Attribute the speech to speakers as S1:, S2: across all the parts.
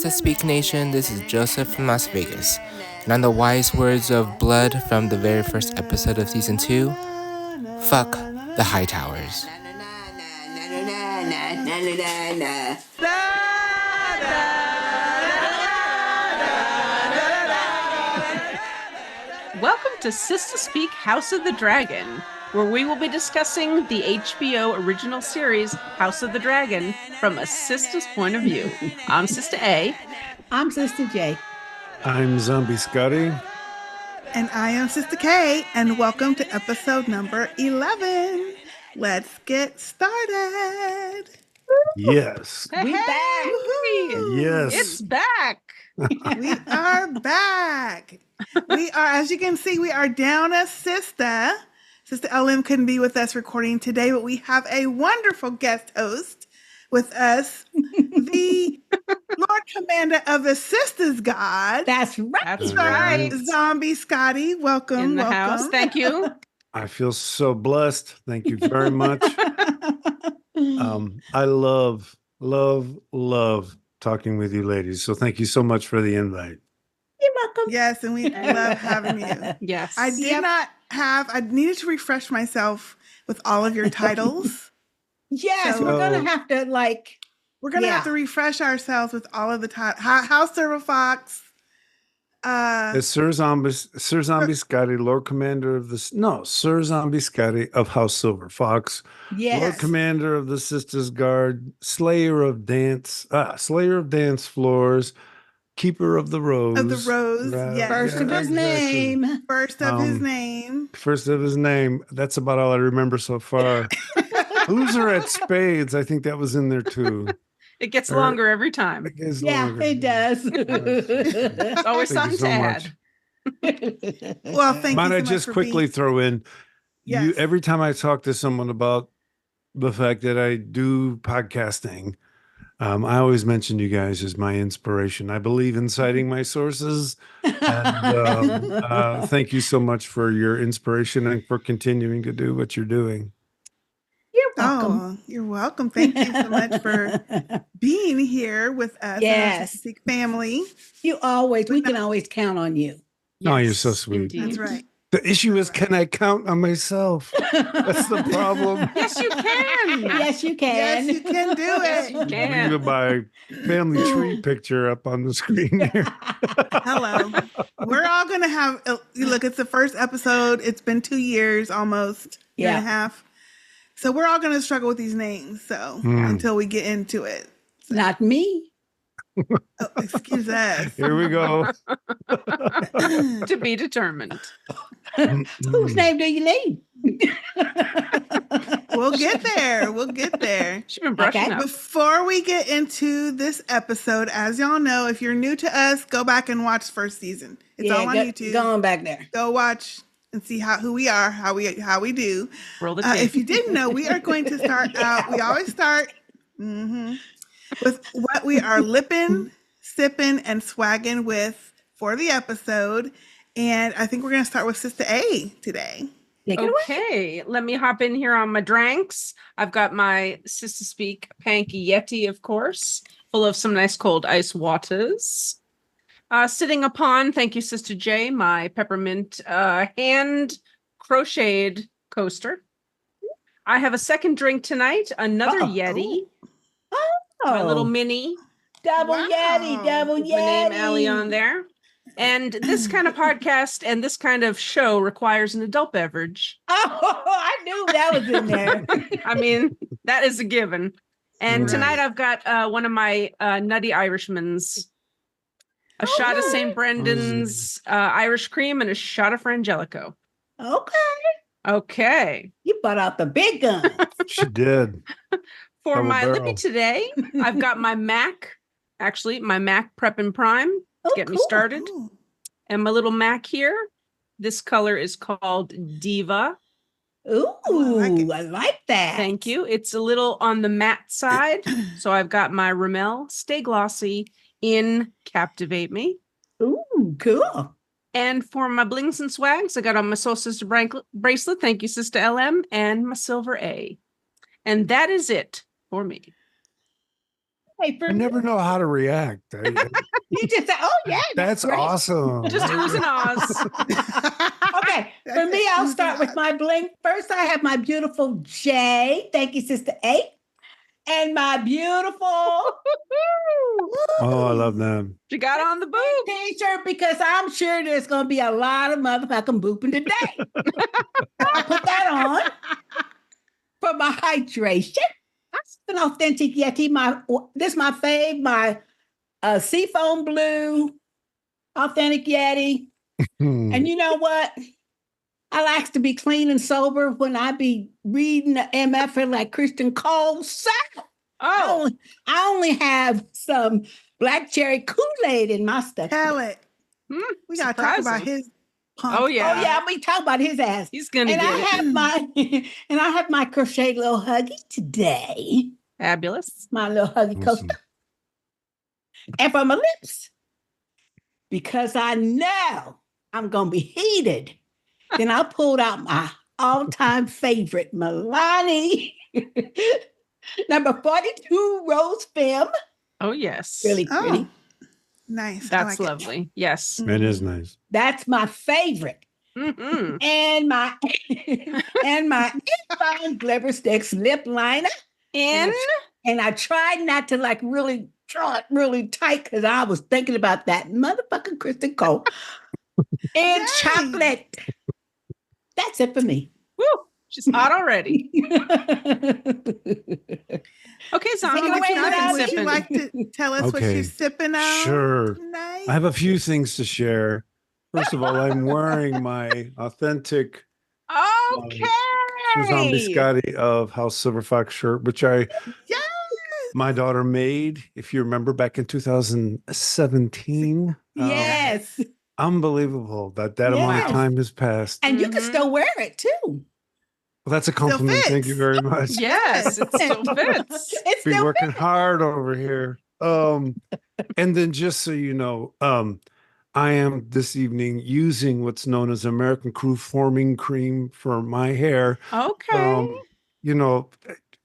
S1: Sistah Speak Nation, this is Joseph from Las Vegas. And on the wise words of Blood from the very first episode of Season 2, fuck the High Towers.
S2: Welcome to Sistah Speak House of the Dragon, where we will be discussing the HBO original series House of the Dragon from a Sistah's point of view. I'm Sistah A.
S3: I'm Sistah J.
S4: I'm Zombie Scotty.
S5: And I am Sistah K, and welcome to episode number 11. Let's get started.
S4: Yes.
S2: We back.
S4: Yes.
S2: It's back.
S5: We are back. We are, as you can see, we are down a Sistah. Sister LM couldn't be with us recording today, but we have a wonderful guest host with us, the Lord Commander of the Sistahs God.
S3: That's right.
S2: That's right.
S5: Zombie Scotty, welcome.
S2: In the
S5: welcome.
S2: house. Thank you.
S4: I feel so blessed. Thank you very much. I love talking with you ladies. So thank you so much for the invite.
S3: You're welcome.
S5: Yes, and we love having you.
S2: Yes.
S5: I needed to refresh myself with all of your titles.
S3: Yes,
S5: So-
S3: we're gonna have to
S5: We're going to have to refresh ourselves with all of the titles. House Server Fox.
S4: It's Ser Zombie Scotty, Lord Commander of Ser Zombie Scotty of House Silver Fox,
S3: Yes.
S4: Lord Commander of the Sistahs Guard, Slayer of Dance Floors, Keeper of the Rose.
S5: Yes.
S3: First of his name.
S5: First of his name.
S4: First of his name. That's about all I remember so far. Loser at Spades. I think that was in there too.
S2: It gets longer every time.
S4: It gets
S3: Yeah,
S4: longer.
S3: it does.
S2: It's always
S4: Thank
S2: something
S4: you
S2: to
S4: so
S2: add.
S5: Well, thank
S4: Might
S5: you
S4: I
S5: so
S4: just
S5: much for
S4: quickly throw in,
S5: Yes.
S4: every time I talk to someone about the fact that I do podcasting, I always mention you guys as my inspiration. I believe in citing my sources. And thank you so much for your inspiration and for continuing to do what you're doing.
S3: You're welcome.
S5: Oh, you're welcome. Thank you so much for being here with us.
S3: Yes.
S5: And our Sistah family.
S3: we can always count on you.
S4: Oh, you're so sweet.
S2: Indeed.
S5: That's right.
S4: The issue is, can I count on myself? That's the problem.
S2: Yes, you can.
S3: Yes, you can.
S5: Yes, you can do
S2: Yes,
S5: it.
S2: you can.
S4: Leave my family tree picture up on the screen here.
S5: Hello. We're all going to have, look, it's the first episode. It's been 2 years almost, year and a half. So we're all going to struggle with these names. So until we get into it.
S3: Not me.
S5: Oh, excuse us.
S4: Here we go.
S2: To be determined.
S3: Whose name do you need?
S5: We'll get there. We'll get there.
S2: She's been brushing
S3: Okay.
S2: up.
S5: Before we get into this episode, as y'all know, if you're new to us, go back and watch first season. It's all on YouTube.
S3: Go on back there.
S5: Go watch and see who we are, how we do.
S2: Roll the tape.
S5: If you didn't know, we are going to start out. We always start with what we are lipping, sipping, and swagging with for the episode. And I think we're going to start with Sistah A today.
S3: Take it away.
S2: Okay, let me hop in here on my drinks. I've got my Sistah Speak Panky Yeti, of course, full of some nice cold ice waters. Sitting upon, thank you, Sistah J, my peppermint hand crocheted coaster. I have a second drink tonight, another Yeti, my little mini.
S3: Double
S5: Wow.
S3: Yeti, double
S2: With
S3: Yeti.
S2: my name Allie on there. And this kind of podcast and this kind of show requires an adult beverage.
S3: Oh, I knew that was in there.
S2: I mean, that is a given. And
S4: Right.
S2: tonight I've got one of my Nutty Irishmans, a shot of St. Brendan's Irish cream and a shot of Frangelico.
S3: Okay.
S2: Okay.
S3: You brought out the big gun.
S4: She did.
S2: For
S4: Double
S2: my
S4: barrel.
S2: lippy today, I've got my Mac Prep and Prime to get me
S3: cool.
S2: started.
S5: Ooh.
S2: And my little Mac here, this color is called Diva.
S3: Ooh,
S5: like
S3: I
S5: it.
S3: like that.
S2: Thank you. It's a little on the matte side. So I've got my Rimmel Stay Glossy in Captivate Me.
S3: Ooh, cool.
S2: And for my blings and swags, I got on my Soul Sister bracelet. Thank you, Sistah LM, and my Silver A. And that is it for me.
S3: Hey, for
S4: I never know how to react.
S3: you just said, "Oh yeah,
S4: That's
S3: great."
S4: awesome.
S2: Just oohs and ahs.
S3: Okay, for me, I'll start with my bling. First, I have my beautiful J. Thank you, Sister A. And my beautiful
S4: Oh, I love them.
S2: You got on the boob.
S3: t-shirt because I'm sure there's going to be a lot of motherfucking booping today. I'll put that on for my hydration. That's an authentic Yeti. This is my fave, my seafoam blue authentic Yeti. And you know what? I like to be clean and sober when I be reading the MF like Christian Cole. I only have some black cherry Kool-Aid in my stuff.
S5: Tell it. We got to talk about his punk.
S2: Oh, yeah.
S3: Oh yeah, we talk about his ass.
S2: He's gonna
S3: and
S2: get
S3: I have my crochet little huggy today.
S2: Fabulous.
S3: My little huggy
S4: Awesome.
S3: coaster. And for my lips, because I know I'm gonna be heated. Then I pulled out my all-time favorite, Milani, number 42 Rose Femme.
S2: Oh, yes.
S3: Really pretty.
S5: Oh, nice. I
S2: That's
S5: like it.
S2: lovely. Yes.
S4: It is nice.
S3: That's my favorite.
S2: Mm-hmm.
S3: And my Fine Glitter Sticks lip liner.
S2: And
S3: I tried not to like really draw it really tight because I was thinking about that motherfucking Kristen Cole. And
S5: Yay.
S3: chocolate. That's it for me.
S2: woo, she's hot already. Okay, so
S3: Take
S2: I'm
S3: it away,
S2: gonna
S3: Robbie.
S5: Would you like to tell us what
S4: Okay.
S5: you're sipping on?
S4: Sure.
S5: Tonight?
S4: I have a few things to share. First of all, I'm wearing my authentic
S2: Okay.
S4: Ser Zombie Scotty of House Silver Fox shirt, which
S5: Yes.
S4: my daughter made, if you remember, back in 2017.
S3: Yes.
S4: Unbelievable that amount
S3: Yes.
S4: of time has passed.
S3: And you can
S2: Mhm.
S3: still wear it too.
S4: Well, that's a compliment. Thank you
S5: fits.
S4: very much.
S2: Yes, it still fits.
S3: It's
S4: Been
S3: still
S4: working hard over here. And then just so you know, I am this evening using what's known as American Crew forming cream for my hair.
S2: Okay.
S4: You know,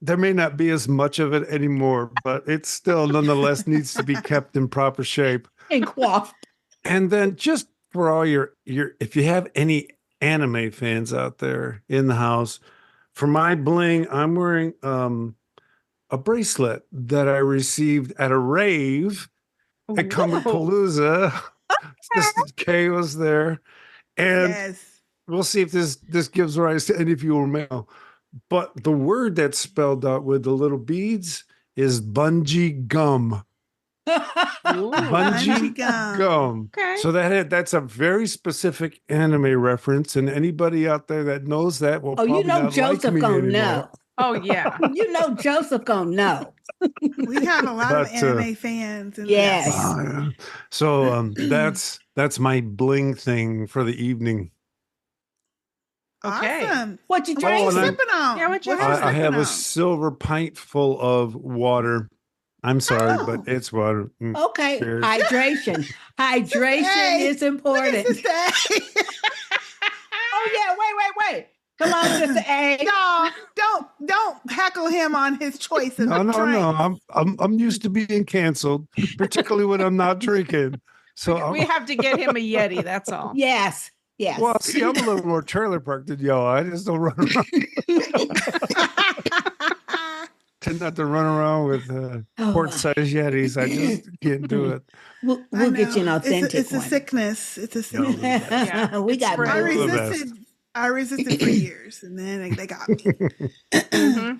S4: there may not be as much of it anymore, but it still nonetheless needs to be kept in proper shape.
S3: and coiffed.
S4: And then just for all your if you have any anime fans out there in the house, for my bling, I'm wearing a bracelet that I received at a rave at Palooza. Sister K was there. And
S5: Yes.
S4: we'll see if this gives rise to any viewer mail. But the word that's spelled out with the little beads is bungee gum. Bungee gum.
S2: Okay.
S4: So that's a very specific anime reference, and anybody out there that knows that will
S3: Oh,
S4: probably
S3: you know
S4: not
S3: Joseph
S4: like me
S3: gonna
S4: anymore.
S3: know.
S2: Oh, yeah.
S3: You know Joseph gonna know.
S5: We have a lot of
S4: But,
S5: anime fans. In
S3: Yes.
S5: this.
S4: Oh, yeah. So that's my bling thing for the evening.
S2: Okay.
S5: Awesome.
S3: What you
S5: What
S3: drink?
S5: are you
S4: and I'm-
S5: sipping on?
S2: Yeah, what you
S5: What's
S2: have?
S5: you
S4: I have
S5: sipping
S4: a
S5: on?
S4: silver pint full of water. I'm sorry,
S3: Oh.
S4: but it's water.
S3: Okay.
S4: Cheers.
S3: Hydration. Hydration
S5: Hey,
S3: is important.
S5: Look at Sister A.
S3: Oh yeah, wait. Come on, Sister A.
S5: No, don't heckle him on his choice of
S4: No.
S5: drink.
S4: I'm used to being canceled, particularly when I'm not drinking. So
S2: We have to get him a Yeti, that's all.
S3: Yes.
S4: well, see, I'm a little more trailer park than y'all. I just don't run around. Tend not to run around with quart-sized Yetis. I just can't do it.
S3: We'll
S5: I
S3: get you an
S5: know.
S3: authentic
S5: It's a
S3: one.
S5: sickness. It's a
S4: No.
S5: sickness.
S2: Yeah,
S3: we
S2: it's
S3: got
S2: spread.
S5: I
S4: All the
S5: resisted. I resisted for years, and then they got me.
S2: Mhm.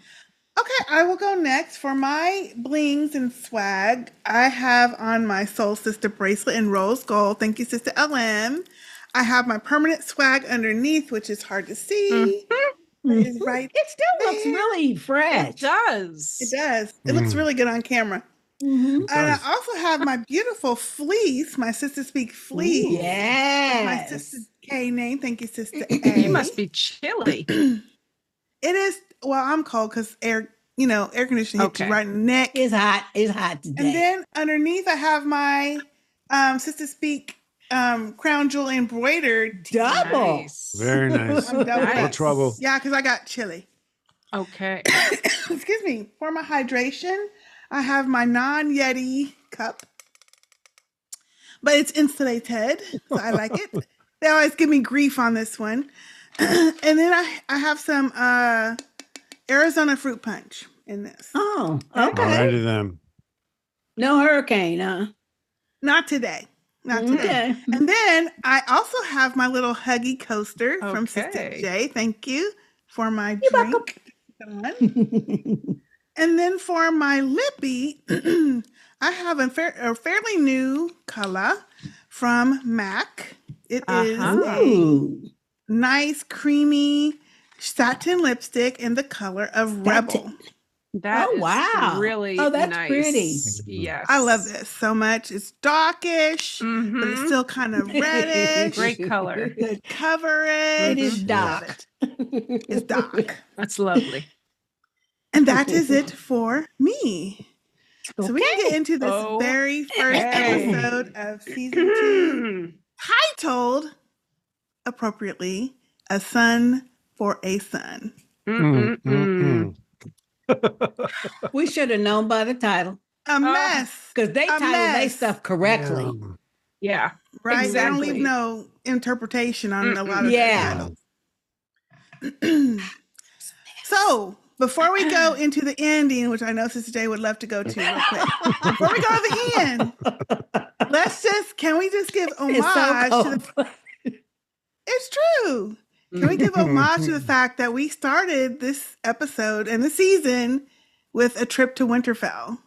S5: Okay, I will go next for my blings and swag. I have on my Soul Sister bracelet in rose gold. Thank you, Sister LM. I have my permanent swag underneath, which is hard to see. It is right.
S3: It still looks
S5: there.
S3: really fresh.
S2: It does.
S5: It does. It looks really good on camera.
S3: Mhm.
S5: And I
S4: does.
S5: also have my beautiful fleece, my Sister Speak fleece. My
S3: Yes.
S5: Sister K name. Thank you, Sister A.
S2: You must be chilly.
S5: It is. Well, I'm cold because air conditioning hits you
S2: Okay.
S5: right in the neck.
S3: It's hot. It's hot today.
S5: And then underneath, I have my Sister Speak crown jewel embroidered.
S3: double.
S2: Nice.
S4: Very nice.
S5: I'm double
S2: Nice.
S4: No
S5: up.
S4: trouble.
S5: Yeah, because I got chilly.
S2: Okay.
S5: Excuse me. For my hydration, I have my non-Yeti cup, but it's insulated, so I like it. They always give me grief on this one. And then I have some Arizona fruit punch in this.
S3: Oh,
S2: Okay.
S3: okay.
S4: Alrighty then.
S3: No hurricane, huh?
S5: Not today. Not today.
S3: Okay.
S5: And then I also have my little Huggy coaster from Sister
S2: Okay.
S5: J. Thank you for my
S3: You're
S5: drink. And then for my lippy, I have a fairly new color from MAC. It is a
S3: Ooh.
S5: nice, creamy satin lipstick in the color of Rebel.
S2: That
S3: Oh,
S2: is
S3: wow.
S2: really
S3: Oh, that's
S2: nice.
S3: pretty.
S2: Yes.
S5: I love this so much. It's darkish, but it's
S2: Mhm.
S5: still kind of reddish.
S2: Great color.
S5: Good coverage.
S3: It is
S5: Love
S3: dark.
S5: it. It's dark.
S2: That's lovely.
S5: And that is it for me. So we can get
S3: Okay.
S5: into this
S2: Oh,
S5: very first
S2: okay.
S5: episode of season 2, titled appropriately, A Son for a Son.
S2: Mm-mm-mm.
S3: We should have known by the title
S5: A mess,
S3: because they
S5: A
S3: titled their
S5: mess.
S3: stuff correctly.
S2: Yeah.
S5: right? They don't
S2: exactly.
S5: leave no interpretation on a lot of
S3: Yeah.
S5: their titles. So before we go into the ending, which I know Sister J would love to go to real quick, before we go to the end, can we just give homage
S3: It's so
S5: to the,
S3: cold.
S5: it's true. Can we give homage to the fact that we started this episode and the season with a trip to Winterfell?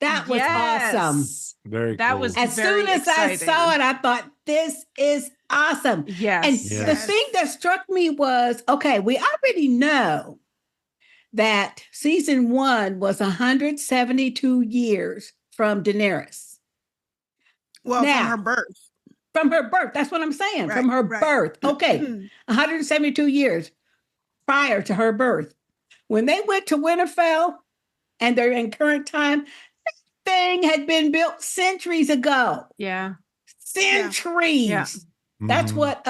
S3: That was awesome.
S2: Yes.
S4: Very
S2: That
S4: cool.
S2: was
S3: As
S2: very
S3: soon as I
S2: exciting.
S3: saw it, I thought, this is awesome.
S2: Yes.
S3: And
S4: Yes.
S3: the thing that struck me was, okay, we already know that season 1 was 172 years from Daenerys.
S5: Well,
S3: Now,
S5: from her birth.
S3: From her birth. That's what I'm saying.
S5: Right,
S3: From her
S5: right.
S3: birth. Okay. 172 years prior to her birth. When they went to Winterfell and they're in current time, that thing had been built centuries ago.
S2: Yeah.
S3: Centuries.
S2: Yeah.
S3: That's
S4: Mhm.
S3: what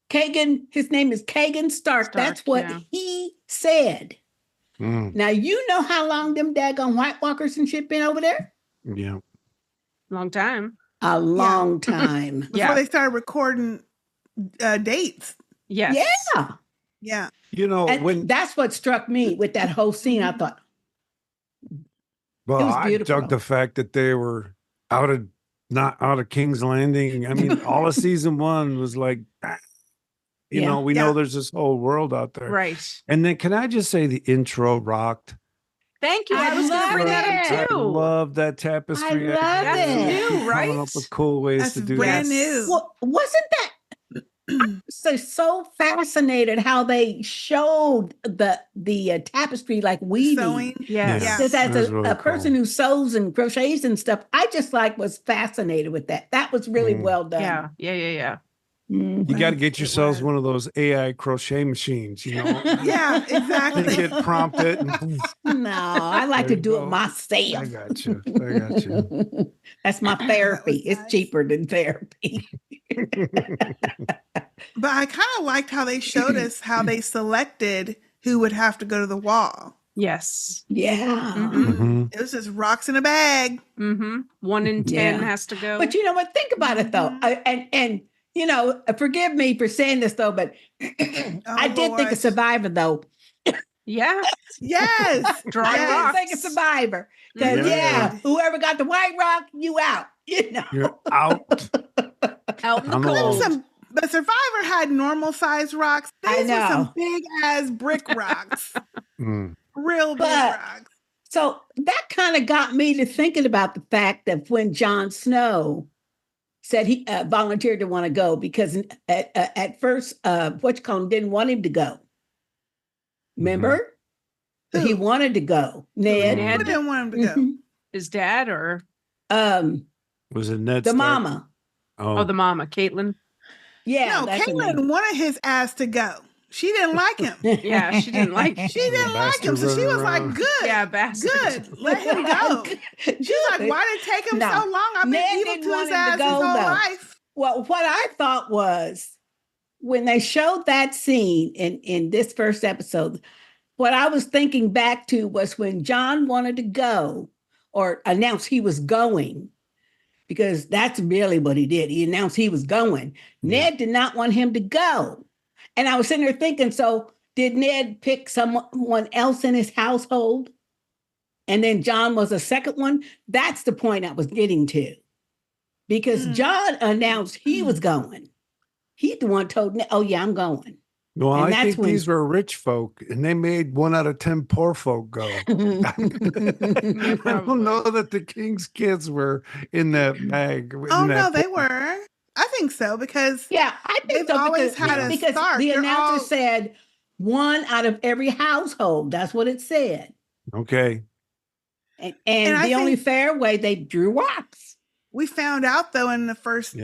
S3: Kagan, his name is Kagan Stark. That's what
S2: yeah.
S3: he said.
S4: Mm,
S3: Now you know how long them daggone White Walkers and shit been over there?
S4: yeah.
S2: Long time.
S3: A long time.
S5: Before
S2: Yeah.
S5: they started recording dates.
S2: Yes.
S3: Yeah.
S5: Yeah.
S4: You know,
S3: And
S4: when
S3: that's what struck me with that whole scene. I thought,
S4: well,
S3: was
S4: I
S3: beautiful.
S4: dug the fact that they were not out of King's Landing. I mean, all of season 1 was like, you
S3: Yeah.
S4: know, we
S5: Yeah.
S4: know there's this whole world out there.
S2: Right.
S4: And then can I just say the intro rocked?
S2: Thank you.
S3: I
S2: I was going
S3: love
S2: to bring that
S4: I
S2: up too.
S4: love that tapestry.
S3: I love
S2: That's
S3: it.
S2: new,
S4: Coming
S2: right?
S4: up with cool ways
S5: That's
S4: to do
S5: brand
S4: that.
S5: new.
S3: Well, wasn't that so fascinated how they showed the tapestry like weaving?
S5: Sewing.
S2: Yes.
S5: Yeah.
S3: Just as
S4: That was
S3: a
S4: really
S3: person
S4: cool.
S3: who sews and crochets and stuff, I just was fascinated with that. That was really
S4: Mm.
S3: well done.
S2: Yeah. Yeah. Yeah. Yeah.
S3: Mhm.
S4: You got to get
S5: It
S4: yourselves
S5: was.
S4: one of those AI crochet machines, you know.
S5: Yeah, exactly.
S4: They get prompted. And,
S3: No, I like
S4: There
S3: to
S4: you
S3: do
S4: go.
S3: it myself.
S4: I got you. I got you.
S3: That's my therapy.
S5: was
S3: It's
S5: nice.
S3: cheaper than therapy.
S5: But I kind of liked how they showed us how they selected who would have to go to the wall.
S2: Yes.
S3: Yeah.
S2: Mhm.
S4: Mhm.
S5: It was just rocks in a bag.
S2: Mm-hmm. 1 in 10
S3: Yeah.
S2: has to go.
S3: But you know what? Think about it though.
S5: Mhm.
S3: And you know, forgive me for saying this though, but I did think
S5: Lord.
S3: of Survivor though.
S2: yeah.
S5: Yes.
S2: Dry
S3: I did
S2: rocks.
S3: think of Survivor. Because
S4: Yeah.
S3: yeah, whoever got the white rock, you out. You know.
S4: You're out.
S2: Out in the
S4: On the
S2: cold.
S4: wall.
S5: But Survivor had normal sized rocks.
S3: I
S5: These were some
S3: know.
S5: big ass brick rocks.
S4: Mm.
S5: Real big
S3: But-
S5: rocks.
S3: So that kind of got me to thinking about the fact that when Jon Snow said he volunteered to want to go because at first, didn't want him to go. Remember?
S5: Who?
S3: He wanted to go. Ned.
S2: Ned.
S5: Who didn't want him to go?
S3: Mhm.
S2: His dad or
S4: Was it Ned
S3: The
S4: Stark?
S3: mama.
S2: the mama, Caitlin.
S3: Yeah.
S5: No,
S3: that's her name.
S5: Caitlin wanted his ass to go. She didn't like him.
S2: Yeah, she didn't like
S5: She didn't like him. So she was like,
S4: Bastard
S5: good.
S2: Yeah, bastard.
S5: Good. Let him go. She's like, why did it take him
S3: No.
S5: so long? I've been
S3: Ned
S5: evil
S3: didn't
S5: to
S3: want
S5: his
S3: him to
S5: ass his
S3: go,
S5: whole
S3: though.
S5: life.
S3: Well, what I thought was when they showed that scene in this first episode, what I was thinking back to was when John wanted to go or announced he was going, because that's really what he did. He announced he was going. Ned did not want him to go. And I was sitting there thinking, so did Ned pick someone else in his household? And then John was a second one? That's the point I was getting to. Because John announced he was going. He the one told Ned, oh yeah, I'm going.
S4: Well,
S3: And
S4: I
S3: that's
S4: think
S3: when-
S4: these were rich folk, and they made 1 out of 10 poor folk go. I don't know that the king's kids were in that bag.
S5: Oh no, they were. I think so because
S3: Yeah, I think
S5: they've
S3: so
S5: always
S3: because,
S5: had a
S3: because
S5: Stark.
S3: the
S5: They're
S3: announcer
S5: all-
S3: said 1 out of every household. That's what it said.
S4: Okay.
S3: And
S5: I
S3: the only
S5: think-
S3: fair way they drew rocks.
S5: we found out though in the first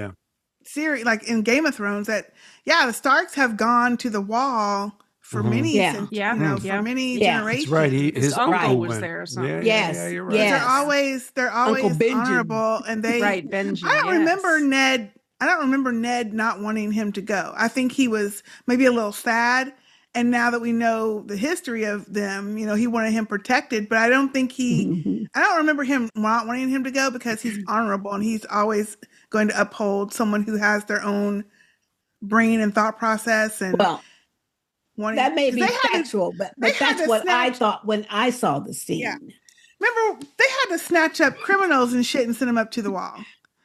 S5: series, like in Game of Thrones, that the Starks have gone to the Wall for many, for many generations.
S4: That's right. His
S2: uncle was
S4: went.
S2: there or something.
S3: Yes,
S4: you're right.
S3: yes.
S5: They're always
S3: Uncle Benji.
S5: honorable, and they.
S2: Right, Benji.
S5: I don't remember Ned. I don't remember Ned not wanting him to go. I think he was maybe a little sad. And now that we know the history of them, he wanted him protected, but I don't think I don't remember him not wanting him to go because he's honorable and he's always going to uphold someone who has their own brain and thought process. And
S3: that may be factual, but that's what I thought when I saw the scene.
S5: Yeah. Remember, they had to snatch up criminals and shit and send them up to the wall.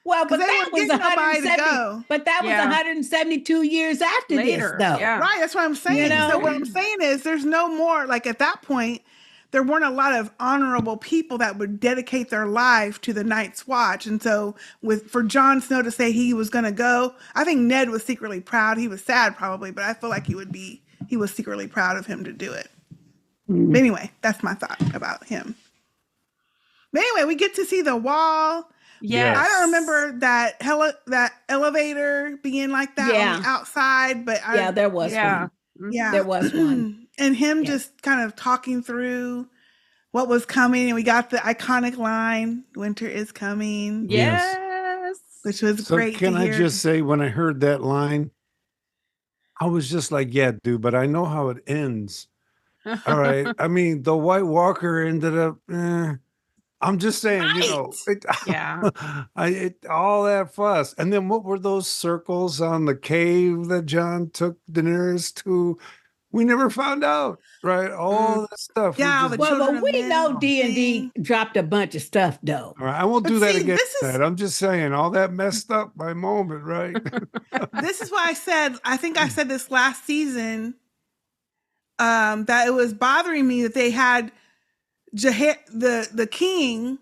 S3: Well, but that was
S5: 170.
S3: 172 years after
S2: Later,
S3: this, though.
S2: yeah.
S5: Right, that's what I'm saying. So what I'm saying is there's no more, like at that point, there weren't a lot of honorable people that would dedicate their life to the Night's Watch. And so for Jon Snow to say he was going to go, I think Ned was secretly proud. He was sad probably, but I feel like he was secretly proud of him to do it. But anyway, that's my thought about him. But anyway, we get to see the Wall.
S2: Yes.
S5: I don't remember that elevator being like that on the outside, but
S3: there was one.
S5: Yeah,
S3: there was one.
S5: And him just kind of talking through what was coming, and we got the iconic line, "Winter is coming."
S2: Yes,
S5: which was
S4: So
S5: great.
S4: can
S5: to
S4: I
S5: hear.
S4: just say, when I heard that line, I was just like, yeah, dude, but I know how it ends. All right. I mean, the White Walker ended up. I'm just saying, all that fuss. And then what were those circles on the cave that John took Daenerys to? We never found out, right? All that stuff.
S5: Yeah,
S3: but we know D&D dropped a bunch of stuff, though.
S4: All right, I won't do that again. I'm just saying, all that messed up my moment, right?
S5: This is why I think I said this last season, that it was bothering me that they had the king,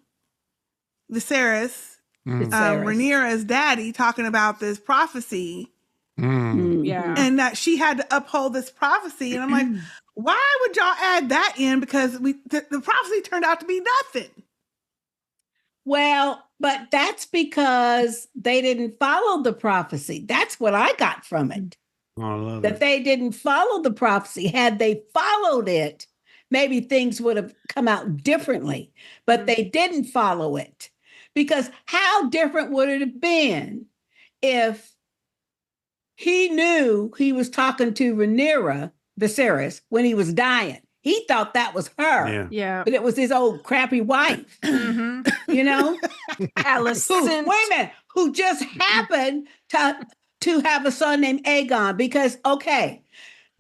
S5: Viserys, Rhaenyra's daddy, talking about this prophecy.
S2: Yeah.
S5: And that she had to uphold this prophecy. And I'm like, why would y'all add that in? Because the prophecy turned out to be nothing.
S3: Well, but that's because they didn't follow the prophecy. That's what I got from it. That they didn't follow the prophecy. Had they followed it, maybe things would have come out differently, but they didn't follow it. Because how different would it have been if he knew he was talking to Rhaenyra, Viserys, when he was dying? He thought that was her.
S2: Yeah.
S3: But it was his old crappy wife.
S2: Mm-hmm.
S3: Alicent. Wait a minute. Who just happened to have a son named Aegon. Because,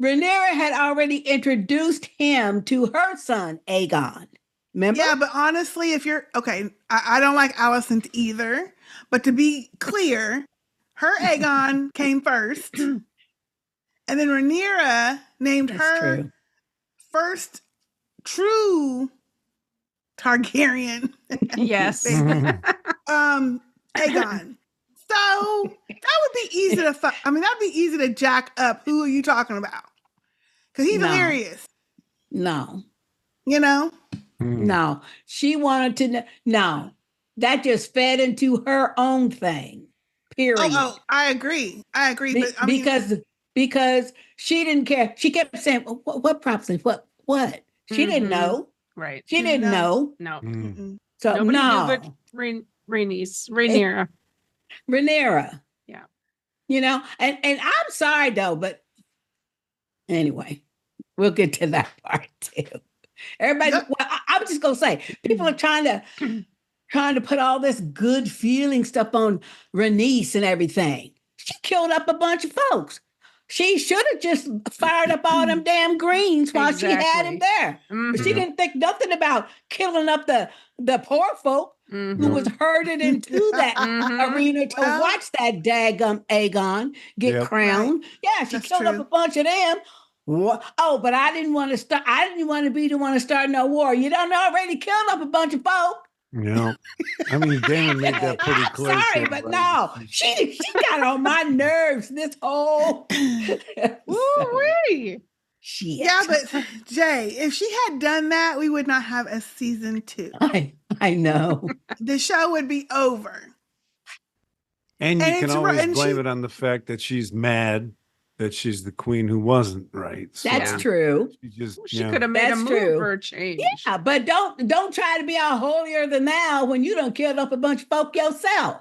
S3: Rhaenyra had already introduced him to her son, Aegon. Remember?
S5: Yeah, but honestly, if you're I don't like Alicent either. But to be clear, her Aegon came first, and then Rhaenyra named her first true Targaryen.
S2: Yes.
S5: Aegon. So that would be easy to that'd be easy to jack up. Who are you talking about? Because he's hilarious.
S3: No.
S5: No,
S3: she wanted to know. No, that just fed into her own thing. Period.
S5: Oh, I agree. But
S3: because she didn't care. She kept saying, "What prophecy? What? She didn't know.
S2: Right.
S3: She didn't know.
S2: No.
S3: So
S2: nobody
S3: no.
S2: knew but Rhaenyra.
S3: Rhaenyra.
S2: Yeah.
S3: And I'm sorry though, but anyway. We'll get to that part too. Everybody,
S5: Yep.
S3: well, I'm just gonna say, people are trying to put all this good feeling stuff on Rhaenys and everything. She killed up a bunch of folks. She should have just fired up all them damn greens while she had him
S2: Exactly.
S3: there. But she
S4: Mhm.
S3: didn't think nothing about killing up the poor folk who was herded into that
S2: Mhm.
S3: arena to
S5: Well-
S3: watch that daggum Aegon get
S4: Yep.
S3: crowned. Yeah, she
S5: That's
S3: killed up
S5: true.
S3: a bunch of them. Oh, but I didn't want to start. I didn't want to be the one to start no war. You done already killed up a bunch of folk.
S4: Yeah. I mean, Damon made that pretty
S3: I'm
S4: clear.
S3: sorry,
S4: too,
S3: but
S4: right?
S3: no, she got on my nerves this whole
S2: Woo-wee.
S3: shit.
S5: Yeah, but Jay, if she had done that, we would not have a season 2.
S3: I know.
S5: The show would be over.
S4: And you
S5: And
S4: can
S5: it's
S4: always
S5: right- and
S4: blame
S5: she-
S4: it on the fact that she's mad that she's the queen who wasn't right. So
S3: That's true.
S4: She just
S2: She could have made
S3: That's
S2: a move
S3: true.
S2: for a change.
S3: Yeah, but don't try to be all holier than thou when you done killed up a bunch of folk yourself.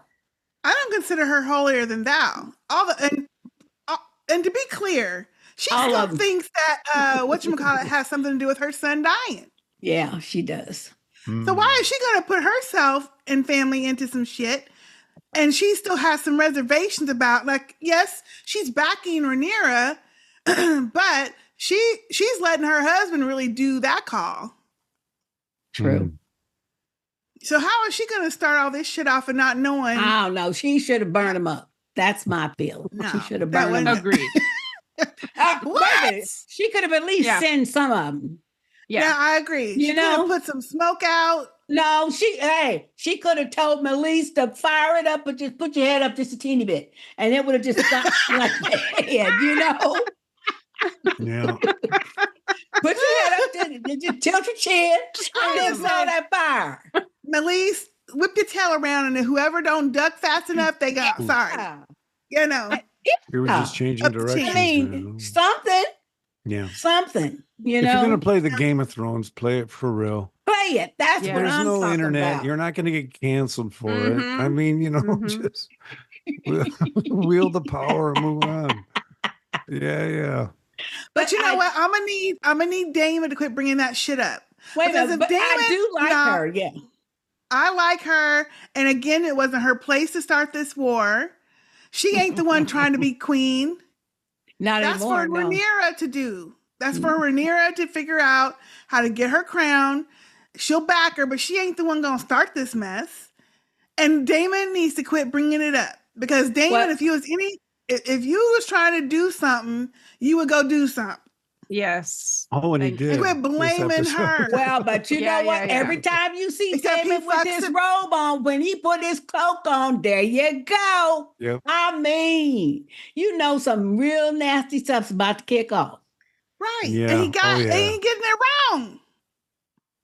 S5: I don't consider her holier than thou. And to be clear, she
S3: All
S5: still
S3: of 'em.
S5: thinks that whatchamacallit has something to do with her son dying.
S3: Yeah, she does.
S5: So why is she going to put herself and family into some shit? And she still has some reservations about, like, yes, she's backing Rhaenyra, but she's letting her husband really do that call.
S3: True.
S5: So how is she going to start all this shit off and not knowing?
S3: I don't know. She should have burned them up. That's my feeling.
S5: No,
S3: she should have
S5: that
S3: burned them
S5: wouldn't-
S3: up.
S2: Agreed.
S3: Wait a minute. She could have at least
S2: Yeah.
S3: sent some of them.
S5: Yeah,
S2: Yeah.
S5: I agree.
S3: You
S5: She could
S3: know?
S5: have put some smoke out.
S3: No, she could have told Melise to fire it up, but just put your head up just a teeny bit, and it would have just stopped like that, you know.
S4: Yeah.
S3: Put your head up, just tilt your chin, and then blow that fire.
S5: Melise, whip your tail around, and whoever don't duck fast enough, they got sorry.
S3: Yeah.
S5: You know,
S4: We were just changing
S5: Up the
S4: directions.
S3: I mean,
S4: man.
S3: something,
S4: Yeah.
S3: you
S4: If you're
S3: know.
S4: gonna play the Game of Thrones, play it for real.
S3: Play it. That's
S2: Yeah.
S3: what
S4: There's
S3: I'm
S4: no
S3: talking
S4: internet.
S3: about.
S4: You're not gonna get canceled for it.
S2: Mhm.
S4: I mean,
S2: Mhm.
S4: just wield the power and move on. Yeah.
S5: but you know
S3: I-
S5: what? I'm gonna need Damon to quit bringing that shit up.
S3: Wait a
S5: Because
S3: minute,
S5: if
S3: but I
S5: Daemon-
S3: do like
S5: no.
S3: her. Yeah.
S5: I like her, and again, it wasn't her place to start this war. She ain't the one trying to be queen.
S3: Not
S5: That's
S3: anymore.
S5: for
S3: No.
S5: Rhaenyra to do. That's for Rhaenyra to figure out how to get her crown. She'll back her, but she ain't the one gonna start this mess. And Damon needs to quit bringing it up, because Damon,
S3: What?
S5: if you was trying to do something, you would go do something.
S2: Yes.
S4: Oh, and he
S2: Thank
S4: did.
S5: Quit
S4: this
S5: blaming
S4: episode.
S5: her.
S3: Well, but you
S2: Yeah,
S3: know what?
S2: yeah, yeah.
S3: Every time you see
S5: Except he
S3: Damon with
S5: fucks
S3: his
S5: it-
S3: robe on, when he put his cloak on, there you go.
S4: Yep.
S3: I mean, you know some real nasty stuff's about to kick off.
S5: Right.
S4: Yeah.
S5: And he got
S4: Oh, yeah.
S5: and he ain't getting it wrong.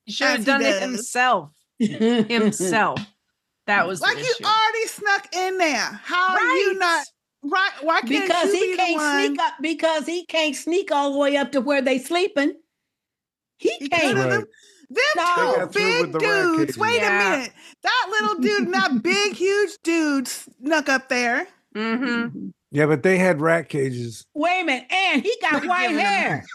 S2: He should
S5: As
S2: have
S5: he
S2: done it
S5: does.
S2: himself. Himself. That was
S5: Like
S2: the
S5: you
S2: issue.
S5: already snuck in there. How are you not right? Why can't
S3: Because
S5: you
S3: he
S5: be the
S3: can't
S5: one?
S3: sneak up. Because he can't sneak all the way up to where they sleeping. He
S5: He
S3: can't.
S5: could've-
S4: Right.
S5: Them
S3: No.
S5: two
S3: They
S4: got through
S5: big
S4: with the rat
S5: dudes.
S4: cages.
S5: Wait
S2: Yeah.
S5: a minute. That little dude and that big, huge dude snuck up there.
S2: Mm-hmm.
S4: Yeah, but they had rat cages.
S3: Wait a minute, and he got
S2: They're
S3: white
S2: giving him-
S3: hair.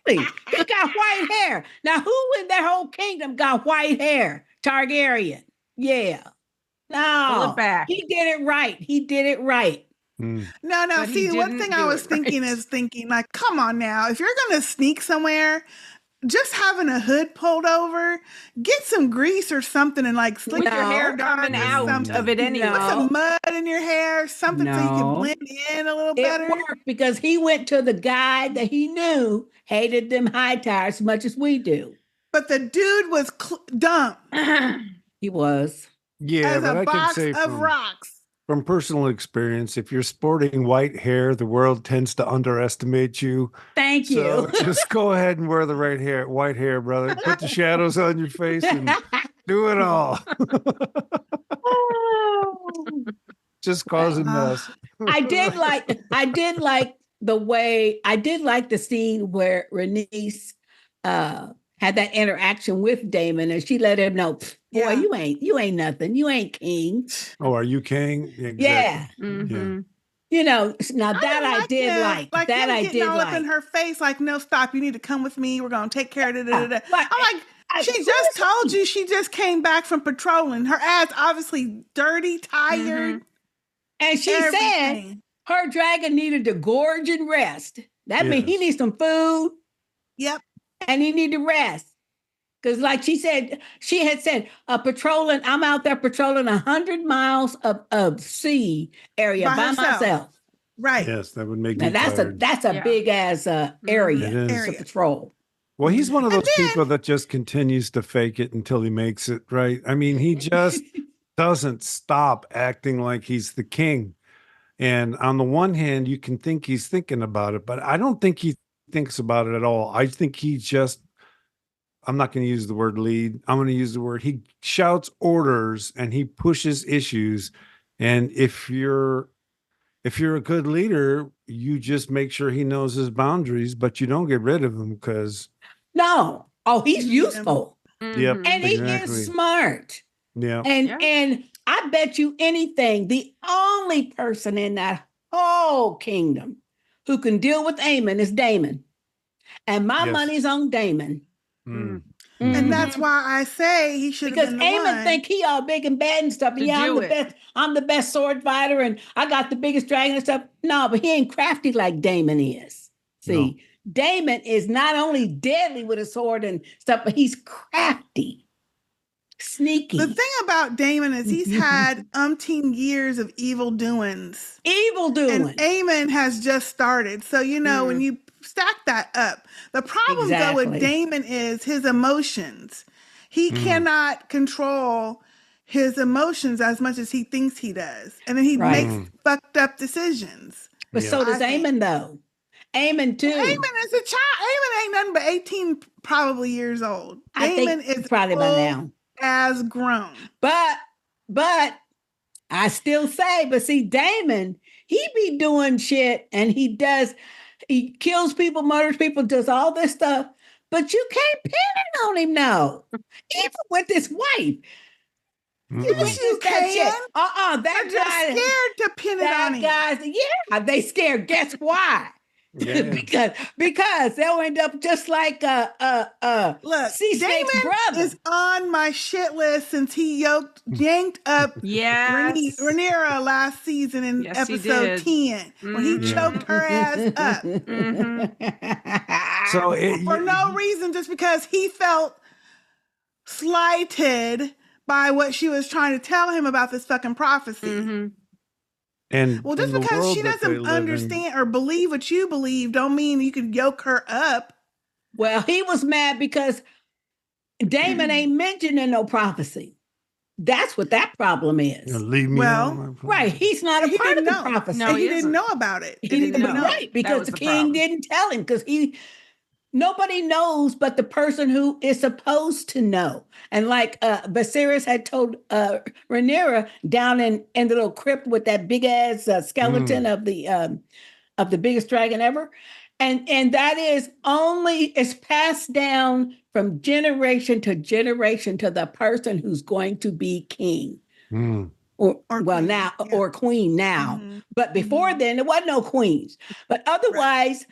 S3: He got white hair. Now, who in their whole kingdom got white hair? Targaryen. Yeah.
S2: Pull
S3: No,
S2: it back.
S3: he did it right. He did it right.
S4: Mm.
S5: No.
S2: But he
S5: See, one
S2: didn't
S5: thing I
S2: do
S5: was
S2: it
S5: thinking
S2: right.
S5: is thinking, like, come on now. If you're going to sneak somewhere, just having a hood pulled over, get some grease or something and like slick
S2: With your
S5: your
S2: hair
S5: hair dark
S2: coming
S5: or
S2: out
S5: something.
S2: of it anyway.
S5: Put
S3: No.
S5: some mud in your hair, something so you can
S3: No.
S5: blend in a little better.
S3: It worked because he went to the guy that he knew hated them high tires as much as we do.
S5: But the dude was dumb
S3: He was.
S4: Yeah,
S5: as
S4: but
S5: a
S4: I can
S5: box
S4: say
S5: of
S4: from,
S5: rocks.
S4: from personal experience, if you're sporting white hair, the world tends to underestimate you.
S3: Thank
S4: So
S3: you.
S4: just go ahead and wear the white hair, brother. Put the shadows on your face and do it all. Just cause a mess.
S3: I did like the scene where Rhaenys had that interaction with Daemon, and she let him know, boy,
S5: Yeah.
S3: you ain't nothing. You ain't king.
S4: Oh, are you king? Exactly.
S3: Yeah.
S2: Mhm.
S3: Now that I did
S5: him,
S3: like.
S5: like
S3: That
S5: him
S3: I
S5: getting
S3: did
S5: all up in
S3: like.
S5: her face, like, no, stop, you need to come with me. We're gonna take care of it. I'm like, she
S3: who
S5: just
S3: is
S5: told
S3: he?
S5: you she just came back from patrolling. Her ass obviously dirty, tired,
S3: And she said
S5: everything.
S3: her dragon needed to gorge and rest. That means he
S4: Yes.
S3: needs some food
S5: Yep.
S3: and he need to rest. Because like she had said, patrolling, I'm out there patrolling 100 miles of sea area by
S5: herself.
S3: myself.
S5: Right.
S4: Yes, that would make
S3: Now
S4: me tired.
S3: that's a
S2: Yeah.
S3: big ass
S4: It
S3: area
S4: is.
S3: to patrol.
S4: Well, he's one of
S5: And
S4: those people that just continues to fake it until he makes it, right? I mean, he just doesn't stop acting like he's the king. And on the one hand, you can think he's thinking about it, but I don't think he thinks about it at all. I think he just, I'm not going to use the word lead. I'm going to use the word, he shouts orders and he pushes issues. And if you're a good leader, you just make sure he knows his boundaries, but you don't get rid of him because
S3: No. Oh, he's
S5: You need him.
S3: useful.
S4: Yep.
S3: And he
S4: Exactly.
S3: is smart.
S4: yeah.
S3: And I bet you anything, the only person in that whole kingdom who can deal with Aemon is Daemon. And my
S4: Yes.
S3: money's on Daemon.
S4: Mm.
S5: And that's why I say he should have
S3: Because
S5: been the
S3: Aemon
S5: one.
S3: think he all big and bad and stuff.
S2: To
S3: Yeah, I'm
S2: do
S3: the
S2: it.
S3: best. I'm the best sword fighter, and I got the biggest dragon and stuff. No, but he ain't crafty like Daemon is. See, Daemon is not only deadly with a sword and stuff, but he's crafty, sneaky,
S5: The thing about Daemon is he's had umpteen years of evil doings.
S3: evil doing.
S5: And Aemon has just started. So, when you stack that up, the problem though with
S3: Exactly.
S5: Daemon is his emotions. He cannot control his emotions as much as he thinks he does. And then he
S3: Right.
S5: makes fucked up decisions.
S3: But
S4: Yeah.
S3: so does
S5: I think.
S3: Aemon, though. Aemon, too.
S5: Aemon is a child. Aemon ain't nothing but 18 probably years old.
S3: I
S5: Daemon
S3: think
S5: is
S3: probably by
S5: old
S3: now.
S5: as grown.
S3: But I still say, but see, Daemon, he be doing shit and he kills people, murders people, does all this stuff, but you can't pin it on him now. Even with his wife.
S5: Yes, you
S3: That shit.
S5: can.
S3: That
S5: They're just
S3: guy.
S5: scared to pin it
S3: That
S5: on him.
S3: guy's, they scared. Guess why?
S4: Yeah.
S3: because they'll end up just like
S5: Look,
S3: Sea-Snake's
S5: Daemon
S3: brother.
S5: is on my shit list since he yanked up
S2: Yes.
S5: Rhaenyra last season in
S2: Yes, he
S5: episode
S2: did.
S5: 10 when he
S4: Yeah.
S5: choked her ass up
S4: So
S5: for no reason, just because he felt slighted by what she was trying to tell him about this fucking prophecy.
S4: and
S5: Well, just
S4: in the
S5: because
S4: world
S5: she
S4: that they
S5: doesn't
S4: live in-
S5: understand or believe what you believe don't mean you could yoke her up.
S3: Well, he was mad because Daemon ain't mentioned in no prophecy. That's what that problem is.
S4: leave me
S5: Well,
S4: alone.
S3: Right. He's not a
S5: He
S3: part of
S5: didn't
S3: the
S5: know.
S3: prophecy.
S2: No,
S5: he
S2: he
S5: didn't know about it.
S3: He
S5: They
S3: didn't
S5: didn't
S3: know.
S5: know.
S3: Right, because
S2: was
S3: the
S2: the
S3: king
S2: problem.
S3: didn't tell him because nobody knows but the person who is supposed to know. And like Viserys had told Rhaenyra down in the little crypt with that big ass skeleton of the biggest dragon ever. And that is it's passed down from generation to generation to the person who's going to be king. Or
S5: queen,
S3: now,
S5: yeah.
S3: or queen now. But before then, there wasn't no queens. But otherwise,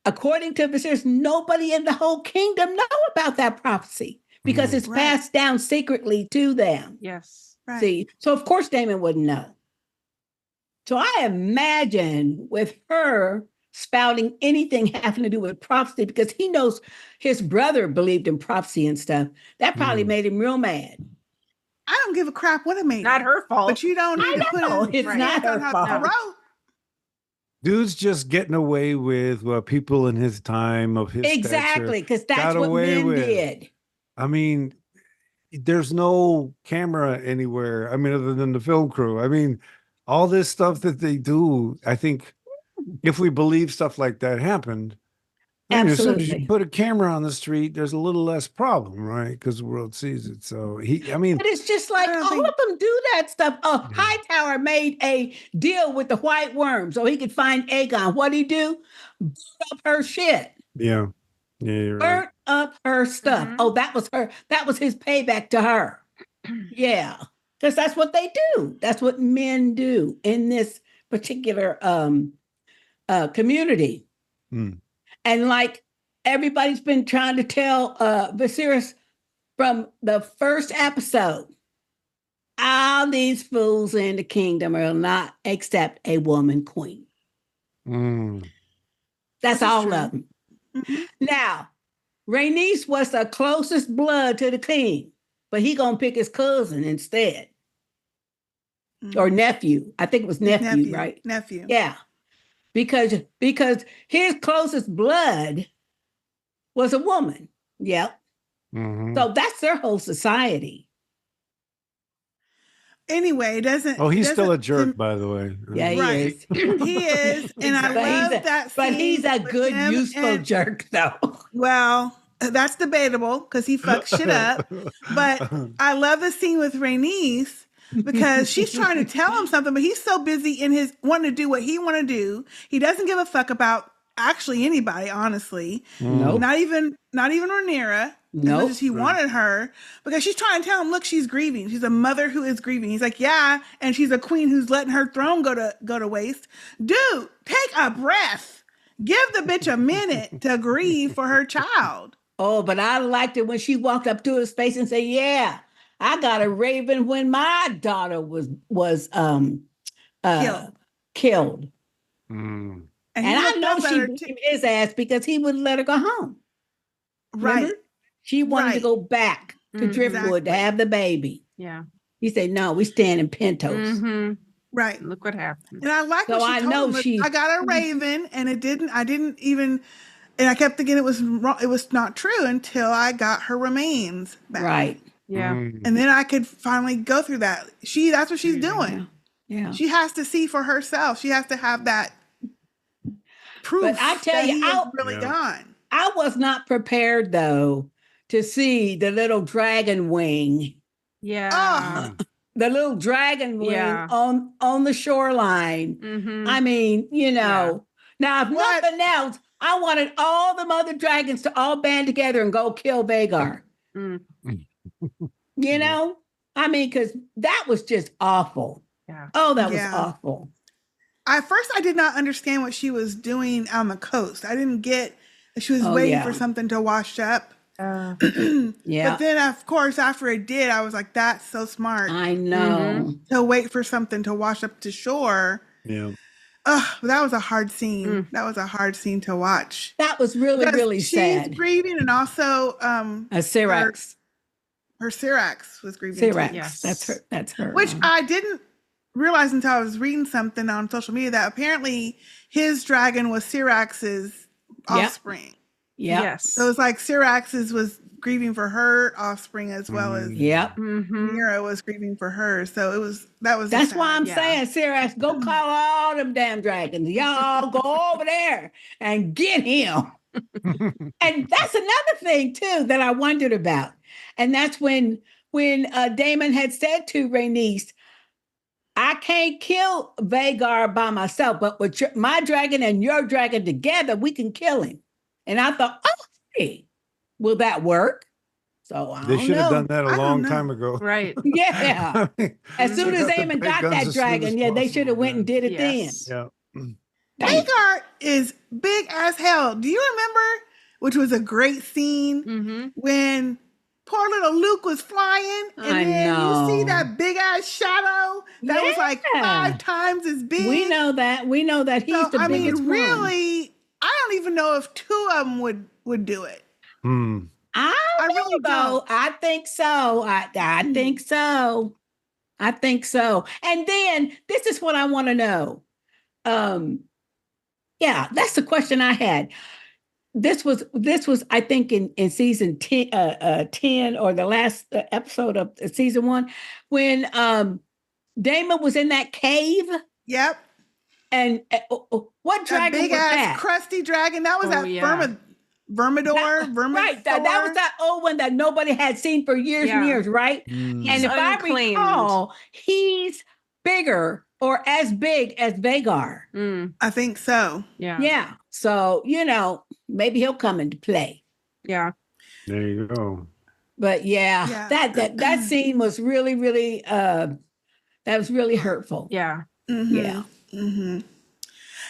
S3: according to Viserys, nobody in the whole kingdom know about that prophecy because it's passed down secretly to them.
S2: Yes.
S5: Right.
S3: See, so of course Daemon wouldn't know. So I imagine with her spouting anything having to do with prophecy because he knows his brother believed in prophecy and stuff. That probably made him real mad.
S5: I don't give a crap what it made.
S2: Not her fault.
S5: But you don't need to put
S3: it's
S2: Right.
S3: not her
S5: on her
S3: fault.
S5: throat.
S4: Dude's just getting away with what people in his time of his
S3: Exactly, because that's
S4: got
S3: what
S4: away
S3: men
S4: with.
S3: did.
S4: I mean, there's no camera anywhere. I mean, other than the film crew. I mean, all this stuff that they do, I think if we believe stuff like that happened, I mean, as soon as you
S3: Absolutely.
S4: put a camera on the street, there's a little less problem, right? Because the world sees it. So
S3: But it's just like
S5: I don't
S3: all
S5: think-
S3: of them do that stuff. Oh, Hightower made a deal with the White Worm so he could find Aegon. What'd he do? Burn up her shit.
S4: yeah, you're right.
S3: Burnt up her stuff. Oh, that was her. That was his payback to her. Yeah, because that's what they do. That's what men do in this particular community.
S4: Hmm.
S3: And like everybody's been trying to tell Viserys from the first episode, all these fools in the kingdom will not accept a woman queen. That's all
S5: true.
S3: of them. Now, Rhaenys was the closest blood to the king, but he gonna pick his cousin instead. Or nephew. I think it was nephew, right?
S5: Nephew.
S3: Yeah. Because his closest blood was a woman. Yep. So that's their whole society.
S5: Anyway,
S4: he's still a jerk, by the way.
S3: Yeah, he is.
S5: He is. And I love that scene.
S3: But he's a
S5: with
S3: good,
S5: him
S3: useful jerk, though.
S5: Well, that's debatable because he fucks shit up. But I love the scene with Rhaenys because she's trying to tell him something, but he's so busy in his wanting to do what he want to do. He doesn't give a fuck about actually anybody, honestly.
S3: Nope.
S5: Not even Rhaenyra. As much as he wanted her, because she's trying to tell him, look, she's grieving. She's a mother who is grieving. He's like, yeah, and she's a queen who's letting her throne go to waste. Dude, take a breath. Give the bitch a minute to grieve for her child.
S3: Oh, but I liked it when she walked up to his face and said, "Yeah, I got a raven when my daughter was killed."
S5: And
S3: I know she beat him his ass because he wouldn't let her go home.
S5: Right.
S3: Remember? She wanted to go back to Driftwood to have the baby.
S2: Yeah.
S3: He said, "No, we stand in Pentos."
S5: Right.
S2: Look what happened.
S5: And I like
S3: So
S5: what she told him. I got a raven, and I didn't even, and I kept thinking it was wrong. It was not true until I got her remains back.
S3: Right.
S2: Yeah.
S5: And then I could finally go through that. That's what she's doing.
S3: Yeah.
S5: She has to see for herself. She has to have that proof.
S3: But I tell you,
S5: really gone.
S3: I was not prepared though to see the little dragon wing.
S2: Yeah.
S3: The little dragon wing on the shoreline. I mean, now if nothing else, I wanted all the mother dragons to all band together and go kill Vhagar. I mean, because that was just awful.
S2: Yeah.
S3: Oh, that was awful.
S5: At first, I did not understand what she was doing on the coast. I didn't get that she was waiting for something to wash up.
S3: Yeah.
S5: But then, of course, after it did, I was like, that's so smart.
S3: I know.
S5: To wait for something to wash up to shore.
S4: Yeah.
S5: That was a hard scene. That was a hard scene to watch.
S3: That was really sad.
S5: She's grieving, and also
S3: Syrax.
S5: Her Syrax was grieving.
S3: Syrax.
S2: Yes.
S3: That's her.
S5: Which I didn't realize until I was reading something on social media that apparently his dragon was Syrax's offspring.
S3: Yeah.
S2: Yes.
S5: So it's like Syrax's was grieving for her offspring as well as Rhaenyra was grieving for her. So that's
S3: why I'm saying, Syrax, go call all them damn dragons. Y'all go over there and get him. And that's another thing too that I wondered about. And that's when Daemon had said to Rhaenys, I can't kill Vhagar by myself, but with my dragon and your dragon together, we can kill him. And I thought, hey, will that work? So I
S4: They
S3: don't
S4: should have
S3: know.
S4: done that a long time ago.
S2: Right.
S3: Yeah. As soon as Daemon got that dragon, they should have went and did it then.
S4: Yeah.
S5: Vhagar is big as hell. Do you remember, which was a great scene, when poor little Luke was flying, and you see that big ass shadow that was like 5 times as big.
S3: We know that. He's the biggest one.
S5: Really, I don't even know if 2 of them would do it.
S3: I really don't. I think so. I think so. I think so. And then this is what I want to know. That's the question I had. This was I think in season 10 or the last episode of season 1 when Daemon was in that cave.
S5: Yep.
S3: And what dragon
S5: big
S3: was
S5: ass
S3: that?
S5: crusty dragon. That was Vermidor.
S3: Right. That was that old one that nobody had seen for years and years, right? And if I recall, he's bigger or as big as Vhagar.
S5: I think so.
S2: Yeah.
S3: Yeah. So, maybe he'll come into play.
S2: Yeah.
S4: There you go.
S3: But that scene was really, really that was really hurtful.
S2: Yeah.
S3: Yeah.
S5: Mm-hmm.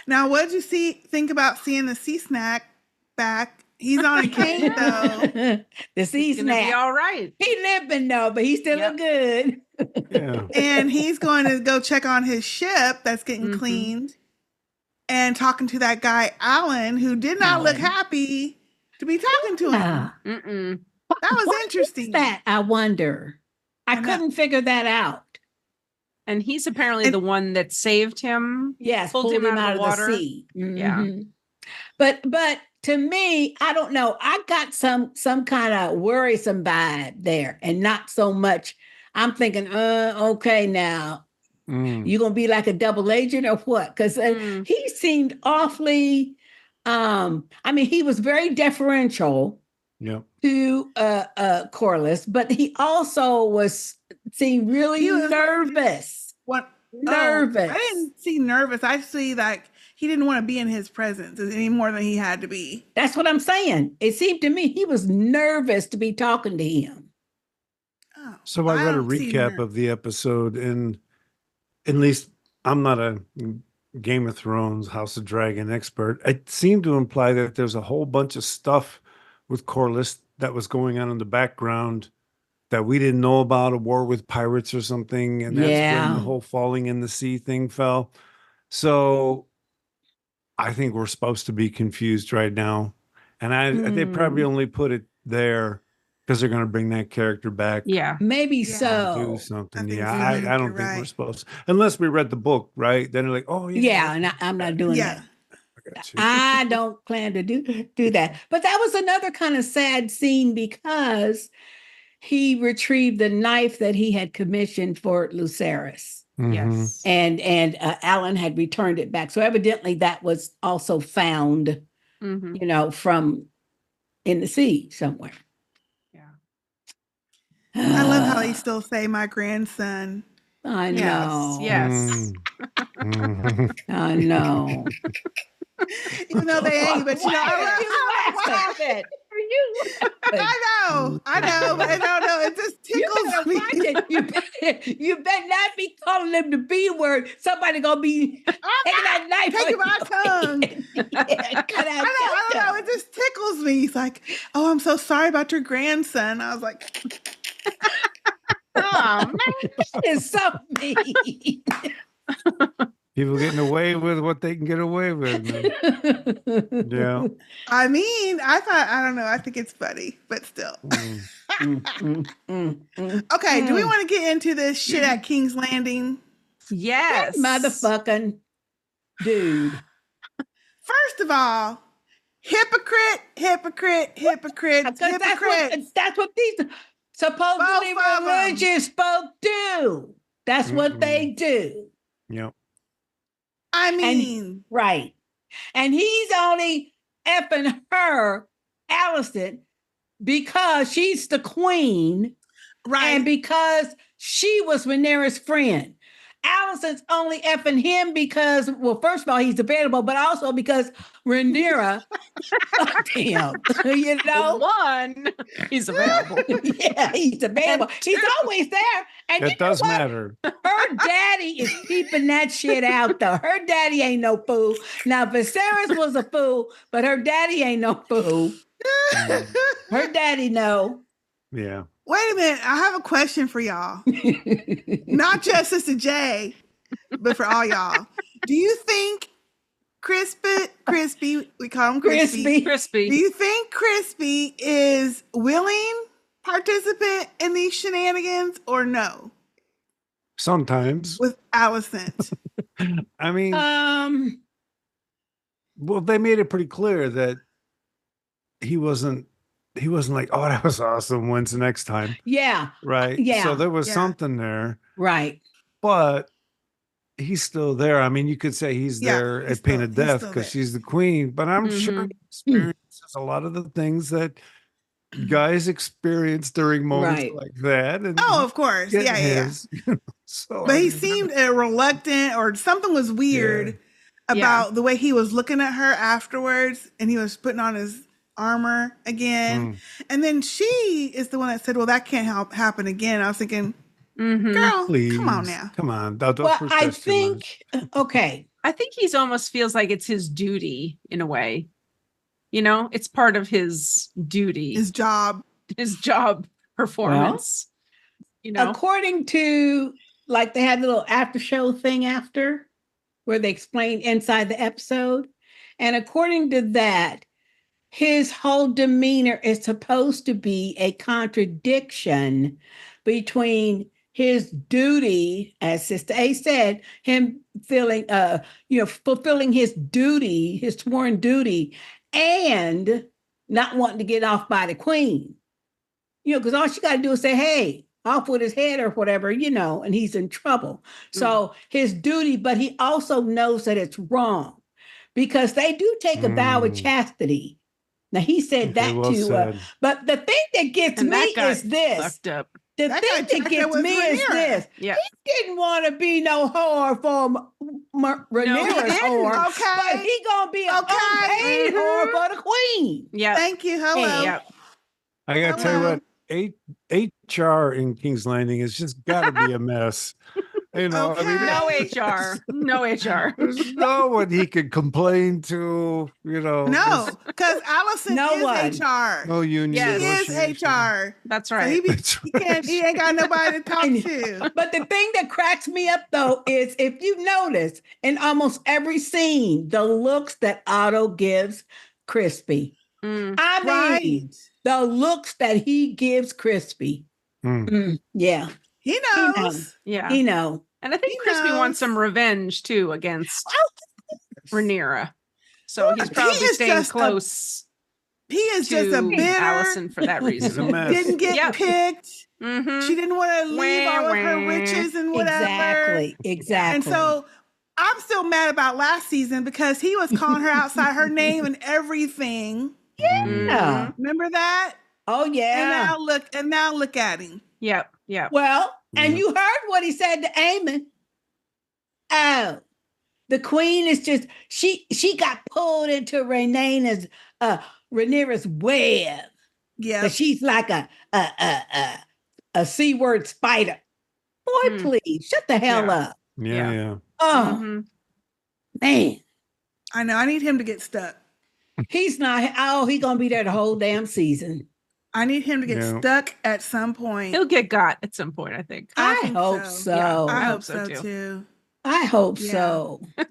S5: Now, what did you think about seeing the sea snack back? He's on a cane though.
S3: The sea
S2: He's gonna be
S3: snack.
S2: all right.
S3: He limping though, but he still look good.
S4: Yeah.
S5: And he's going to go check on his ship that's getting cleaned and talking to that guy, Alan, who did not look happy to be talking to him.
S2: Mm-mm.
S5: That was
S3: What
S5: interesting.
S3: is that? I wonder. I couldn't figure that out.
S2: And he's apparently the one that saved him.
S3: Yes,
S2: pulled him out of the water.
S3: sea.
S2: Yeah.
S3: But to me, I don't know. I got some kind of worrisome vibe there, and not so much. I'm thinking, okay, now you gonna be like a double agent or what? Because he seemed awfully. I mean, he was very deferential.
S4: Yep.
S3: To Corliss, but he also seemed really nervous.
S5: What?
S3: Nervous.
S5: I didn't see nervous. I see like he didn't want to be in his presence any more than he had to be.
S3: That's what I'm saying. It seemed to me he was nervous to be talking to him.
S5: Oh,
S4: So I read a recap of the episode, and at least I'm not a Game of Thrones, House of Dragon expert. It seemed to imply that there's a whole bunch of stuff with Corliss that was going on in the background that we didn't know about, a war with pirates or something. And that's when the whole falling in the sea thing fell. So I think we're supposed to be confused right now. And they probably only put it there because they're going to bring that character back.
S2: Yeah.
S3: Maybe so.
S4: Do something.
S5: I
S4: don't think we're supposed to. Unless we read the book, right? Then they're like, oh,
S3: yeah. And I'm not doing that. I don't plan to do that. But that was another kind of sad scene because he retrieved the knife that he had commissioned for Lucerys.
S2: Yes.
S3: And Alan had returned it back. So evidently that was also found, from in the sea somewhere.
S2: Yeah.
S5: I love how he still say my grandson.
S3: I know.
S2: Yes.
S3: I know.
S5: Even though they ain't, but I know, but no, it just tickles me.
S3: You better not be calling them the B word. Somebody gonna be taking that knife.
S5: Taking my tongue. I don't know. It just tickles me. It's like, oh, I'm so sorry about your grandson. I was like,
S2: oh man,
S3: that is so mean.
S4: People getting away with what they can get away with. Yeah.
S5: I mean, I don't know. I think it's funny, but still. Okay, do we want to get into this shit at King's Landing?
S2: Yes.
S3: That motherfucking dude.
S5: First of all, hypocrite.
S3: That's what these supposedly religious folk do. That's what they do.
S4: Yep.
S5: I mean,
S3: right. And he's only effing her, Alicent, because she's the queen.
S5: Right.
S3: And because she was Rhaenyra's friend. Alicent's only effing him because, well, first of all, he's available, but also because Rhaenyra fucked him. You know?
S2: One, he's available.
S3: Yeah, he's available. He's always there. And
S4: it does matter.
S3: Her daddy is keeping that shit out, though. Her daddy ain't no fool. Now, Viserys was a fool, but her daddy ain't no fool. Her daddy no.
S4: Yeah.
S5: Wait a minute. I have a question for y'all. Not just Sister J, but for all y'all. Do you think Crispy, we call him Crispy. Do you think Crispy is willing participant in these shenanigans or no?
S4: Sometimes.
S5: With Alicent.
S4: I mean, well, they made it pretty clear that he wasn't like, oh, that was awesome. When's the next time?
S3: Yeah.
S4: Right.
S3: Yeah.
S4: So there was something there.
S3: Right.
S4: But he's still there. I mean, you could say he's there at pain of death because she's the queen, but I'm sure he experiences a lot of the things that guys experience during moments like that. And
S5: of course. Yeah.
S4: So,
S5: but he seemed reluctant, or something was weird about the way he was looking at her afterwards, and he was putting on his armor again. And then she is the one that said, well, that can't happen again. I was thinking, girl,
S4: please,
S5: come on now.
S4: Come on.
S3: Well, I think, okay,
S2: I think he's almost feels like it's his duty in a way. You know, it's part of his duty,
S5: His job.
S2: his job performance. You know,
S3: According to, like, they had a little after show thing after where they explained inside the episode. And according to that, his whole demeanor is supposed to be a contradiction between his duty, as Sister A said, him feeling, fulfilling his duty, his sworn duty, and not wanting to get off by the queen. Because all she got to do is say, hey, off with his head or whatever, and he's in trouble. So his duty, but he also knows that it's wrong because they do take a vow of chastity. Now he said that
S4: well
S3: too. But the thing that gets me is this.
S2: Fucked up.
S3: The
S5: That
S3: thing
S5: guy
S3: that gets
S5: was
S3: me is
S5: Rhaenyra.
S3: this.
S2: Yeah.
S3: He didn't want to be no whore for Rhaenyra's
S2: didn't.
S3: whore.
S5: Okay.
S3: But he gonna be an unpaid whore for the queen.
S2: Yeah.
S5: Thank you. Hello.
S2: Yeah.
S4: I gotta tell you what, HR in King's Landing has just got to be a mess.
S2: No HR. No HR.
S4: There's no one he could complain to.
S5: No, because Alicent is HR.
S4: No union.
S2: Yes.
S5: He is HR.
S2: That's
S5: So
S2: right.
S5: he ain't got nobody to talk to.
S3: But the thing that cracks me up though is if you notice in almost every scene, the looks that Otto gives Crispy.
S2: Mm.
S3: I mean, the looks that he gives Crispy. Yeah.
S5: He knows.
S2: Yeah.
S3: He know.
S2: And I think
S5: He
S2: Crispy
S5: knows.
S2: wants some revenge too against Rhaenyra. So he's
S5: He
S2: probably
S5: is
S2: staying
S5: just
S2: close
S5: He is
S2: to
S5: just a bitter.
S2: Alicent for that
S4: He's a
S2: reason.
S4: mess.
S5: Didn't get
S2: Yep.
S5: picked.
S2: Mhm.
S5: She didn't want to leave all of her
S2: Wah, wah.
S5: riches and whatever.
S3: Exactly.
S5: And so I'm still mad about last season because he was calling her outside her name and everything.
S3: Yeah.
S5: Remember that?
S3: Oh
S5: And
S3: yeah.
S5: now look at him.
S2: Yep. Yep.
S3: Well, and you heard what he said to Aemon. Oh, the queen is just she got pulled into Rhaenyra's web.
S5: Yeah.
S3: But she's like a C-word spider. Boy, please shut the hell
S2: Yeah.
S3: up.
S4: Yeah.
S3: Oh
S2: Mhm.
S3: man,
S5: I know. I need him to get stuck.
S3: he's not. Oh, he's gonna be there the whole damn season.
S5: I need him to get
S4: Yeah.
S5: stuck at some point.
S2: He'll get got at some point, I think.
S3: I
S5: think
S3: hope
S5: so.
S3: so.
S2: Yeah,
S5: I
S2: I
S5: hope
S2: hope so,
S5: so
S2: too.
S5: too.
S3: I hope
S5: Yeah.
S3: so.
S5: Is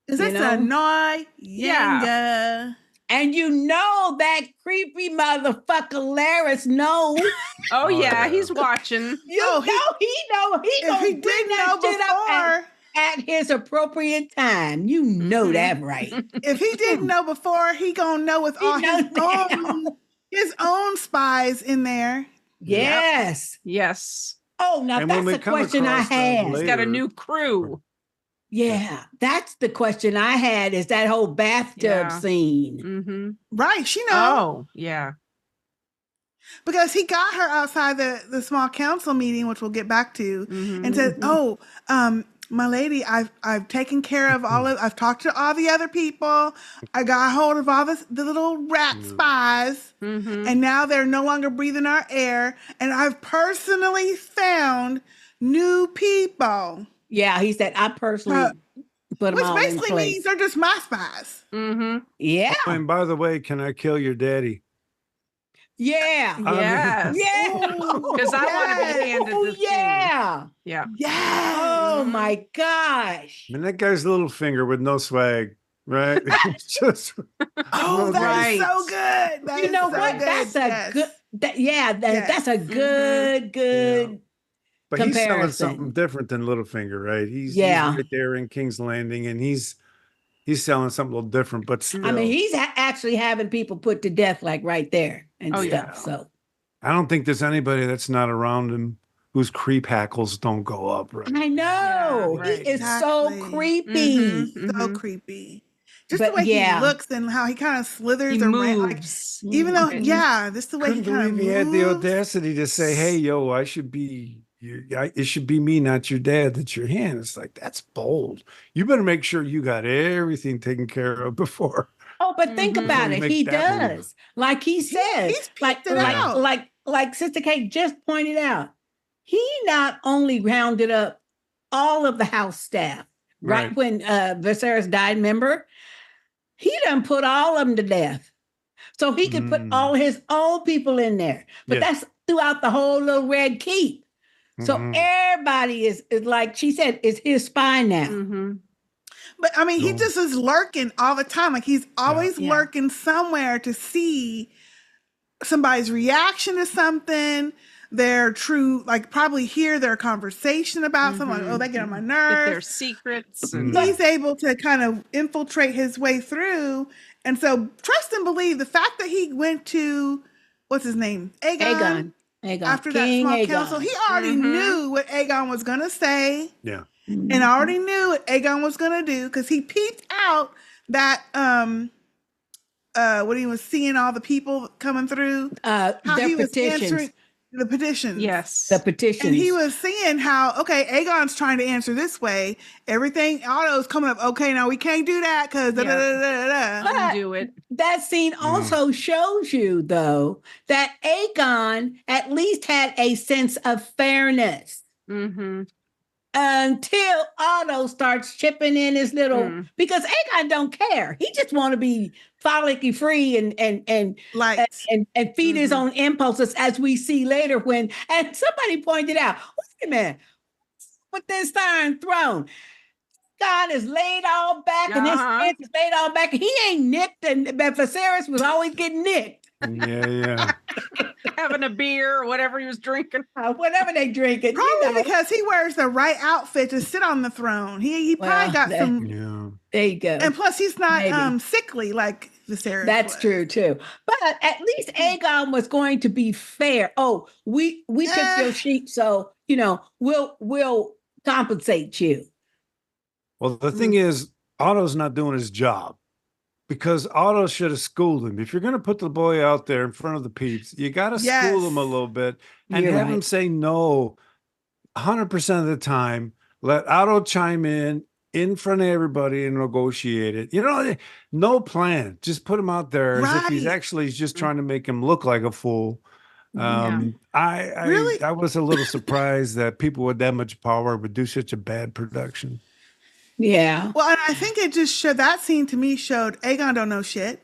S3: You
S5: this
S3: know?
S5: a Noi
S2: Yeah.
S5: Yanga?
S3: And you know that creepy motherfucker Laris knows.
S2: Oh, yeah,
S4: yeah.
S2: he's watching.
S3: You
S5: Oh,
S3: know he know he
S5: If
S3: gonna
S5: he
S3: bring
S5: didn't
S3: that
S5: know
S3: shit up
S5: before,
S3: at his appropriate time. You know
S2: Mhm.
S3: that, right?
S5: if he didn't know before, he gonna know with
S3: He
S5: all
S3: knows
S5: his own spies in there.
S3: Yes.
S2: Yes.
S3: Oh, now
S4: And when we
S3: that's the
S4: come
S3: question I
S4: across that
S3: had.
S2: He's got a
S4: later-
S2: new crew.
S3: Yeah, that's the question I had. Is that whole bathtub
S2: Yeah.
S3: scene?
S2: Mm-hmm.
S5: Right, she knows.
S2: Oh, yeah.
S5: Because he got her outside the small council meeting, which we'll get back to,
S2: Mhm.
S5: and said, "Oh, my lady, I've taken care of I've talked to all the other people. I got hold of all the little rat spies,
S2: Mhm.
S5: and now they're no longer breathing our air. And I've personally found new people,
S3: Yeah, he said I personally put them
S5: which
S3: all in
S5: basically
S3: place.
S5: means they're just my spies.
S2: Mhm.
S3: Yeah,
S4: And by the way, can I kill your daddy?
S3: yeah,
S2: Yes.
S3: yeah.
S2: Because I want to be handed
S3: Oh
S2: the king.
S3: yeah.
S2: Yeah.
S5: Yes.
S3: Oh my gosh.
S4: I mean, that guy's little finger with no swag, right? It's just
S5: Oh, that is
S2: Right.
S5: so good. That
S3: You
S5: is
S3: know
S5: so
S3: what?
S5: good.
S3: That's a
S5: Yes.
S3: good.
S5: Yes.
S3: That's a good.
S4: but he's selling
S3: Comparison.
S4: something different than Littlefinger, right? He's
S3: Yeah.
S4: right there in King's Landing, and he's selling something a little different, but still,
S3: I mean, he's actually having people put to death, like right there and
S2: Oh,
S3: stuff.
S2: yeah.
S3: So
S4: I don't think there's anybody that's not around him whose creep hackles don't go up, right?
S3: I know
S2: Yeah, right.
S3: he is so
S5: Exactly.
S3: creepy.
S2: Mhm.
S5: So
S2: Mhm.
S5: creepy. Just
S3: But
S5: the way
S3: yeah.
S5: he looks and how he kind of slithers
S2: He
S5: around. Like,
S2: moves.
S5: even though,
S2: Mhm.
S5: yeah, this is the way he
S4: Couldn't
S5: kind of
S4: believe
S5: moves.
S4: he had the audacity to say, "Hey, yo, it should be me, not your dad, that's your hand." It's like, that's bold. You better make sure you got everything taken care of before.
S3: Oh, but think
S2: Mhm.
S3: about it.
S4: Make
S3: He
S4: that move.
S3: does. Like he says,
S5: he's
S3: like,
S5: peeped it out.
S3: like Sister Kate just pointed out, he not only rounded up all of the house staff, right when Viserys died, remember? He done put all of them to death. So he could put all his own people in there. But that's throughout the whole little red keep. So everybody is like she said, is his spy now.
S2: Mm-hmm.
S5: But I mean, he just is lurking all the time. Like he's always lurking somewhere to see somebody's reaction to something, their true, like probably hear their conversation about something. Like, oh, they get on my nerves.
S2: Their secrets.
S5: He's able to kind of infiltrate his way through. And so trust and believe the fact that he went to, what's his name? Aegon. After
S3: King
S5: that small
S3: Aegon.
S5: council, he already knew what Aegon was going to say.
S4: Yeah.
S5: And already knew what Aegon was going to do because he peeped out that when he was seeing all the people coming through, how he was answering the petitions.
S2: Yes.
S3: The petitions.
S5: And he was seeing how, okay, Aegon's trying to answer this way. Everything, Otto's coming up, okay, now we can't do that because
S2: do it.
S3: That scene also shows you, though, that Aegon at least had a sense of fairness.
S2: Mm-hmm.
S3: Until Otto starts chipping in his little because Aegon don't care. He just want to be follicky free and feed his own impulses, as we see later when and somebody pointed out, wait a minute, with this Iron Throne, God is laid all back and his hands is laid all back. He ain't nicked, and Viserys was always getting nicked.
S4: Yeah.
S2: Having a beer or whatever he was drinking.
S3: Whatever they drink it.
S5: Probably because he wears the right outfit to sit on the throne. He probably got some. Yeah.
S3: There you go.
S5: And plus, he's not sickly like Viserys.
S3: That's true too. But at least Aegon was going to be fair. Oh, we took your sheep, so we'll compensate you.
S4: Well, the thing is, Otto's not doing his job. Because Otto should have schooled him. If you're going to put the boy out there in front of the peeps, you got to school him a little bit and have him say no 100% of the time. Let Otto chime in front of everybody and negotiate it. No plan. Just put him out there as if he's actually just trying to make him look like a fool. I was a little surprised that people with that much power would do such a bad production.
S3: Yeah.
S5: Well, and I think it just showed, that scene to me showed Aegon don't know shit.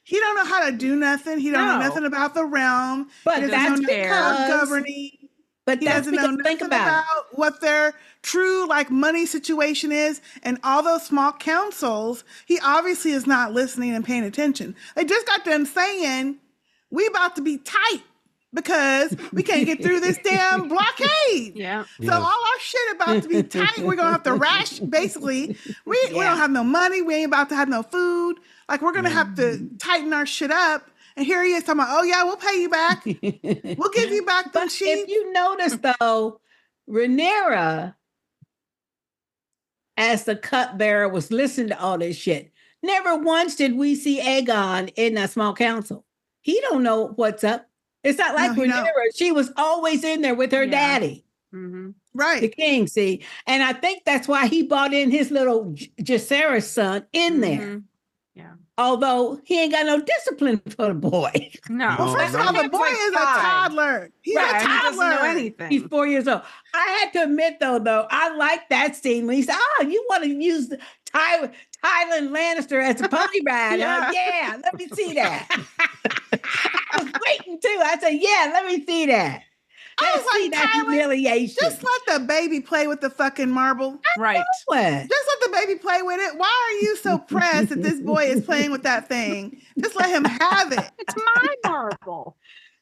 S5: He don't know how to do nothing. He don't know nothing about the realm.
S3: But that's
S5: governing.
S3: But
S5: he doesn't know nothing about what their true money situation is. And all those small councils, he obviously is not listening and paying attention. They just got done saying, we about to be tight because we can't get through this damn blockade.
S2: Yeah.
S5: So all our shit about to be tight. We're going to have to ration. Basically, we don't have no money. We ain't about to have no food. We're going to have to tighten our shit up. And here he is talking about, oh yeah, we'll pay you back. We'll give you back the sheep.
S3: If you notice though, Rhaenyra, as the cupbearer, was listening to all this shit. Never once did we see Aegon in that small council. He don't know what's up. It's not like Rhaenyra. She was always in there with her daddy.
S2: Mm-hmm.
S5: Right.
S3: The king, see. And I think that's why he brought in his little Jacaerys son in there.
S2: Yeah.
S3: Although he ain't got no discipline for the boy.
S2: No.
S5: Well, first of all, the boy is a toddler. He's a toddler.
S2: He doesn't know anything.
S3: He's 4 years old. I had to admit, though, I like that scene when he said, you want to use the Tywin Lannister as a pony rider? Yeah, let me see that. I was waiting, too. I said, let me see that.
S5: I was like,
S3: that humiliation.
S5: Just let the baby play with the fucking marble.
S2: Right.
S5: Just let the baby play with it. Why are you so pressed that this boy is playing with that thing? Just let him have it.
S2: It's my marble.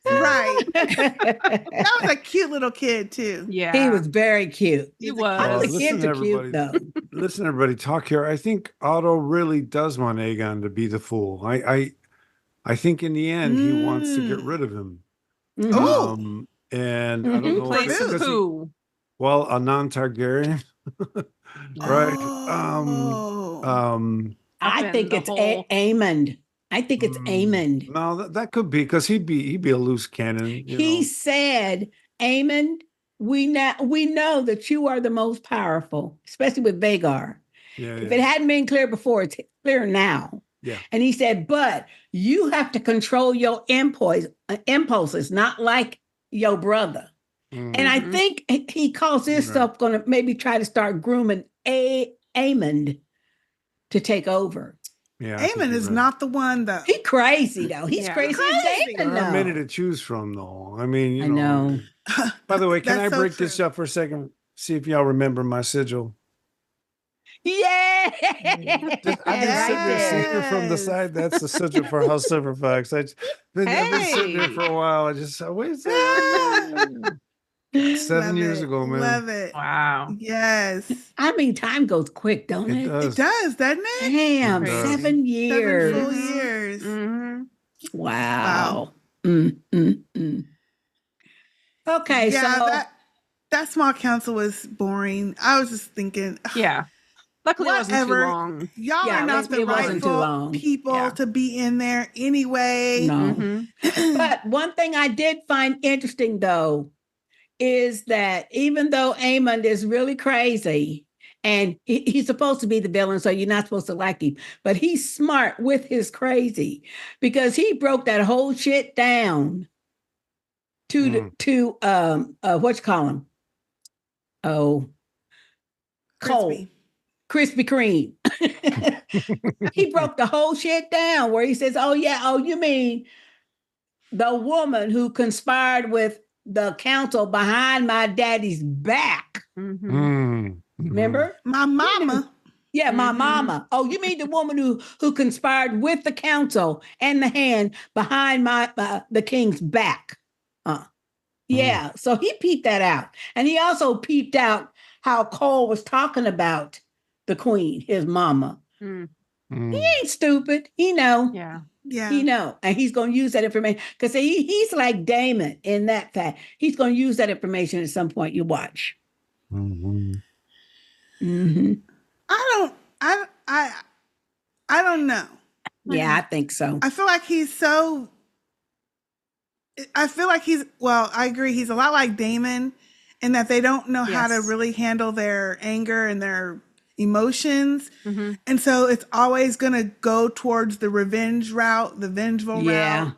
S5: Right. That was a cute little kid, too.
S3: Yeah. He was very cute.
S2: He was.
S3: The kids are cute, though.
S4: Listen, everybody, talk here. I think Otto really does want Aegon to be the fool. I think in the end, he wants to get rid of him.
S5: Oh.
S4: And I don't know
S2: who.
S4: Well, a non-Targaryen, right?
S3: I think it's Aemond. I think it's Aemond.
S4: No, that could be because he'd be a loose cannon.
S3: He said, Aemond, we know that you are the most powerful, especially with Vhagar. If it hadn't been clear before, it's clear now.
S4: Yeah.
S3: And he said, but you have to control your impulses, not like your brother. And I think he calls this stuff going to maybe try to start grooming Aemond to take over.
S4: Yeah, I think
S5: Aemon
S4: you're
S5: is
S4: right.
S5: not the one though.
S3: He crazy though. He's
S2: Yeah.
S3: crazy
S5: Crazy.
S3: as
S4: There
S3: Daemon
S4: are many
S3: though.
S4: to choose from, though. I mean, you
S3: I know.
S4: By the way, can I
S5: That's so
S4: break this
S5: true.
S4: up for a second? See if y'all remember my sigil.
S3: Yeah.
S4: I've been sitting there
S5: Yes.
S4: seeing it from the side. That's the sigil for House Silverfox. I've been sitting there for a while. Wait a second. 7 years ago, man.
S5: Love it.
S2: Wow.
S5: Yes.
S3: I mean, time goes quick, don't
S4: It
S3: it?
S4: does.
S5: It does, doesn't it?
S3: Damn,
S4: It does.
S3: 7
S5: 7
S3: years.
S5: full years.
S2: Mm-hmm.
S3: Wow. Mm. Okay,
S5: Yeah,
S3: so
S5: that small council was boring. I was just thinking,
S2: Yeah. Luckily, it wasn't too
S5: Whatever.
S2: long.
S5: y'all
S3: Yeah,
S5: are not the
S3: it wasn't too
S5: rightful
S3: long.
S5: people
S2: Yeah.
S5: to be in there anyway.
S3: no.
S2: Mhm.
S3: But one thing I did find interesting though is that even though Aemond is really crazy and he's supposed to be the villain, so you're not supposed to like him, but he's smart with his crazy because he broke that whole shit down to what you call him? Oh, Cole.
S5: Crispy.
S3: Krispy Kreme. He broke the whole shit down where he says, oh, yeah, oh, you mean the woman who conspired with the council behind my daddy's back.
S2: Mhm.
S4: Mm.
S3: Remember?
S5: My mama.
S3: Yeah, my
S2: Mhm.
S3: mama. Oh, you mean the woman who conspired with the council and the hand behind the king's back? Yeah. So he peeped that out, and he also peeped out how Cole was talking about the queen, his mama.
S2: Mm.
S3: He ain't stupid. He know.
S2: Yeah.
S5: Yeah.
S3: He know, and he's going to use that information because he's like Daemon in that fact. He's going to use that information at some point. You watch.
S4: Mhm.
S3: Mm-hmm.
S5: I don't know.
S3: Yeah, I think so.
S5: I feel like well, I agree. He's a lot like Daemon in that they don't know how to
S2: Yes.
S5: really handle their anger and their emotions.
S2: Mhm.
S5: And so it's always going to go towards the revenge route, the vengeful route.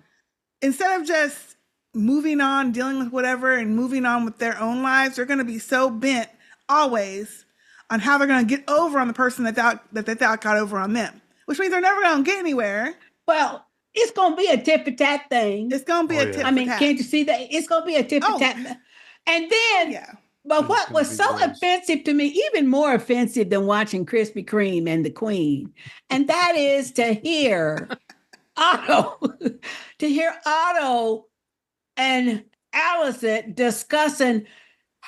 S5: Instead of just moving on, dealing with whatever and moving on with their own lives, they're going to be so bent always on how they're going to get over on the person that they thought got over on them, which means they're never going to get anywhere.
S3: Well, it's going to be a tit for tat thing.
S5: It's going to be
S4: Oh,
S5: a
S4: yeah.
S5: tit
S3: I
S5: for
S3: mean,
S5: tat.
S3: can't you see that? It's going to be a tit for tat. And then,
S5: Yeah.
S3: but
S4: It's
S3: what
S4: gonna
S3: was
S4: be
S3: so
S4: gross.
S3: offensive to me, even more offensive than watching Krispy Kreme and the Queen, and that is to hear Otto, and Alicent discussing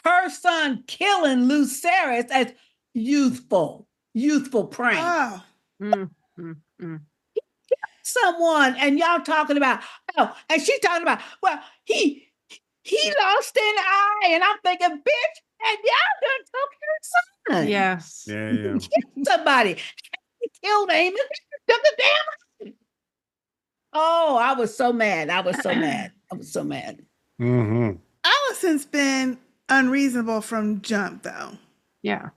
S3: her son killing Lucerys as youthful prank.
S5: Oh,
S2: Mm. Mm. Mm.
S3: Someone, and y'all talking about, and she's talking about, well, he lost an eye, and I'm thinking, bitch, and y'all done took your son.
S2: Yes.
S4: Yeah.
S3: Somebody he killed Aemon, took the damn. Oh, I was so mad.
S4: Mm-hmm.
S5: Alicent's been unreasonable from jump though.
S2: Yeah.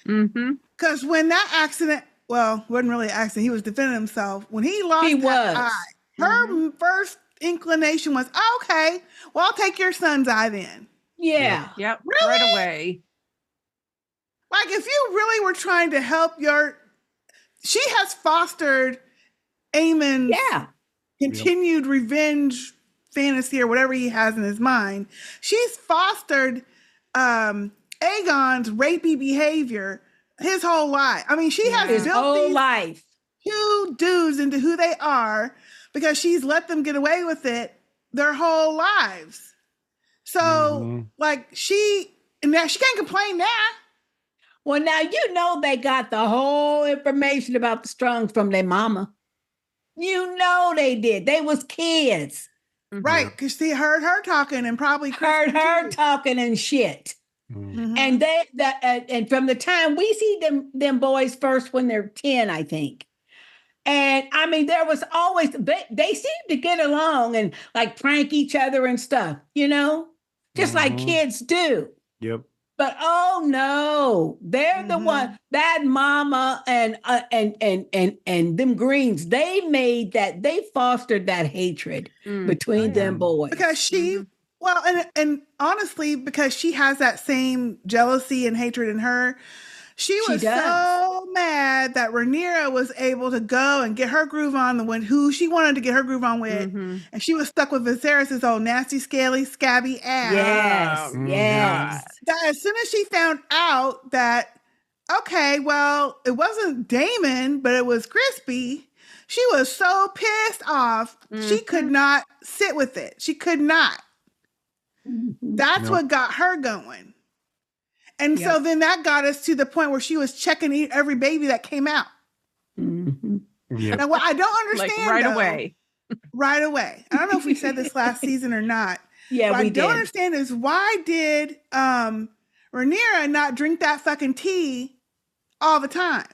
S2: Mm-hmm.
S5: Because when that accident, well, wasn't really an accident, he was defending himself. When he lost
S3: He
S5: that
S3: was.
S5: eye, her first inclination was, okay, well, I'll take your son's eye then.
S3: Yeah.
S2: Yep.
S5: Really?
S2: Right away.
S5: Like, if you really were trying to help she has fostered Aemon's
S3: Yeah.
S5: continued revenge fantasy or whatever he has in his mind. She's fostered Aegon's rapey behavior his whole life. I mean, she has
S3: His
S5: built
S3: whole
S5: these
S3: life.
S5: two dudes into who they are because she's let them get away with it their whole lives. So, like, she can't complain now.
S3: Well, now you know they got the whole information about the Strongs from their mama. You know they did. They was kids.
S5: Right, because she heard her talking and probably
S3: Heard her talking and shit.
S5: Mhm.
S3: And and from the time we see them boys first when they're 10, I think. And I mean, there was always they seem to get along and like prank each other and stuff, just like kids do.
S4: Yep.
S3: But oh no, they're the one that mama and them Greens. They fostered that hatred between them boys
S5: because she. Well, and honestly, because she has that same jealousy and hatred in her, She was so mad that Rhaenyra was able to go and get her groove on who she wanted to get her groove on with, and she was stuck with Viserys' old nasty, scaly, scabby ass.
S3: Yes.
S5: That as soon as she found out that, okay, well, it wasn't Daemon, but it was Crispy, she was so pissed off. She could not sit with it. She could not. That's what got her going. And so then that got us to the point where she was checking every baby that came out. Now, what I don't understand,
S2: like away.
S5: Right away. I don't know if we said this last season or not.
S3: Yeah,
S5: what
S3: we
S5: I don't
S3: did.
S5: understand is why did Rhaenyra not drink that fucking tea all the time?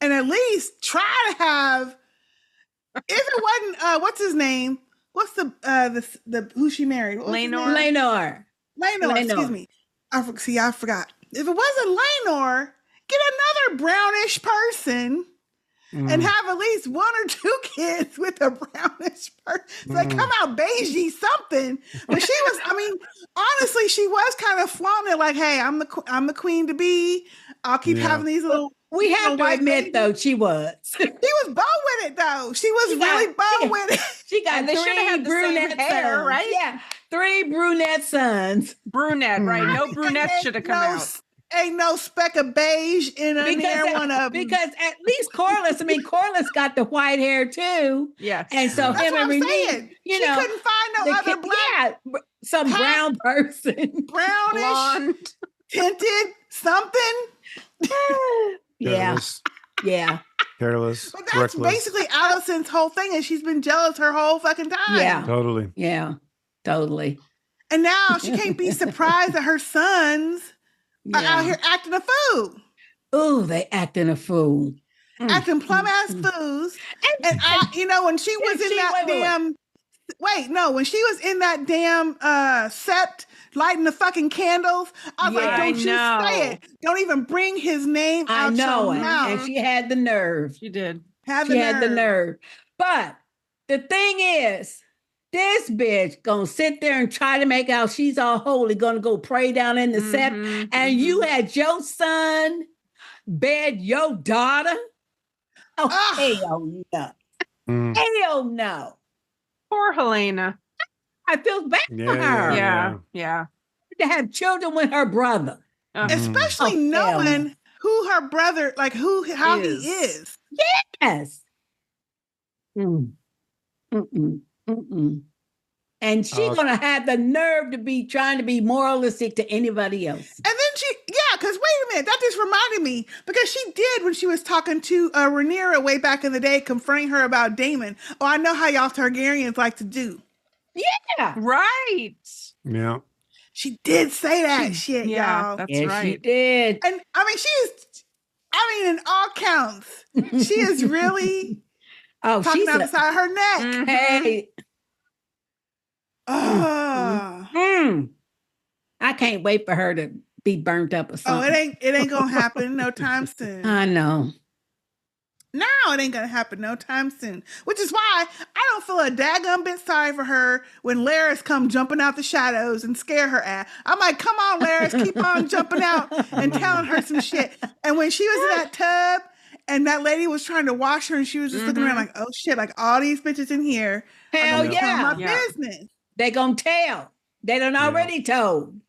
S5: And at least try to have, if it wasn't, what's his name? What's the who she married?
S3: Rhaenyra.
S5: Excuse me. I forgot. If it wasn't Rhaenyra, get another brownish person and have at least 1 or 2 kids with a brownish person. So they come out beigey something. But she was, I mean, honestly, she was kind of flaunting like, hey, I'm the queen to be. I'll keep having these little.
S3: We have to admit, though, she was.
S5: She was bold with it, though. She was really bold with it.
S3: She got
S2: they should have
S3: 3
S2: had the
S3: brunette
S2: same hair,
S3: sons.
S2: right?
S3: Yeah, 3 brunette sons.
S2: Brunette, right? No brunettes should have come out.
S5: Ain't no speck of beige in one of them.
S3: Because at least Corliss got the white hair too.
S2: Yes.
S3: And so
S5: that's
S3: him
S5: what
S3: and
S5: I'm
S3: Rhaenys,
S5: saying. She couldn't find no other black.
S3: Yeah, some brown person.
S5: Brownish,
S2: blonde,
S5: tinted, something.
S4: Careless.
S3: Yeah.
S4: Careless.
S5: But that's
S4: reckless.
S5: basically Alicent's whole thing, and she's been jealous her whole fucking time.
S3: Yeah.
S4: Totally.
S3: Yeah. Totally.
S5: And now she can't be surprised that her sons are out here acting a fool.
S3: Ooh, they acting a fool.
S5: Acting plum ass fools. And when she was in that damn when she was in that damn sept lighting the fucking candles, I was like, don't you say it. Don't even bring his name out your mouth.
S3: And she had the nerve.
S2: She did.
S3: Had the nerve. But the thing is, this bitch gonna sit there and try to make out she's all holy, gonna go pray down in the sept, and you had your son bed your daughter? Oh, hell no. Hell no.
S2: Poor Helena.
S3: I feel bad for her.
S2: Yeah.
S3: To have children with her brother.
S5: Especially knowing who her brother, like how he is.
S3: Yes. And she's gonna have the nerve to be trying to be moralistic to anybody else.
S5: And then because wait a minute, that just reminded me, because she did when she was talking to Rhaenyra way back in the day, confronting her about Daemon. Oh, I know how y'all Targaryens like to do.
S3: Yeah.
S2: Right.
S4: Yeah.
S5: She did say that shit, y'all.
S2: That's right.
S3: She did.
S5: And in all counts, she is really talking outside her neck.
S3: Hey. I can't wait for her to be burnt up or something.
S5: Oh, it ain't gonna happen no time soon.
S3: I know.
S5: No, it ain't gonna happen no time soon. Which is why I don't feel a daggum bit sorry for her when Larys come jumping out the shadows and scare her ass. I'm like, come on, Larys, keep on jumping out and telling her some shit. And when she was in that tub and that lady was trying to wash her and she was just looking around like, oh shit, like all these bitches in here.
S3: Hell yeah.
S5: My business.
S3: They gonna tell. They done already told.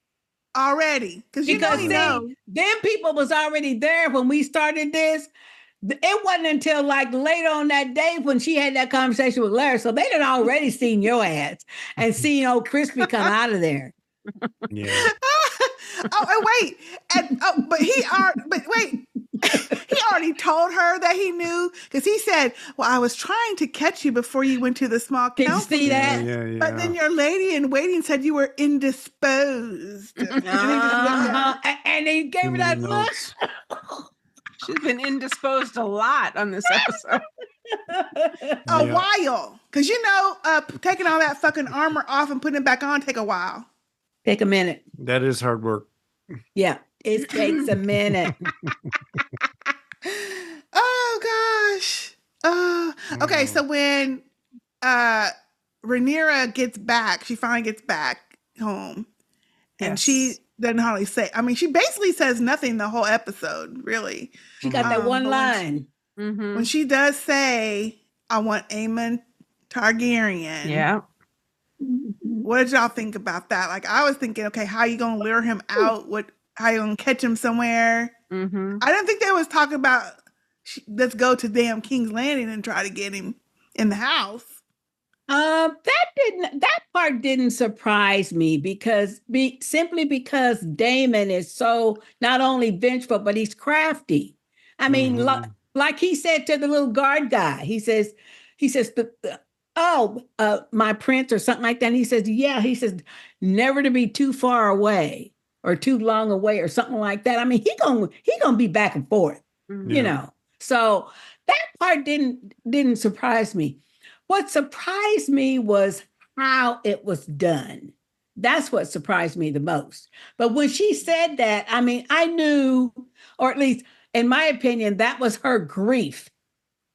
S5: Already. Because
S3: them people was already there when we started this. It wasn't until like later on that day when she had that conversation with Larry. So they had already seen your ass and seen old Crispy come out of there.
S4: Yeah.
S5: He already told her that he knew, because he said, well, I was trying to catch you before you went to the small council.
S3: Did you see that?
S4: Yeah.
S5: But then your lady in waiting said you were indisposed.
S3: And he gave her that look.
S2: She's been indisposed a lot on this episode.
S5: A while. Because taking all that fucking armor off and putting it back on take a while.
S3: Take a minute.
S4: That is hard work.
S3: Yeah, it takes a minute.
S5: Oh gosh. Okay, so when Rhaenyra gets back, she finally gets back home, and she doesn't hardly say. I mean, she basically says nothing the whole episode, really.
S3: She got that one
S5: but
S3: line.
S5: When she does say, I want Aemon Targaryen.
S2: Yeah.
S5: What did y'all think about that? Like, I was thinking, okay, how you gonna lure him out? How you gonna catch him somewhere? I didn't think they was talking about let's go to damn King's Landing and try to get him in the house.
S3: That part didn't surprise me simply because Daemon is so not only vengeful, but he's crafty. I mean, like he said to the little guard guy, he says, my prince or something like that. And he says, he says, never to be too far away or too long away or something like that. I mean, he gonna be back and forth, you know. So that part didn't surprise me. What surprised me was how it was done. That's what surprised me the most. But when she said that, I mean, I knew, or at least in my opinion, that was her grief.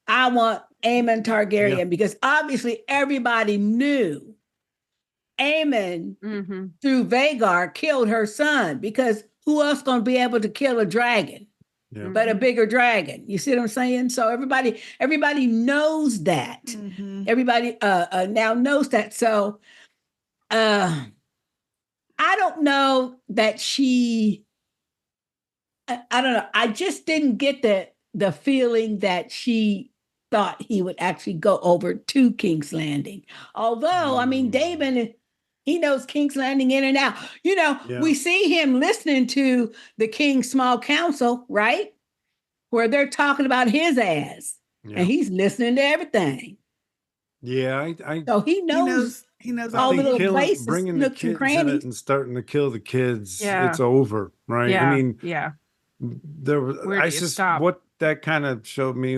S3: I want Aemon Targaryen because obviously everybody knew Aemon through Vhagar killed her son, because who else going to be able to kill a dragon but a bigger dragon? You see what I'm saying? So everybody knows that. Everybody now knows that. So I don't know that I don't know. I just didn't get the feeling that she thought he would actually go over to King's Landing. Although, I mean, Daemon, he knows King's Landing in and out. You know, we see him listening to the King's Small Council, right? Where they're talking about his ass. Yeah. And he's listening to everything.
S4: Yeah,
S3: so he knows all the little places,
S4: bringing the kids in it and starting to kill the kids. It's over, right?
S2: Yeah.
S4: I mean,
S2: there was.
S4: What that kind of showed me,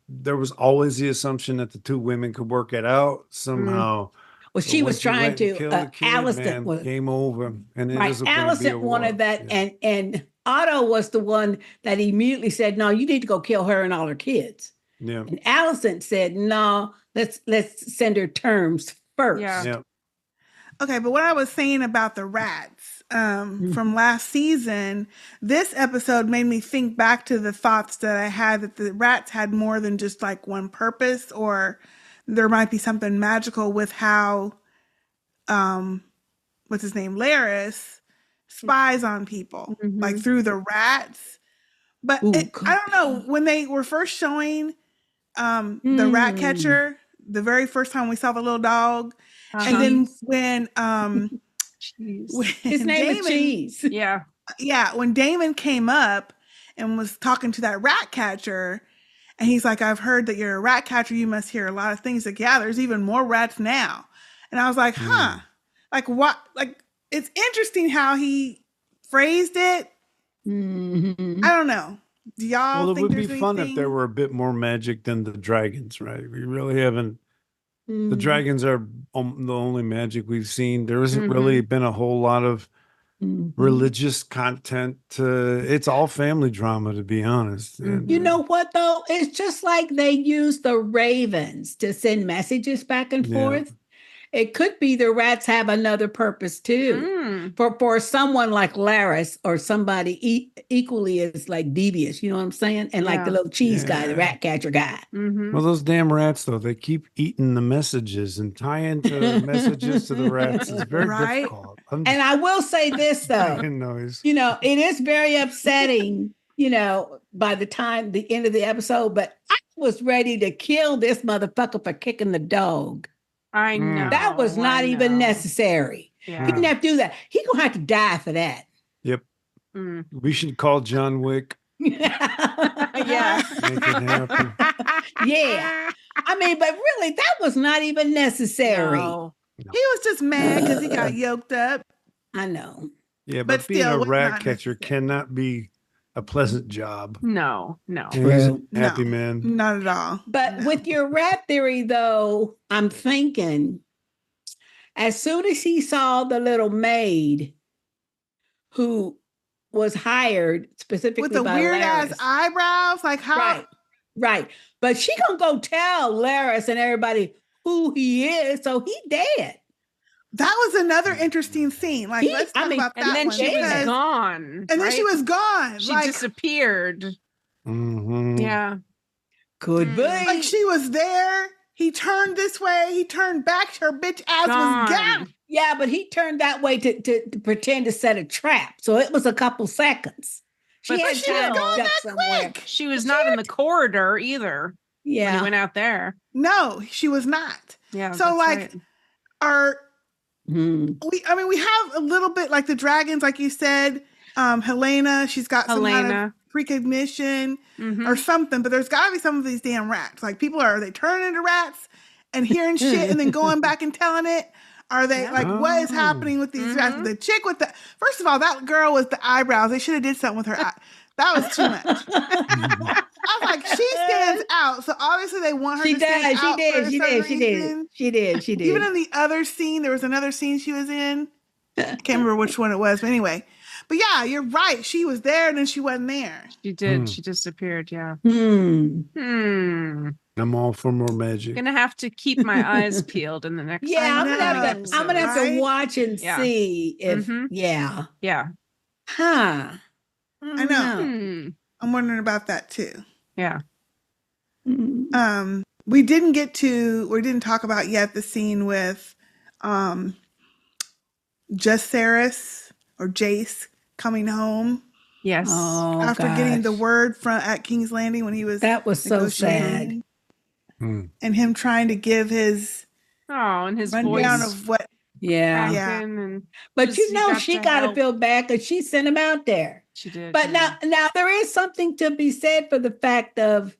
S4: there was always the assumption that the two women could work it out somehow.
S3: Well, she was trying to. Alicent was
S4: game over, and
S3: Alicent wanted that, and Otto was the one that immediately said, "No, you need to go kill her and all her kids."
S4: Yeah,
S3: and Alicent said, "No, let's send her terms first."
S4: Yeah.
S5: Okay, but what I was saying about the rats from last season, this episode made me think back to the thoughts that I had that the rats had more than just like one purpose, or there might be something magical with how, what's his name, Larys spies on people, like through the rats. But I don't know, when they were first showing the rat catcher, the very first time we saw the little dog, and then when
S3: his name is Cheese.
S5: Yeah, when Daemon came up and was talking to that rat catcher, and he's like, I've heard that you're a rat catcher, you must hear a lot of things. Like, yeah, there's even more rats now. And I was like, like what? Like, it's interesting how he phrased it. I don't know. Do y'all think
S4: it would be fun if there were a bit more magic than the dragons, right? We really haven't. The dragons are the only magic we've seen. There hasn't really been a whole lot of religious content. It's all family drama, to be honest. And,
S3: you know what, though? It's just like they use the ravens to send messages back and forth. It could be the rats have another purpose too, for someone like Larys or somebody equally as like devious. You know what I'm saying? And like the little cheese guy, the rat catcher guy.
S4: Well, those damn rats, though, they keep eating the messages and tying to messages to the rats. It's very difficult.
S3: And I will say this though, you know, it is very upsetting. You know, by the time the end of the episode, but I was ready to kill this motherfucker for kicking the dog.
S2: I know.
S3: That was not even necessary. He didn't have to do that. He gonna have to die for that.
S4: Yep. We should call John Wick.
S2: Yeah.
S4: Make it happen.
S3: Yeah. I mean, but really, that was not even necessary.
S5: No. He was just mad because he got yoked up.
S3: I know.
S4: Yeah, but being a rat catcher cannot be a pleasant job.
S2: No.
S4: Happy man.
S5: Not at all.
S3: But with your rat theory, though, I'm thinking as soon as he saw the little maid who was hired specifically
S5: with the
S3: by
S5: weird
S3: Larys,
S5: ass eyebrows, like how?
S3: Right. But she gonna go tell Larys and everybody who he is, so he dead.
S5: That was another interesting scene. Like, let's talk about that
S2: And then
S5: one.
S2: she was
S5: because-
S2: gone.
S5: And then she
S2: right?
S5: was gone.
S2: She
S5: like,
S2: disappeared.
S4: Mhm.
S2: Yeah.
S3: Could be.
S5: like she was there. He turned this way. He turned back. Her bitch ass was gone.
S3: Yeah, but he turned that way to pretend to set a trap. So it was a couple seconds.
S2: But
S3: had
S5: she
S3: time
S5: was
S3: to
S5: gone
S3: duck
S5: that
S3: somewhere.
S5: quick.
S2: She was not in the corridor either when he
S3: Yeah.
S2: went out there.
S5: No, she was not.
S2: Yeah.
S5: So
S2: that's
S5: like
S2: right.
S5: our
S3: Hmm.
S5: we have a little bit like the dragons, like you said. Helena, she's got some kind of
S2: Helena.
S5: precognition
S2: Mhm.
S5: or something, but there's got to be some of these damn rats. Like people are they turning into rats and hearing shit and then going back and telling it? Are they
S2: Yeah.
S5: like what is
S4: Oh.
S5: happening with these rats?
S2: Mhm.
S5: The chick with the first of all, that girl with the eyebrows. They should have did something with her eye. That was too much. I was like, she stands out. So obviously they want her
S3: She
S5: to stand
S3: does. She
S5: out for a
S3: did. She
S5: certain
S3: did. She did.
S5: reason.
S3: She did. She did.
S5: Even in the other scene, there was another scene she was in. I can't remember which one it was, but anyway. But yeah, you're right. She was there and then she wasn't there.
S2: She did.
S4: Hmm.
S2: She disappeared. Yeah.
S3: Hmm.
S4: I'm all for more magic.
S2: Gonna have to keep my eyes peeled in the next.
S3: Yeah,
S5: I
S3: I'm gonna have
S5: know,
S3: to. I'm gonna have to
S5: right?
S3: watch and
S2: Yeah.
S3: see if.
S2: Mhm.
S3: Yeah.
S2: Yeah.
S3: Huh.
S5: I know.
S2: Hmm.
S5: I'm wondering about that too.
S2: Yeah.
S3: Mm.
S5: We didn't talk about yet the scene with Jaceres or Jace coming home
S2: Yes.
S3: Oh,
S5: after getting the
S3: gosh.
S5: word at King's Landing when he was
S3: That was so sad.
S5: negotiating,
S4: Hmm.
S5: and him trying to give his
S2: Oh, and his
S5: rundown
S2: voice
S5: of what
S3: Yeah.
S5: Yeah.
S2: cracking and
S3: But
S2: just
S3: you
S2: he
S3: know,
S2: got
S3: she
S2: to
S3: got to
S2: help.
S3: feel bad because she sent him out there.
S2: She did.
S3: But
S2: yeah.
S3: now there is something to be said for the fact of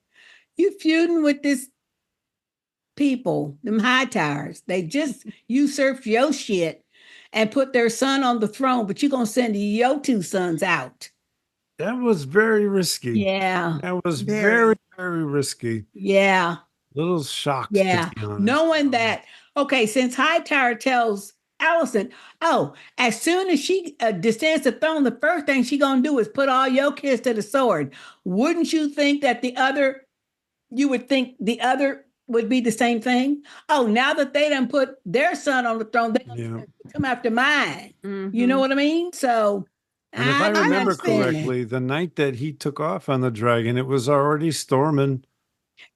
S3: you feuding with this people, them high towers. They just usurped your shit and put their son on the throne, but you're gonna send your two sons out.
S4: That was very risky.
S3: Yeah,
S4: That was
S5: Very.
S4: very, very risky.
S3: yeah,
S4: Little shocked,
S3: yeah.
S4: to be honest.
S3: Knowing that, okay, since Hightower tells Alicent, oh, as soon as she descends the throne, the first thing she gonna do is put all your kids to the sword. Wouldn't you think that you would think the other would be the same thing? Oh, now that they done put their son on the throne, they gonna come after mine. You know
S2: Mhm.
S3: what I mean? So,
S4: And if I
S3: can
S4: remember
S3: understand that.
S4: correctly, the night that he took off on the dragon, it was already storming when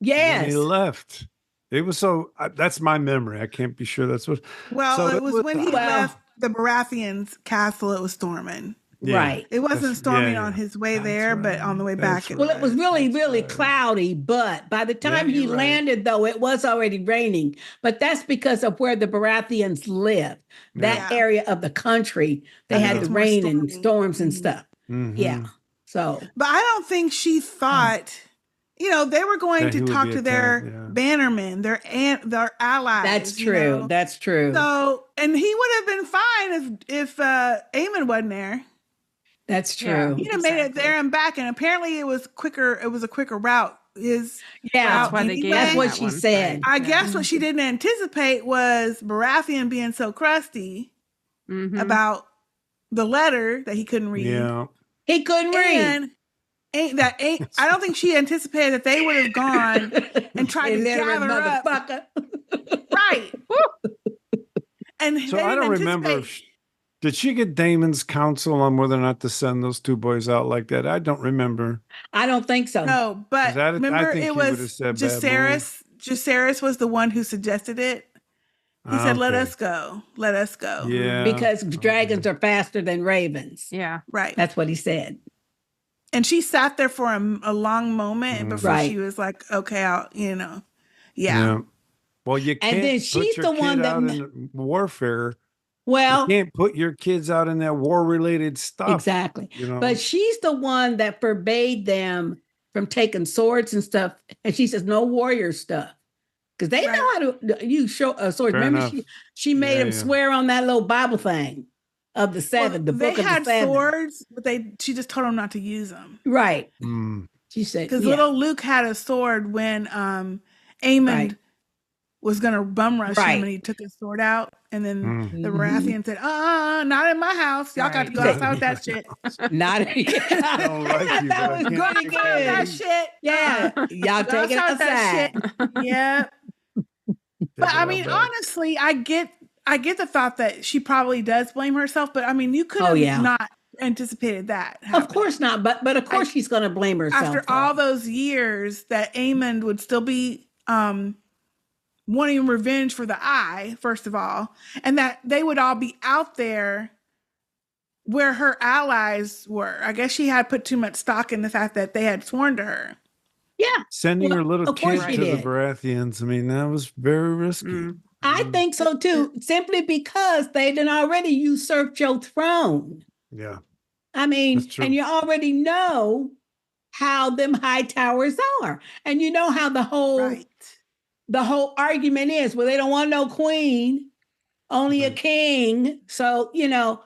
S3: Yes.
S4: he left. It was so, that's my memory. I can't be sure that's what.
S5: Well,
S4: So
S5: it
S4: it
S5: was
S4: was-
S5: when he
S3: Well-
S5: left the Baratheons' castle, it was storming.
S4: Yeah.
S3: Right.
S5: It wasn't
S4: That's-
S5: storming
S4: yeah,
S5: on
S4: yeah.
S5: his way
S4: That's
S5: there, but
S4: right.
S5: on the way
S4: That's
S5: back. It
S3: Well, it was really,
S4: That's
S3: really
S4: right.
S3: cloudy, but by the time he
S4: you're right.
S3: landed, though, it was already raining. But that's because of where the Baratheons live. That
S5: Yeah.
S3: area of the country, they
S5: I
S3: had
S5: think
S3: the
S5: it's more
S3: rain and
S5: stormy.
S3: storms and
S5: Mhm.
S3: stuff.
S4: Mhm.
S3: Yeah. So,
S5: But I don't think she thought, they were going
S4: That he
S5: to
S4: would
S5: talk
S4: be
S5: to their
S4: attacked, yeah.
S5: bannermen, their allies.
S3: that's
S5: you
S3: true.
S5: know?
S3: That's true.
S5: So, and he would have been fine if Aemon wasn't there.
S3: That's
S2: Yeah.
S3: true.
S5: He'd have made it
S2: Exactly.
S5: there and back, and apparently it was quicker. It was a quicker route.
S3: Yeah.
S2: That's why they gave
S5: That's
S2: him
S3: what
S2: that
S3: she
S2: one,
S3: said.
S2: right?
S5: I guess what she didn't anticipate was Baratheon being so crusty
S2: Mhm.
S5: about the letter that he couldn't read.
S4: Yeah.
S3: He couldn't read.
S5: And I don't think she anticipated that they would have gone and tried to
S3: Illiterate
S5: gather up.
S3: motherfucker.
S5: Right. And
S4: So
S5: they
S4: I
S5: didn't
S4: don't remember.
S5: anticipate-
S4: Did she get Damon's counsel on whether or not to send those two boys out like that? I don't remember.
S3: I don't think so.
S5: No, but
S4: I
S5: remember
S4: think
S5: it
S4: he would have
S5: was
S4: said bad
S5: Jaceres. Jaceres was the one who suggested it. He said, "Let
S4: Okay.
S5: us go. Let us go."
S4: Yeah.
S3: Because dragons are faster than ravens.
S2: Yeah.
S5: Right.
S3: That's what he said.
S5: And she sat there for a long moment before
S3: Right.
S5: she was like, "Okay, I'll." Yeah.
S4: Yeah. Well, you can't
S3: And then
S4: put
S3: she's
S4: your
S3: the
S4: kid
S3: one that
S4: out
S3: ma-
S4: in warfare.
S3: Well,
S4: You can't put your kids out in that war-related stuff.
S3: exactly.
S4: You know?
S3: But she's the one that forbade them from taking swords and stuff. And she says, no warrior stuff. Because they know how to use swords.
S4: Fair
S3: Remember,
S4: enough.
S3: she made
S4: Yeah,
S3: him
S4: yeah.
S3: swear on that little Bible thing of the seven, the
S5: they
S3: book of
S5: had
S3: the seven.
S5: swords, but she just told them not to use them.
S3: Right.
S4: Mm.
S3: She said,
S5: Because
S3: yeah.
S5: little Luke had a sword when Aemon
S3: Right.
S5: was gonna bum rush
S3: Right.
S5: him, and he took his sword out, and then
S4: Mm.
S5: the
S3: Mhm.
S5: Baratheon said, not in my house. Y'all got to
S2: Right.
S5: go outside with that shit.
S3: Not
S4: I don't like you, but
S3: that
S4: I
S3: was
S4: can't
S3: pretty
S4: think
S5: Go outside with that
S3: good.
S5: shit.
S3: Yeah. Y'all
S5: Go
S3: take it
S5: outside with that
S3: outside.
S5: shit. Yeah. But
S4: Take
S5: I
S4: it
S5: mean,
S4: out back.
S5: honestly, I get I get the thought that she probably does blame herself, but I mean, you could have not anticipated that happening.
S3: Of course not, but of course she's going to blame herself.
S5: After all those years that Aemond would still be wanting revenge for the Eye, first of all, and that they would all be out there where her allies were. I guess she had put too much stock in the fact that they had sworn to her.
S3: Yeah.
S4: Sending her little kid to the Baratheons, I mean, that was very risky.
S3: I think so too, simply because they didn't already usurped your throne.
S4: Yeah.
S3: I mean, and you already know how them high towers are. And you know how the whole argument is, well, they don't want no queen, only a king. So, you know,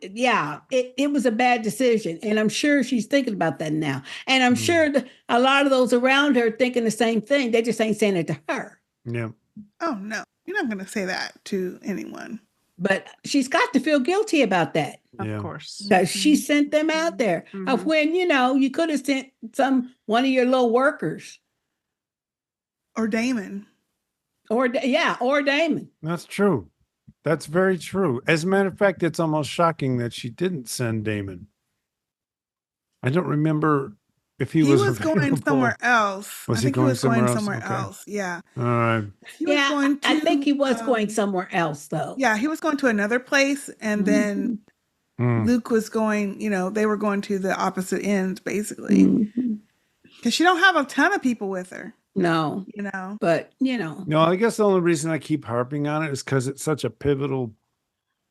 S3: it was a bad decision. And I'm sure she's thinking about that now. And I'm sure a lot of those around her thinking the same thing. They just ain't saying it to her.
S4: Yeah.
S5: Oh, no. You're not going to say that to anyone.
S3: But she's got to feel guilty about that.
S2: Of course.
S3: Because she sent them out there. Of when, you know, you could have sent one of your little workers.
S5: Or Daemon.
S3: Or Daemon.
S4: That's true. That's very true. As a matter of fact, it's almost shocking that she didn't send Daemon. I don't remember if he was
S5: going somewhere else.
S4: Was he going somewhere
S5: else? Yeah.
S4: All right.
S3: I think he was going somewhere else, though.
S5: Yeah, he was going to another place, and then Luke was going, you know, they were going to the opposite ends, basically. Because she don't have a ton of people with her.
S3: No.
S5: You know.
S3: But, you know.
S4: No, I guess the only reason I keep harping on it is because it's such a pivotal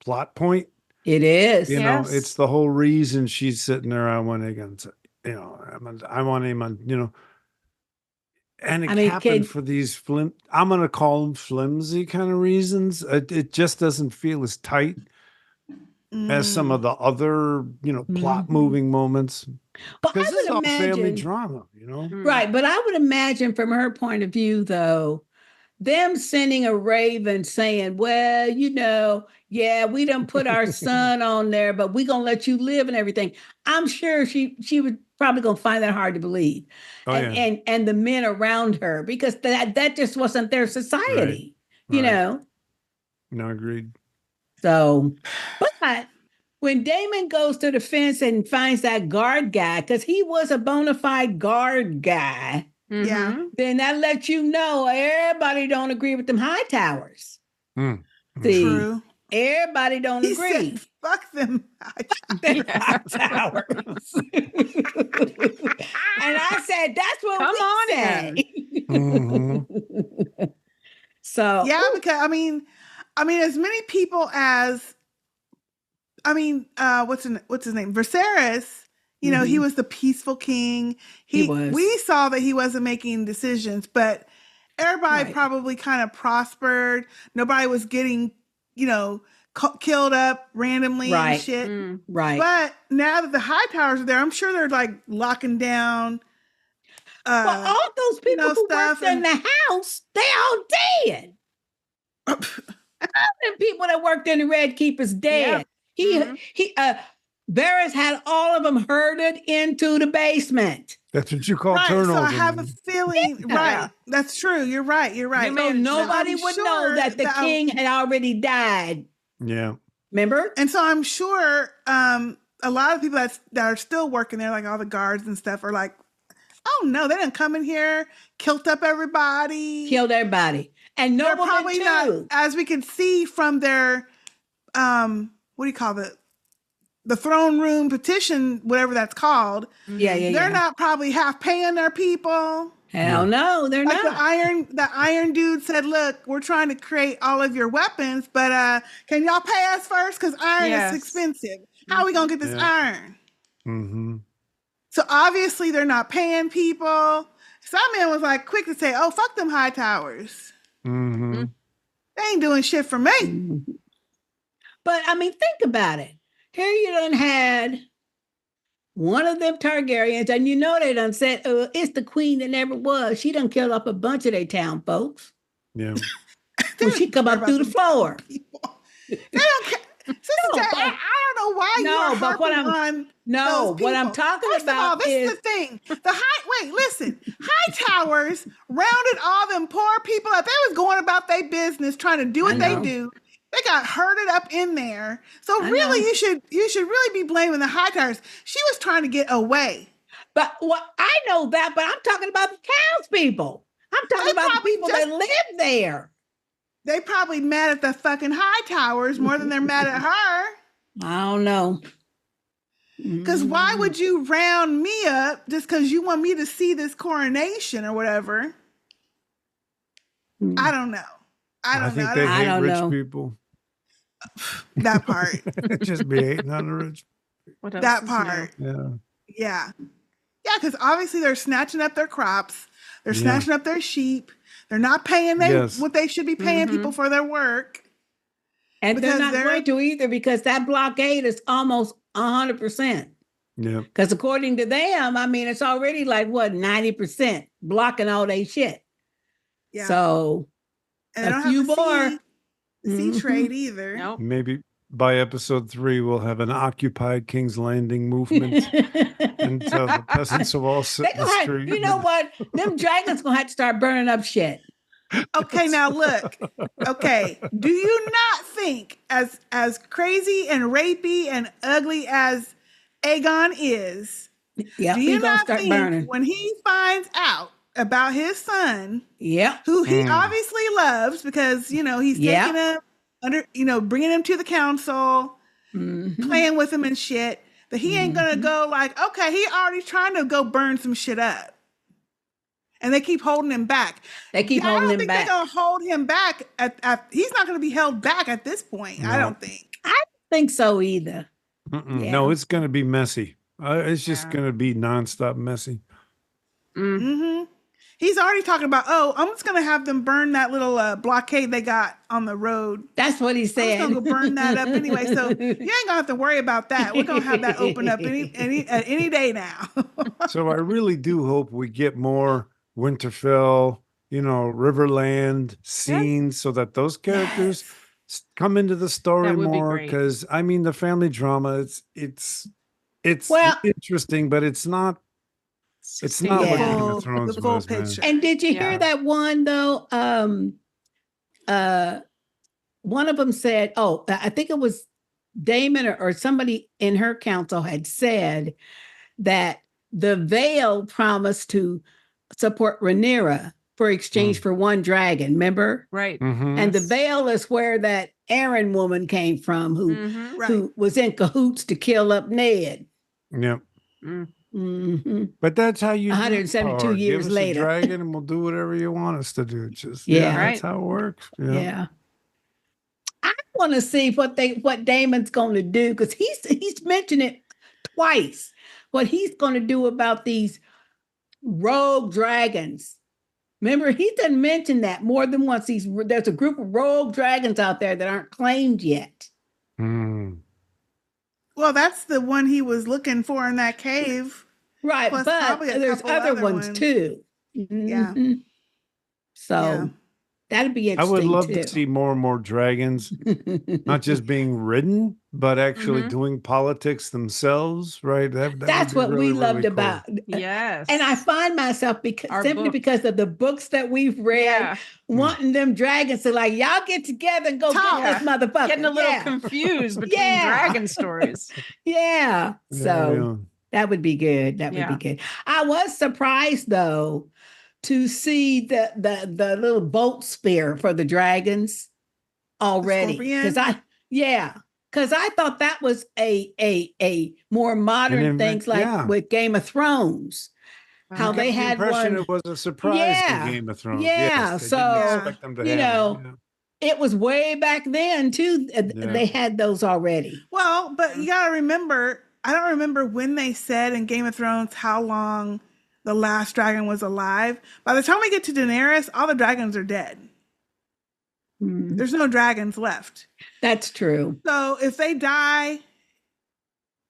S4: plot point.
S3: It is.
S4: You know, it's the whole reason she's sitting there. I want against it. You know, I want him on, you know, and it happened for these I'm going to call them flimsy kind of reasons. It just doesn't feel as tight as some of the other, you know, plot moving moments.
S3: But I
S4: this is
S3: would
S4: all
S3: imagine
S4: family drama, you know?
S3: Right. But I would imagine from her point of view, though, them sending a raven saying, well, you know, yeah, we done put our son on there, but we gonna let you live and everything. I'm sure she was probably gonna find that hard to believe. And the men around her, because that just wasn't their society, you know.
S4: No, agreed.
S3: So, but when Daemon goes to the fence and finds that guard guy, because he was a bona fide guard guy, then that lets you know everybody don't agree with them high towers. See, true. Everybody don't agree.
S5: Said, fuck them
S3: high towers. And I said, that's what we say. So
S5: because I mean, as many people as what's his name? Viserys, you know, he was the peaceful king. He was. We saw that he wasn't making decisions, but everybody probably kind of prospered. Nobody was getting, you know, killed up randomly and shit.
S3: Right.
S5: But now that the high towers are there, I'm sure they're like locking down.
S3: Well, all those people who worked in the house, they all dead. All the people that worked in the Red Keeper's dead. Yeah. Varys had all of them herded into the basement.
S4: That's what you call turnover.
S5: So I have a feeling, that's true. You're right.
S3: So nobody would know that the king had already died.
S4: Yeah.
S3: Remember?
S5: And so I'm sure a lot of people that are still working there, like all the guards and stuff, are like, oh no, they didn't come in here, killed everybody. And
S3: they're
S5: probably not, as we can see from their what do you call it? The throne room petition, whatever that's called. They're not probably half paying their people.
S3: Hell no, they're not.
S5: The iron dude said, look, we're trying to create all of your weapons, but can y'all pay us first? Because iron is expensive. How are we going to get this iron? So obviously they're not paying people. Some man was like quick to say, oh, fuck them high towers. They ain't doing shit for me.
S3: But I mean, think about it. Here you done had one of them Targaryens, and you know they done said, it's the queen that never was. She done killed up a bunch of their town folks.
S4: Yeah.
S3: When she come up through the floor.
S5: They don't care. I don't know why you are harping on those people.
S3: What I'm talking about
S5: this is the thing. High towers rounded all them poor people up. They was going about their business, trying to do what they do. They got herded up in there. So
S3: I
S5: really,
S3: know.
S5: you should really be blaming the Hightowers. She was trying to get away.
S3: But what I know that, but I'm talking about the townspeople. I'm talking
S5: They
S3: about the
S5: probably
S3: people
S5: just-
S3: that live there.
S5: They probably mad at the fucking Hightowers more than they're mad at her.
S3: I don't know.
S5: Because why would you round me up just because you want me to see this coronation or whatever? I don't know. I don't
S4: think
S5: know.
S4: they
S3: I
S4: hate
S3: don't
S4: rich
S3: know.
S4: people.
S5: That part.
S4: Just be hating on the rich.
S2: What else
S5: That
S2: is
S5: part.
S4: Yeah.
S5: Yeah. Yeah, because obviously they're snatching up their crops. They're
S4: Yeah.
S5: snatching up their sheep. They're not paying them
S4: Yes.
S5: what they should be paying
S2: Mhm.
S5: people for their work.
S3: And they're
S5: Because
S3: not
S5: they're-
S3: going to either because that blockade is almost 100%.
S4: Yeah.
S3: Because according to them, I mean, it's already like what 90% blocking all their shit.
S5: Yeah.
S3: So
S5: and they
S3: a
S5: don't
S3: few
S5: have
S3: more.
S5: the sea
S3: Mhm.
S5: trade either.
S2: Nope.
S4: Maybe by episode 3, we'll have an Occupy King's Landing movement until the peasants will all sit
S3: They
S4: in the
S3: gonna have,
S4: street.
S3: you know what? Them dragons gonna have to start burning up shit.
S5: Okay, now look. Okay, do you not think as crazy and rapey and ugly as Aegon is,
S3: Yeah,
S5: do
S3: we
S5: you
S3: gonna
S5: not
S3: start
S5: think
S3: burning.
S5: when he finds out about his son,
S3: Yeah,
S5: who he
S4: Mm.
S5: obviously loves because he's
S3: Yeah.
S5: taking him under, bringing him to the council,
S3: Mhm.
S5: playing with him and shit, that he ain't gonna
S3: Mhm.
S5: go like, okay, he already trying to go burn some shit up. And they keep holding him back.
S3: They keep
S5: I
S3: holding
S5: don't
S3: him
S5: think
S3: back.
S5: they're gonna hold him back. He's not gonna be held back at this point. I
S4: No.
S5: don't think.
S3: Think so either.
S4: Mm-mm. No,
S3: Yeah.
S4: it's going to be messy. It's just
S2: Yeah.
S4: going to be nonstop messy.
S2: Mm.
S5: Hmm. He's already talking about, I'm just gonna have them burn that little blockade they got on the road.
S3: That's what he
S5: I'm just
S3: said.
S5: gonna go burn that up anyway. So you ain't gonna have to worry about that. We're gonna have that open up any day now.
S4: So I really do hope we get more Winterfell, Riverland scenes so that those characters come into the story
S2: That would be
S4: more.
S2: great.
S4: Because I mean, the family drama, it's
S3: Well-
S4: interesting, but it's not what
S3: Yeah.
S4: Game of Thrones
S5: the full
S4: was, man.
S5: picture.
S3: And did you
S2: Yeah.
S3: hear that one though? One of them said, I think it was Daemon or somebody in her council had said that the Vale promised to support Rhaenyra for exchange for one dragon. Remember?
S2: Right.
S4: Mhm.
S3: And the Vale is where that Aaron woman came from, who
S2: Mhm.
S5: Right.
S3: who was in cahoots to kill up Ned.
S4: Yeah.
S2: Mm.
S3: Hmm.
S4: But that's how you do
S3: 172
S4: power.
S3: years
S4: Give us
S3: later.
S4: a dragon and we'll do whatever you want us to do. Just
S3: Yeah.
S4: that's
S2: Right.
S4: how it works.
S3: Yeah. I want to see what Damon's going to do because he's mentioned it twice. What he's going to do about these rogue dragons. Remember, he done mentioned that more than once. There's a group of rogue dragons out there that aren't claimed yet.
S4: Mm.
S5: Well, that's the one he was looking for in that cave.
S3: Right,
S5: Plus
S3: but
S5: probably a
S3: there's
S5: couple
S3: other
S5: other
S3: ones
S5: ones.
S3: too.
S5: Yeah.
S3: Mhm. So
S5: Yeah.
S3: that'd be
S4: I
S3: interesting.
S4: would love
S3: too.
S4: to see more and more dragons, not just being ridden, but actually
S2: Mhm.
S4: doing politics themselves, right? That
S3: That's
S4: would be
S3: what we
S4: really,
S3: loved
S4: really cool.
S3: about.
S2: Yes.
S3: And I find myself
S2: Our
S3: simply
S2: book.
S3: because of the books that we've read,
S2: Yeah.
S3: wanting them dragons to like, y'all get together and go
S5: Talk.
S3: get this motherfucker.
S2: Getting a little
S3: yeah.
S2: confused between
S3: Yeah.
S2: dragon stories.
S3: Yeah. So that would be good. That would
S2: Yeah.
S3: be good. I was surprised though to see the little boat spear for the dragons already.
S5: scorpion?
S3: Because I thought that was a more modern things like with Game of Thrones. How
S4: I
S3: they
S4: got the
S3: had
S4: impression
S3: one.
S4: it was a surprise
S3: Yeah.
S4: in Game of Thrones.
S3: Yeah,
S4: Yes, they
S3: so,
S4: didn't expect them to
S3: you
S4: have
S3: know,
S4: it. Yeah.
S3: It was way back then too.
S4: Yeah.
S3: They had those already.
S5: Well, but you gotta remember, I don't remember when they said in Game of Thrones how long the last dragon was alive. By the time we get to Daenerys, all the dragons are dead.
S3: Mm,
S5: There's no dragons left.
S3: that's true.
S5: So if they die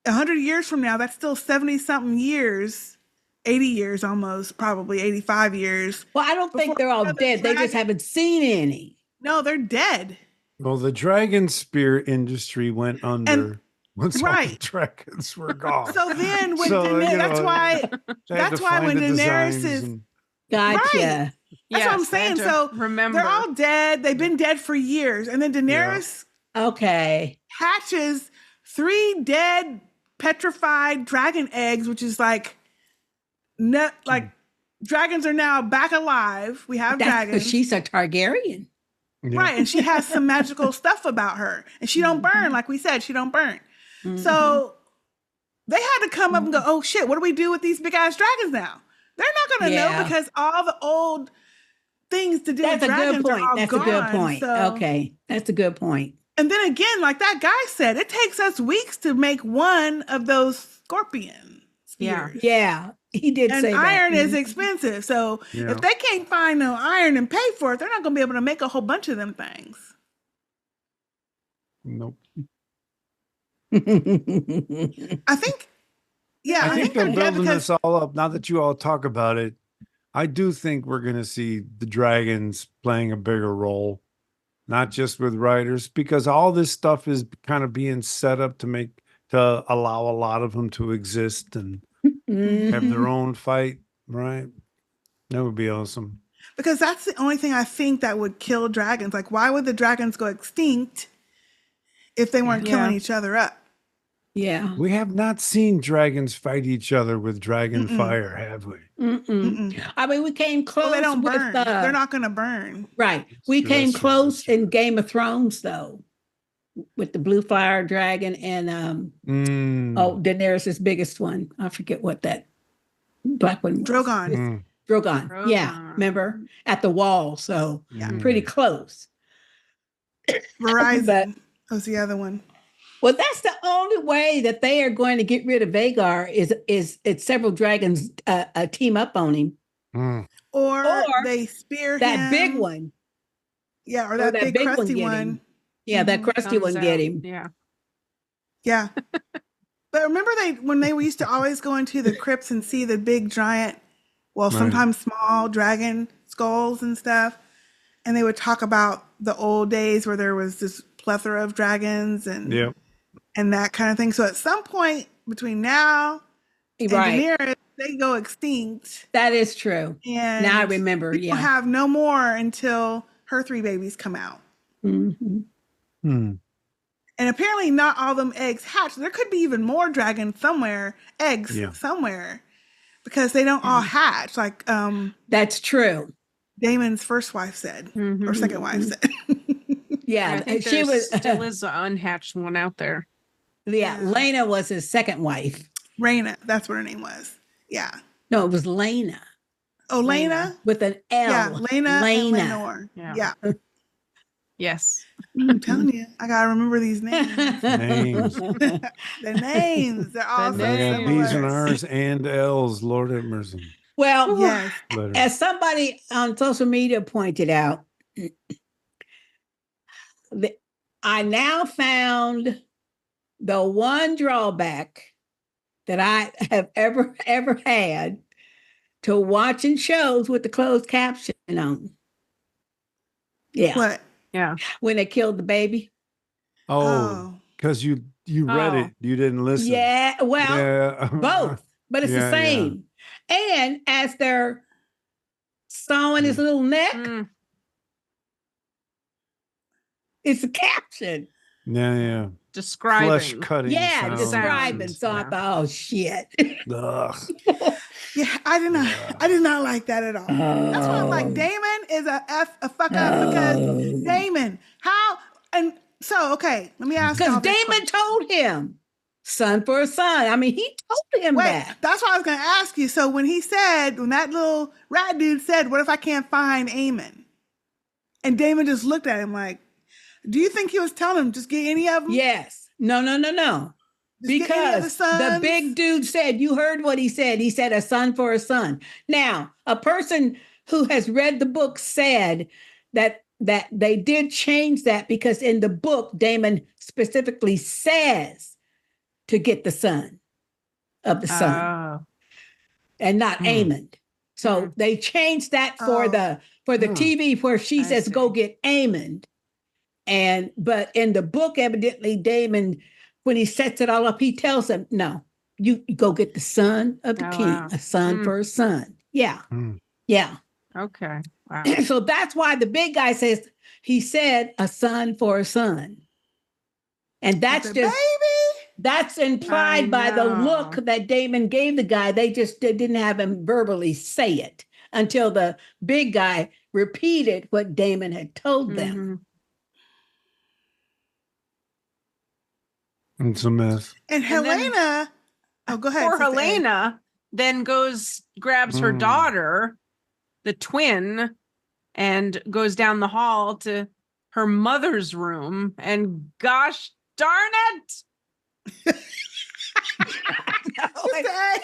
S5: 100 years from now, that's still 70 something years, 80 years almost, probably 85 years.
S3: Well, I don't think
S5: Before
S3: they're all
S5: another
S3: dead. They just
S5: dragon-
S3: haven't seen any.
S5: No, they're dead.
S4: Well, the dragon spear industry went under once all the
S5: right.
S4: dragons were gone.
S5: So then when
S4: So,
S5: Daenerys,
S4: you
S5: that's
S4: know,
S5: why
S4: They had
S5: that's
S4: to
S5: why
S4: find
S5: when
S4: the
S5: Daenerys
S4: designs
S5: is-
S4: and-
S3: Gotcha.
S5: Right. That's what I'm
S2: Yes, they had
S5: saying.
S2: to
S5: So
S2: remember.
S5: they're all dead. They've been dead for years. And then Daenerys
S3: Okay.
S5: hatches 3 dead, petrified dragon eggs, which is like dragons are now back alive. We have
S3: That's
S5: dragons.
S3: because she's a Targaryen.
S4: Yeah.
S5: Right, and she has some magical stuff about her, and she don't burn, like we said, she don't burn.
S3: Mhm.
S5: So they had to come up and go, oh shit, what do we do with these big ass dragons now? They're not gonna
S3: Yeah.
S5: know because all the old things to do
S3: That's
S5: with
S3: a
S5: dragons
S3: good
S5: are
S3: point.
S5: all
S3: That's
S5: gone.
S3: a good point.
S5: So,
S3: Okay. That's a good point.
S5: and then again, like that guy said, it takes us weeks to make one of those scorpion
S2: Yeah.
S5: spears.
S3: Yeah. He did
S5: And
S3: say that.
S5: iron is
S3: Mhm.
S5: expensive. So
S4: Yeah.
S5: if they can't find no iron and pay for it, they're not gonna be able to make a whole bunch of them things.
S4: Nope.
S5: I think, yeah,
S4: I think they're
S5: dead
S4: building
S5: because
S4: this all up. Now that you all talk about it, I do think we're going to see the dragons playing a bigger role, not just with writers, because all this stuff is kind of being set up to allow a lot of them to exist and have their
S3: Mhm.
S4: own fight, right? That would be awesome.
S5: because that's the only thing I think that would kill dragons. Like, why would the dragons go extinct if they weren't killing
S2: Yeah.
S5: each other up?
S3: Yeah.
S4: We have not seen dragons fight each other with dragon
S5: Mm-mm.
S4: fire, have we?
S3: Mm-mm.
S5: Mm-mm.
S3: I mean, we came close.
S5: Well, they don't
S3: with,
S5: burn. They're not going to burn.
S3: Right. We
S4: true,
S3: came
S4: that's true,
S3: close
S4: that's true.
S3: in Game of Thrones, though, with the blue fire dragon and Daenerys' biggest one. I forget what that black one was.
S5: Drogon.
S4: Mm,
S3: Drogon. Yeah.
S2: Drogon.
S3: Remember? At the wall. So
S4: mm.
S3: pretty close.
S5: Verizon
S3: But-
S5: was the other one.
S3: Well, that's the only way that they are going to get rid of Vagar is it's several dragons team up on him.
S4: Mm.
S5: Or
S3: Or
S5: they spear
S3: That
S5: him.
S3: big one.
S5: Yeah, or
S3: Or
S5: that,
S3: that
S5: big
S3: big one
S5: crusty
S3: get
S5: one.
S3: him. Yeah, that crusty
S2: Comes
S3: one get
S2: out.
S3: him.
S2: Yeah.
S5: Yeah. But remember when they used to always go into the crypts and see the big giant, well,
S4: Right.
S5: sometimes small dragon skulls and stuff. And they would talk about the old days where there was this plethora of dragons and
S4: Yep.
S5: and that kind of thing. So at some point between now and
S3: Right.
S5: Daenerys, they go extinct.
S3: That is true.
S5: And
S3: Now I remember.
S5: we
S3: Yeah.
S5: will have no more until her 3 babies come out.
S3: Mhm.
S4: Hmm.
S5: And apparently not all them eggs hatch. There could be even more dragons somewhere, eggs
S4: Yeah.
S5: somewhere, because they don't all hatch, like
S3: That's true.
S5: Damon's first wife said, or
S2: Mhm.
S5: second wife said.
S3: Yeah.
S2: I think
S3: she
S2: there
S3: was.
S2: still is an unhatched one out there.
S3: Yeah. Lena was his second wife.
S5: Rhaenyra, that's what her name was. Yeah.
S3: No, it was Lena
S5: Oh,
S2: Lena.
S5: Lena?
S3: with an L.
S5: Yeah, Lena and Lenore.
S2: Yeah.
S5: Yeah.
S2: Yes.
S5: I'm telling you, I gotta remember these names.
S4: Names.
S5: The names, they're all
S2: The
S5: so
S4: I got
S2: names.
S4: B's and
S5: similar.
S4: R's and L's. Lord have mercy.
S3: Well,
S5: Yes.
S4: Letter.
S3: as somebody on social media pointed out, I now found the one drawback that I have ever had to watching shows with the closed caption on. Yeah,
S5: What?
S2: Yeah.
S3: when they killed the baby.
S4: Oh, because you read
S2: Oh.
S4: it, you didn't listen.
S3: Yeah, well,
S4: Yeah.
S3: both, but it's
S4: Yeah,
S3: the
S4: yeah.
S3: same. And as they're sawing his little neck,
S2: Mm.
S3: it's a caption.
S4: Yeah, yeah.
S2: Describing.
S4: Flesh cutting.
S3: Yeah,
S4: sounds.
S3: describing. So I
S2: Yeah.
S3: thought, oh shit.
S4: Ugh.
S5: Yeah, I did not like that at all. That's why I'm like, Daemon is a fuck up because Daemon, how and so okay, let me ask
S3: Because
S5: y'all this
S3: Daemon
S5: question.
S3: told him, son for a son. I mean, he told him
S5: Wait,
S3: that.
S5: that's what I was gonna ask you. So when that little rat dude said, what if I can't find Aemon? And Daemon just looked at him like, do you think he was telling him just get any of them?
S3: Yes. No.
S5: Just get any of
S3: Because the
S5: sons?
S3: big dude said, you heard what he said. He said a son for a son. Now, a person who has read the book said that they did change that because in the book, Daemon specifically says to get the son of the son
S2: Oh.
S3: and not Aemond. So they changed that for the TV where she
S2: I
S3: says
S2: see.
S3: go get Aemond. But in the book, evidently, Daemon, when he sets it all up, he tells him, no, you go get the son of the
S2: Oh,
S3: king,
S2: wow.
S3: a son for a son. Yeah.
S4: Mm.
S3: Yeah.
S2: Okay. Wow.
S3: So that's why the big guy says he said a son for a son. And that's
S5: The
S3: just
S5: baby.
S3: that's implied by the look
S2: know.
S3: that Daemon gave the guy. They just didn't have him verbally say it until the big guy repeated what Daemon had told them.
S2: Mhm.
S4: It's a mess.
S5: And
S2: And then-
S5: Helena. Oh, go ahead.
S2: Poor
S5: Sister A.
S2: Helena then grabs her daughter, the twin, and goes down the hall to her mother's room. And gosh darn it!
S5: Sister A.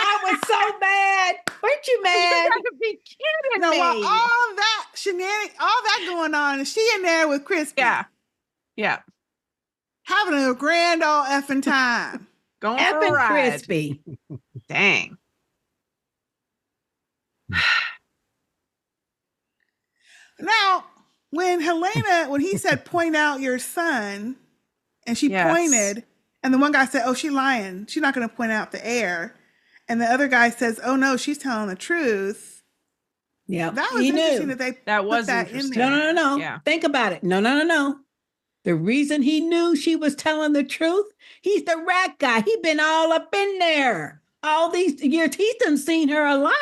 S3: I was so mad. Weren't you
S2: You
S3: mad?
S2: gotta be kidding
S5: No,
S2: me.
S5: while all that shenanigans, all that going on, and she in there with Crispy.
S2: Yeah.
S5: Having a grand old effing time.
S2: Going for a
S3: Effing
S2: ride.
S3: crispy.
S2: Dang.
S5: Now, when he said, point out your son, and she
S2: Yes.
S5: pointed, and the one guy said, oh, she's lying. She's not going to point out the heir. And the other guy says, oh, no, she's telling the truth.
S3: Yeah,
S5: That was
S3: he
S5: interesting
S3: knew.
S5: that they
S2: That
S5: put
S2: was
S5: that in
S2: interesting.
S5: there.
S3: No.
S2: Yeah.
S3: Think about it. No. The reason he knew she was telling the truth, he's the rat guy. He been all up in there all these years. He's done seen her a lot.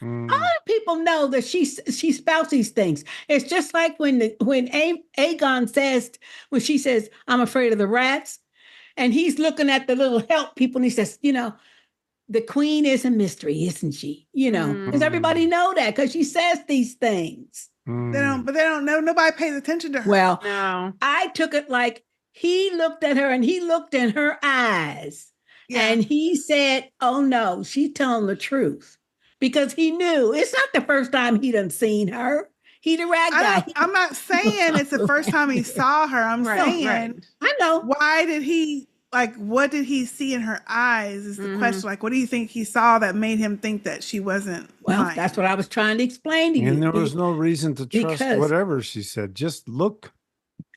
S3: All the people know that she spouts these things. It's just like when Aegon says, when she says, I'm afraid of the rats, and he's looking at the little help people, and he says, the queen is a mystery, isn't she? Because everybody know that because she says these things.
S5: They don't know. Nobody pays attention to her.
S3: Well,
S2: No.
S3: I took it like he looked at her and he looked in her eyes and he said, oh no, she's telling the truth. Because he knew it's not the first time he done seen her. He the rat guy.
S5: I'm not saying it's the first time he saw her. I'm saying,
S3: I know.
S5: why did he, what did he see in her eyes is the question. Like, what do you think he saw that made him think that she wasn't lying?
S3: That's what I was trying to explain to you.
S4: And there was no reason to trust
S3: because-
S4: whatever she said. Just look.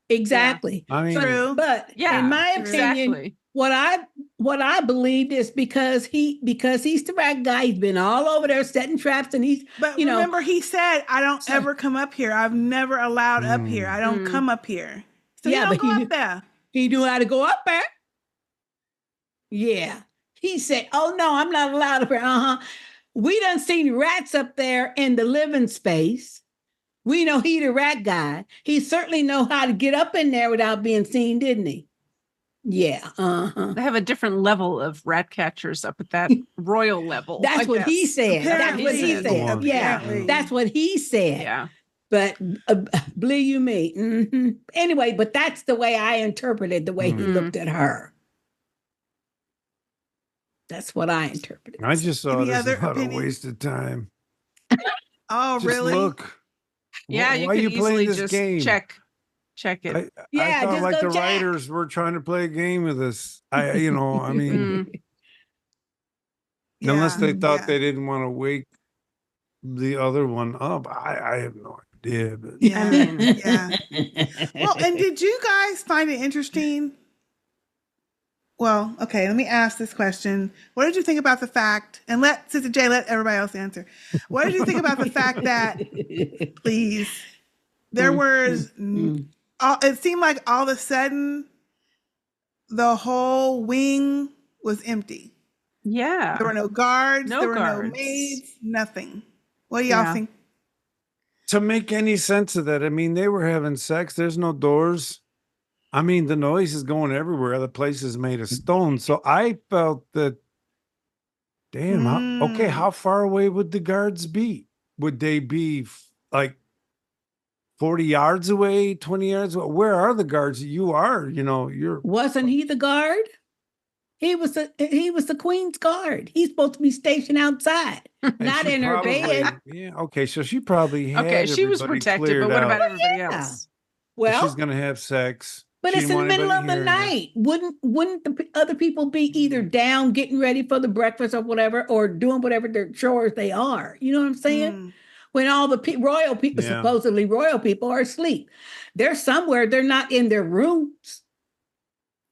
S3: Exactly.
S4: I mean,
S5: True.
S3: But in my opinion,
S2: exactly.
S3: what I believed is because he's the rat guy. He's been all over there setting traps, and
S5: But remember, he said, "I don't ever come up here. I've never allowed up here. I don't come up here." So
S3: Yeah,
S5: he
S3: but
S5: don't go up there.
S3: he knew how to go up there. Yeah, he said, "Oh no, I'm not allowed up here." We done seen rats up there in the living space. We know he the rat guy. He certainly know how to get up in there without being seen, didn't he? Yeah.
S2: They have a different level of rat catchers up at that royal level.
S3: That's
S2: I
S3: what he
S2: guess.
S3: said. That's what he
S2: Apparently.
S3: said. Yeah,
S5: Apparently.
S3: that's what he said.
S2: Yeah.
S3: But believe you me. Anyway, but that's the way I interpreted the way he looked at her. That's what I interpreted.
S4: I just saw
S5: Any
S4: this
S5: other
S4: a lot of
S5: opinion?
S4: wasted time.
S5: Oh,
S4: Just
S5: really?
S4: look.
S2: Yeah,
S4: Why
S2: you
S4: are
S2: could
S4: you
S2: easily
S4: playing this
S2: just
S4: game?
S2: check it.
S4: I
S3: Yeah,
S4: thought
S3: just
S4: like
S3: go
S4: the
S3: check.
S4: writers were trying to play a game with us. I mean, unless they thought they didn't want to wake the other one up. I have no idea. But
S5: Yeah.
S2: I mean,
S5: Yeah. Well, and did you guys find it interesting? Well, okay, let me ask this question. What did you think about the fact, and let Sister J let everybody else answer. What did you think about the fact that, please, there was, it seemed like all of a sudden the whole wing was empty.
S2: yeah.
S5: There were no guards,
S2: No
S5: there were
S2: guards.
S5: no maids, nothing. What do y'all
S2: Yeah.
S5: think?
S4: to make any sense of that, I mean, they were having sex. There's no doors. I mean, the noise is going everywhere. The place is made of stone. So I felt that, damn, how far away would the guards be? Would they be like 40 yards away, 20 yards away? Where are the guards? You are, you're.
S3: Wasn't he the guard? He was the queen's guard. He's supposed to be stationed outside,
S4: And
S3: not
S4: she
S3: in her
S4: probably-
S3: bed.
S4: Yeah. Okay. So she probably had.
S2: Okay, she was
S4: everybody
S2: protected,
S4: cleared
S2: but what about
S4: out.
S2: everybody
S3: Yeah.
S2: else?
S3: Well,
S4: She's going to have sex.
S3: but
S4: She
S3: it's
S4: didn't
S3: in the
S4: want
S3: middle of the
S4: anybody hearing her.
S3: night. Wouldn't the other people be either down getting ready for the breakfast or whatever, or doing whatever their chores they are? You know what I'm saying? When all the royal people,
S4: Yeah.
S3: supposedly royal people, are asleep, they're somewhere. They're not in their rooms.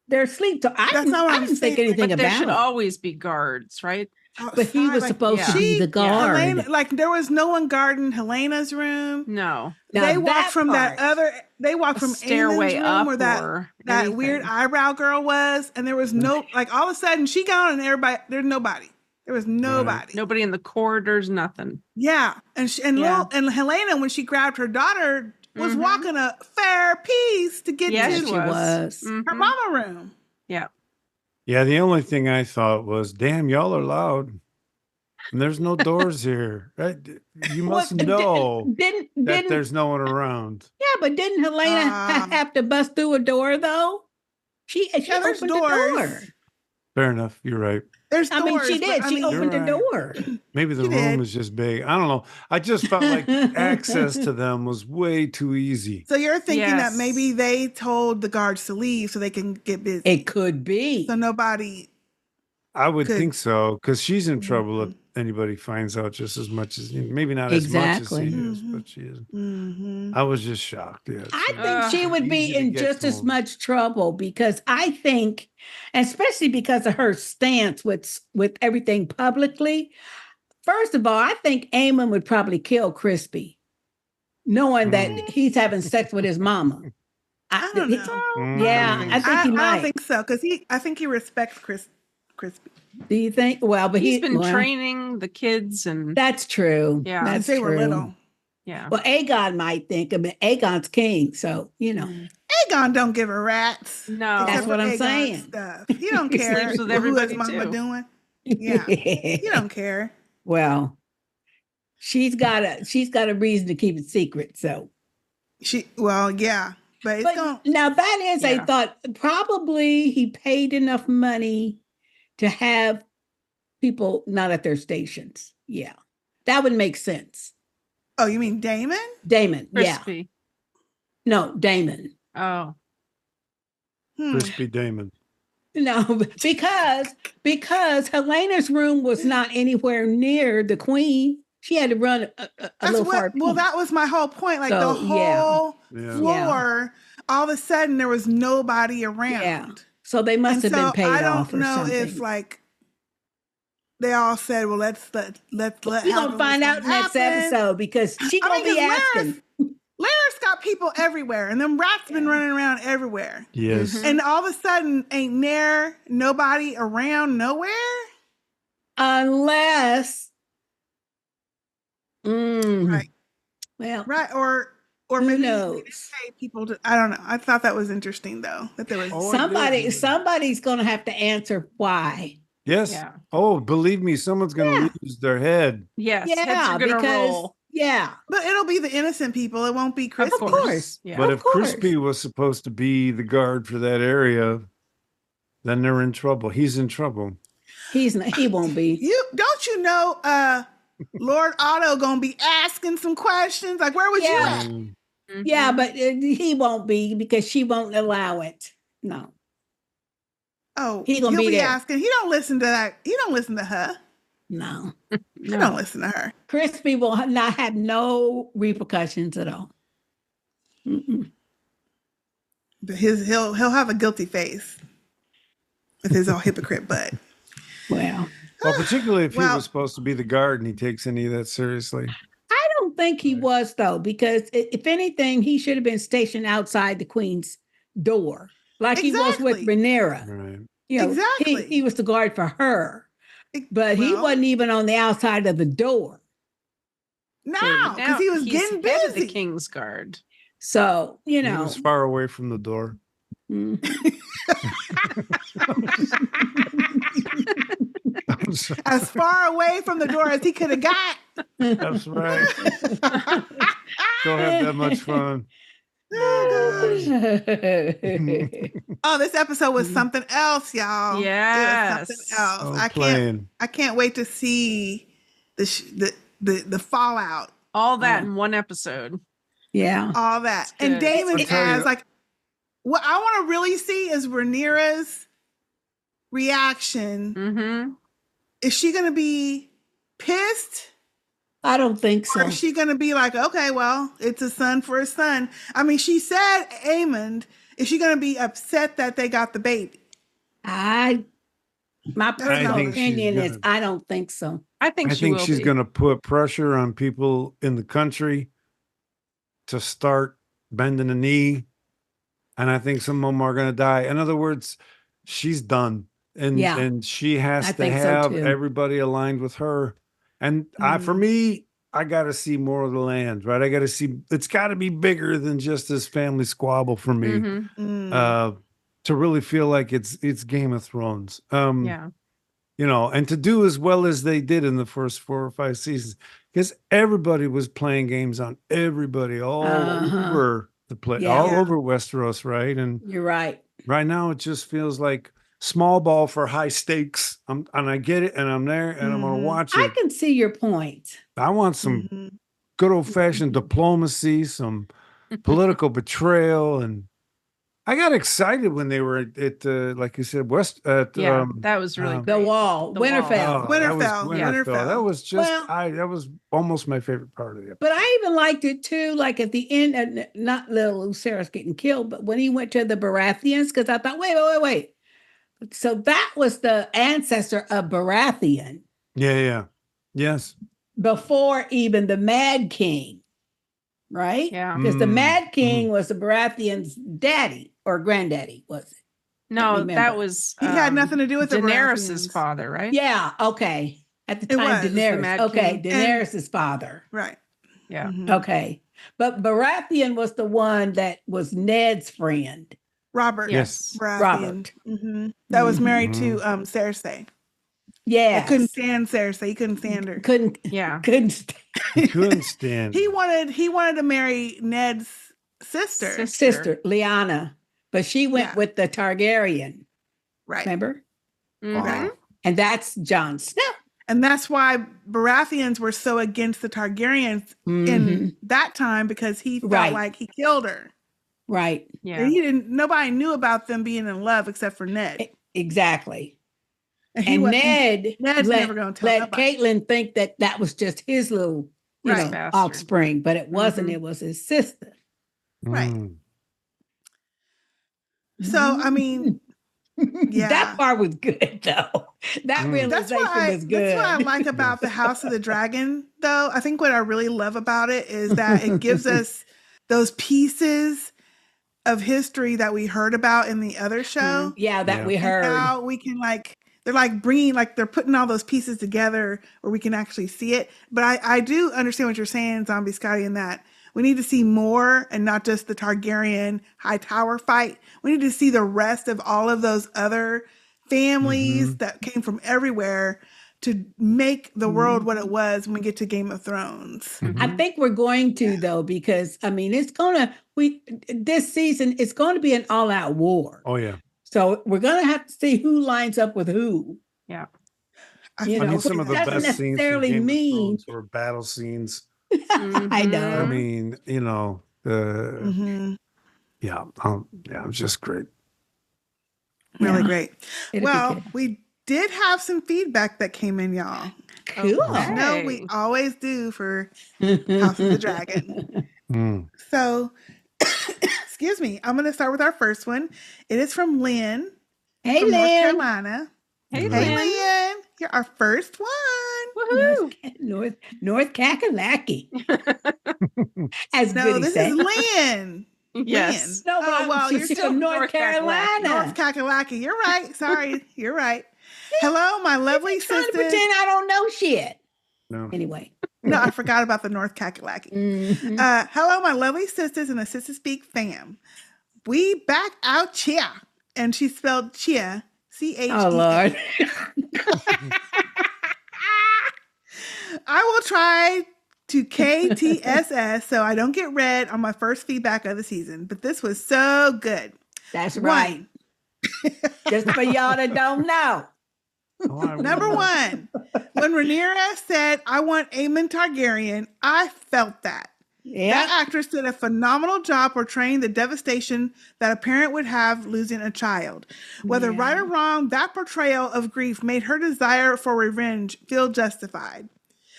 S3: They're asleep. So I
S5: That's not what I'm
S3: didn't think
S5: saying.
S3: anything
S2: But there
S3: about
S2: should
S3: it.
S2: always be guards, right?
S3: But he was
S5: outside,
S3: supposed to
S2: yeah.
S3: be the guard.
S5: Helena, like there was no one guarding Helena's room.
S2: No.
S3: Now
S5: They walked
S3: that
S5: from
S3: part-
S5: they walked
S2: A
S5: from
S2: stairway
S5: Aemon's room
S2: up
S5: where that
S2: or
S5: weird
S2: anything.
S5: eyebrow girl was, and there was no, like, all of a sudden she got on and everybody, there's nobody. There was nobody.
S2: Nobody in the corridors, nothing.
S5: Yeah.
S2: Yeah.
S5: And Helena, when she grabbed her daughter, was
S2: Mhm.
S5: walking a fair piece to get
S2: Yes,
S5: to
S3: she was.
S2: Mhm.
S5: her mama room.
S2: Yeah.
S4: Yeah, the only thing I thought was, damn, y'all are loud. And there's no doors here. Right? You must know that there's no one around.
S3: Yeah, but didn't Helena have to bust through a door though? She
S5: there's
S3: opened the
S5: doors.
S3: door.
S4: Fair enough. You're right.
S5: There's
S3: I mean,
S5: doors.
S3: she did.
S5: but,
S3: She opened the
S4: You're
S3: door.
S4: Maybe the
S5: She
S4: room
S5: did.
S4: is just big. I don't know. I just felt like access to them was way too easy.
S5: So you're thinking that
S2: Yes.
S5: maybe they told the guards to leave so they can get busy.
S3: It could be.
S5: So nobody.
S4: I would
S5: Could-
S4: think so, because she's in trouble if
S5: Mhm.
S4: anybody finds out just as much as, maybe not as much as
S3: Exactly.
S4: he is,
S5: Mhm.
S4: but she is.
S5: Mhm.
S4: I was just shocked. Yeah.
S3: I think she would be
S4: Easy to
S3: in
S4: get
S3: just
S4: to
S3: as
S4: 'em.
S3: much trouble because I think, especially because of her stance with everything publicly. First of all, I think Aemon would probably kill Crispy, knowing that he's having sex with his mama.
S5: I don't know.
S3: Yeah,
S4: Mm.
S3: I think he
S5: I
S3: might.
S5: don't think so because I think he respects Crispy.
S3: Do you think? Well, but
S2: He's been
S3: well,
S2: training the kids and
S3: That's true.
S2: Yeah.
S3: That's
S5: Since they were
S3: true.
S5: little.
S2: yeah.
S3: Well, Aegon might think. I mean, Aegon's king, so you know.
S5: Aegon don't give a rat's.
S2: No.
S3: That's
S5: except
S3: what
S5: for
S3: I'm
S5: Aegon
S3: saying.
S5: Stuff. He don't
S2: He
S5: care
S2: sleeps with
S5: who
S2: everybody,
S5: his mama
S2: too.
S5: doing. Yeah. He don't care.
S3: Well, she's got a reason to keep it secret. So,
S5: Yeah. But it's
S3: but
S5: going
S3: now that is
S2: Yeah.
S3: a thought. Probably he paid enough money to have people not at their stations. Yeah, that would make sense.
S5: Oh, you mean Daemon?
S3: Damon, yeah,
S2: Crispy.
S3: no, Damon.
S2: Oh.
S4: Crispy Daemon.
S3: No, because Helena's room was not anywhere near the queen. She had to run a little far.
S5: That was my whole point. Like
S3: So,
S5: the
S3: yeah.
S5: whole
S4: Yeah.
S5: floor, all of a sudden there was nobody around.
S3: Yeah. So they must have been paid
S5: I don't
S3: off or
S5: know
S3: something.
S5: if like they all said, well, let's let
S3: We're gonna find out next episode because she's gonna be asking.
S5: Larry's got people everywhere, and them rats been running around everywhere.
S4: Yes.
S5: And all of a sudden, ain't there nobody around nowhere?
S3: Unless
S5: Right.
S3: Well,
S5: Right. Or
S3: who
S5: maybe they
S3: knows?
S5: didn't pay people to, I don't know. I thought that was interesting though. That there was
S4: Oh, it is.
S3: Somebody's gonna have to answer why.
S4: Yes.
S2: Yeah.
S4: Oh, believe me, someone's going to
S3: Yeah.
S4: lose their head.
S2: Yes. Heads
S3: Yeah,
S2: are gonna
S3: because
S2: roll.
S3: yeah,
S5: but it'll be the innocent people. It won't be
S2: Of
S5: Crispy.
S3: course.
S2: Yeah.
S4: But
S3: Of
S4: if
S3: course.
S4: Crispy was supposed to be the guard for that area, then they're in trouble. He's in trouble.
S3: he won't be.
S5: Don't you know Lord Otto gonna be asking some questions? Like, where was you
S3: Yeah.
S5: at?
S4: Mm.
S3: Yeah, but he won't be because she won't allow it. No.
S5: Oh,
S3: He gonna
S5: he'll
S3: be there.
S5: asking. He don't listen to that. He don't listen to her.
S3: No.
S5: He don't listen to her.
S3: Crispy will not have no repercussions at all. Mm-mm.
S5: But he'll have a guilty face with his old hypocrite butt.
S3: Well,
S4: Well, particularly if he
S5: Well-
S4: was supposed to be the guard and he takes any of that seriously.
S3: I don't think he was though, because if anything, he should have been stationed outside the queen's door, like he was with
S5: Exactly.
S3: Rhaenyra.
S4: Right.
S3: You know,
S5: Exactly.
S3: he was the guard for her, but he
S5: Well,
S3: wasn't even on the outside of the door.
S5: No,
S2: Now
S5: because he was
S2: he's
S5: getting
S2: head of
S5: busy.
S2: the King's Guard.
S3: So you
S4: He
S3: know,
S4: was far away from the door.
S3: mm.
S5: As far away from the door as he could have got.
S4: That's right. Don't have that much fun.
S5: Oh, this episode was something else, y'all.
S2: Yes.
S5: It was something else.
S4: Oh, playing.
S5: I can't wait to see the fallout,
S2: All that in one episode.
S3: Yeah.
S5: all that.
S2: It's
S5: And
S2: good.
S5: Damon
S4: I'll tell you-
S5: as like, what I want to really see is Rhaenyra's reaction.
S2: Mm-hmm.
S5: Is she going to be pissed?
S3: I don't think
S5: Or
S3: so.
S5: is she going to be like, okay, well, it's a son for a son? I mean, she said Aemond. Is she going to be upset that they got the baby?
S3: I My
S5: That's
S3: personal
S5: not-
S3: opinion is
S4: gonna-
S3: I don't think so.
S2: I think
S4: I
S2: she
S4: think
S2: will
S4: she's
S2: be.
S4: going to put pressure on people in the country to start bending the knee. And I think some of them are going to die. In other words, she's done.
S3: Yeah,
S4: And she has
S3: I
S4: to
S3: think so,
S4: have
S3: too.
S4: everybody aligned with her. And for me, I got to see more of the land, right? I got to see, it's got to be bigger than just this family squabble for me.
S2: Mhm.
S4: To really feel like it's Game of Thrones.
S2: Yeah.
S4: You know, and to do as well as they did in the first 4 or 5 seasons, because everybody was playing games on everybody all over the place,
S3: Yeah.
S4: all
S5: Yeah.
S4: over Westeros, right? And
S3: You're right.
S4: right now it just feels like small ball for high stakes. And I get it, and I'm there, and I'm gonna watch
S3: I
S4: it.
S3: can see your point.
S4: I want some
S5: Mhm.
S4: good old fashioned diplomacy, some political betrayal, and I got excited when they were at like you said,
S2: Yeah, that was really
S3: The
S2: great.
S3: wall,
S2: The wall.
S3: Winterfell.
S4: That was
S5: Winterfell,
S2: yeah.
S4: Winterfell. That was just
S3: Well-
S4: that was almost my favorite part of the episode.
S3: But I even liked it too, like at the end, not little Sarah's getting killed, but when he went to the Baratheons, because I thought, wait. So that was the ancestor of Baratheon
S4: Yeah. Yes.
S3: before even the Mad King, right?
S2: Yeah.
S3: Because the
S4: Mm,
S3: Mad King was the Baratheon's daddy or granddaddy, was it?
S2: No,
S3: remember.
S2: that was
S5: He had nothing to do with the
S2: Daenerys's
S5: Baratheons.
S2: father, right?
S3: Yeah, okay. At the
S5: It
S3: time,
S5: was the
S3: Daenerys.
S2: Mad
S3: Okay,
S2: King.
S3: Daenerys' father.
S5: Right.
S2: Yeah.
S5: Mhm.
S3: Okay. But Baratheon was the one that was Ned's friend.
S5: Robert.
S2: Yes.
S5: Baratheon.
S3: Robert.
S5: Mhm. That was married to
S4: Mhm.
S5: Cersei.
S3: Yeah.
S5: I couldn't stand Cersei. He couldn't stand her.
S3: Couldn't
S2: Yeah.
S4: Couldn't stand.
S5: He wanted to marry Ned's sister.
S3: sister, Lyanna. But she went
S5: Yeah.
S3: with the Targaryen.
S5: Right.
S3: Remember?
S2: Mhm.
S5: Right.
S3: And that's Jon Snow.
S5: And that's why Baratheons were so against the Targaryens
S3: Mhm.
S5: in that time, because he felt
S3: Right.
S5: like he killed her.
S3: Right.
S2: Yeah.
S5: And nobody knew about them being in love except for Ned.
S3: Exactly.
S5: And, he
S3: And
S5: wasn't-
S3: Ned
S5: Ned's
S3: let,
S5: never gonna tell
S3: let
S5: nobody.
S3: Caitlin think that was just his little,
S5: Right.
S2: Bastard.
S3: offspring, but it wasn't.
S2: Mhm.
S3: It was his sister.
S5: Right.
S4: Mm.
S5: So, I mean, yeah.
S3: That part was good, though. That
S4: Mm.
S3: realization was good.
S5: That's what I like about the House of the Dragon, though. I think what I really love about it is that it gives us those pieces of history that we heard about in the other show.
S3: Yeah, that
S4: Yeah.
S3: we
S5: And
S3: heard.
S5: now we can they're putting all those pieces together where we can actually see it. But I do understand what you're saying, Zombie Scotty, in that we need to see more and not just the Targaryen High Tower fight. We need to see the rest of all of those other families that came from everywhere to make the world what it was when we get to Game of Thrones.
S3: I think we're going to, though, because I mean, this season, it's going to be an all-out war.
S4: Oh yeah.
S3: So we're going to have to see who lines up with who.
S2: Yeah.
S3: You
S4: I
S3: know,
S4: mean, some of the
S3: doesn't
S4: best scenes from
S3: necessarily
S4: Game
S3: mean-
S4: of Thrones were battle scenes.
S3: I know.
S4: I
S2: Mhm.
S4: mean,
S5: Mhm.
S4: yeah, it was just great.
S5: Really
S3: Yeah.
S5: great.
S3: It'll be
S5: Well,
S3: good.
S5: we did have some feedback that came in, y'all.
S3: Cool.
S2: Okay.
S5: No, we always do for House of the Dragon.
S4: Mm.
S5: So, excuse me, I'm going to start with our first one. It is from Lynn
S3: Hey,
S5: from North
S3: Lynn.
S5: Carolina.
S2: Hey,
S5: Hey,
S2: Lynn.
S5: Lynn. You're our first one.
S2: Woohoo.
S3: North Kakalaki. As
S5: No,
S3: Goody
S5: this
S3: said.
S5: is Lynn.
S2: Yes.
S3: No, but
S5: Oh, well, you're
S3: she's
S5: still
S3: from North
S2: North
S3: Carolina.
S5: North Kakalaki. You're right. Sorry. You're right. Hello, my lovely
S3: Trying to
S5: sisters.
S3: pretend I don't know shit.
S4: No.
S3: Anyway.
S5: No, I forgot about the North Kakalaki.
S3: Mhm.
S5: Hello, my lovely sisters and the Sister Speak fam. We back out chia. And she spelled chia, C-H-E-A.
S3: Oh, Lord.
S5: I will try to KTSS so I don't get red on my first feedback of the season, but this was so good.
S3: That's right. Just for y'all that don't know.
S4: Oh, I
S5: Number
S4: will.
S5: one, when Rhaenyra said, I want Aemon Targaryen, I felt that.
S3: Yeah.
S5: That actress did a phenomenal job portraying the devastation that a parent would have losing a child. Whether
S3: Yeah.
S5: right or wrong, that portrayal of grief made her desire for revenge feel justified.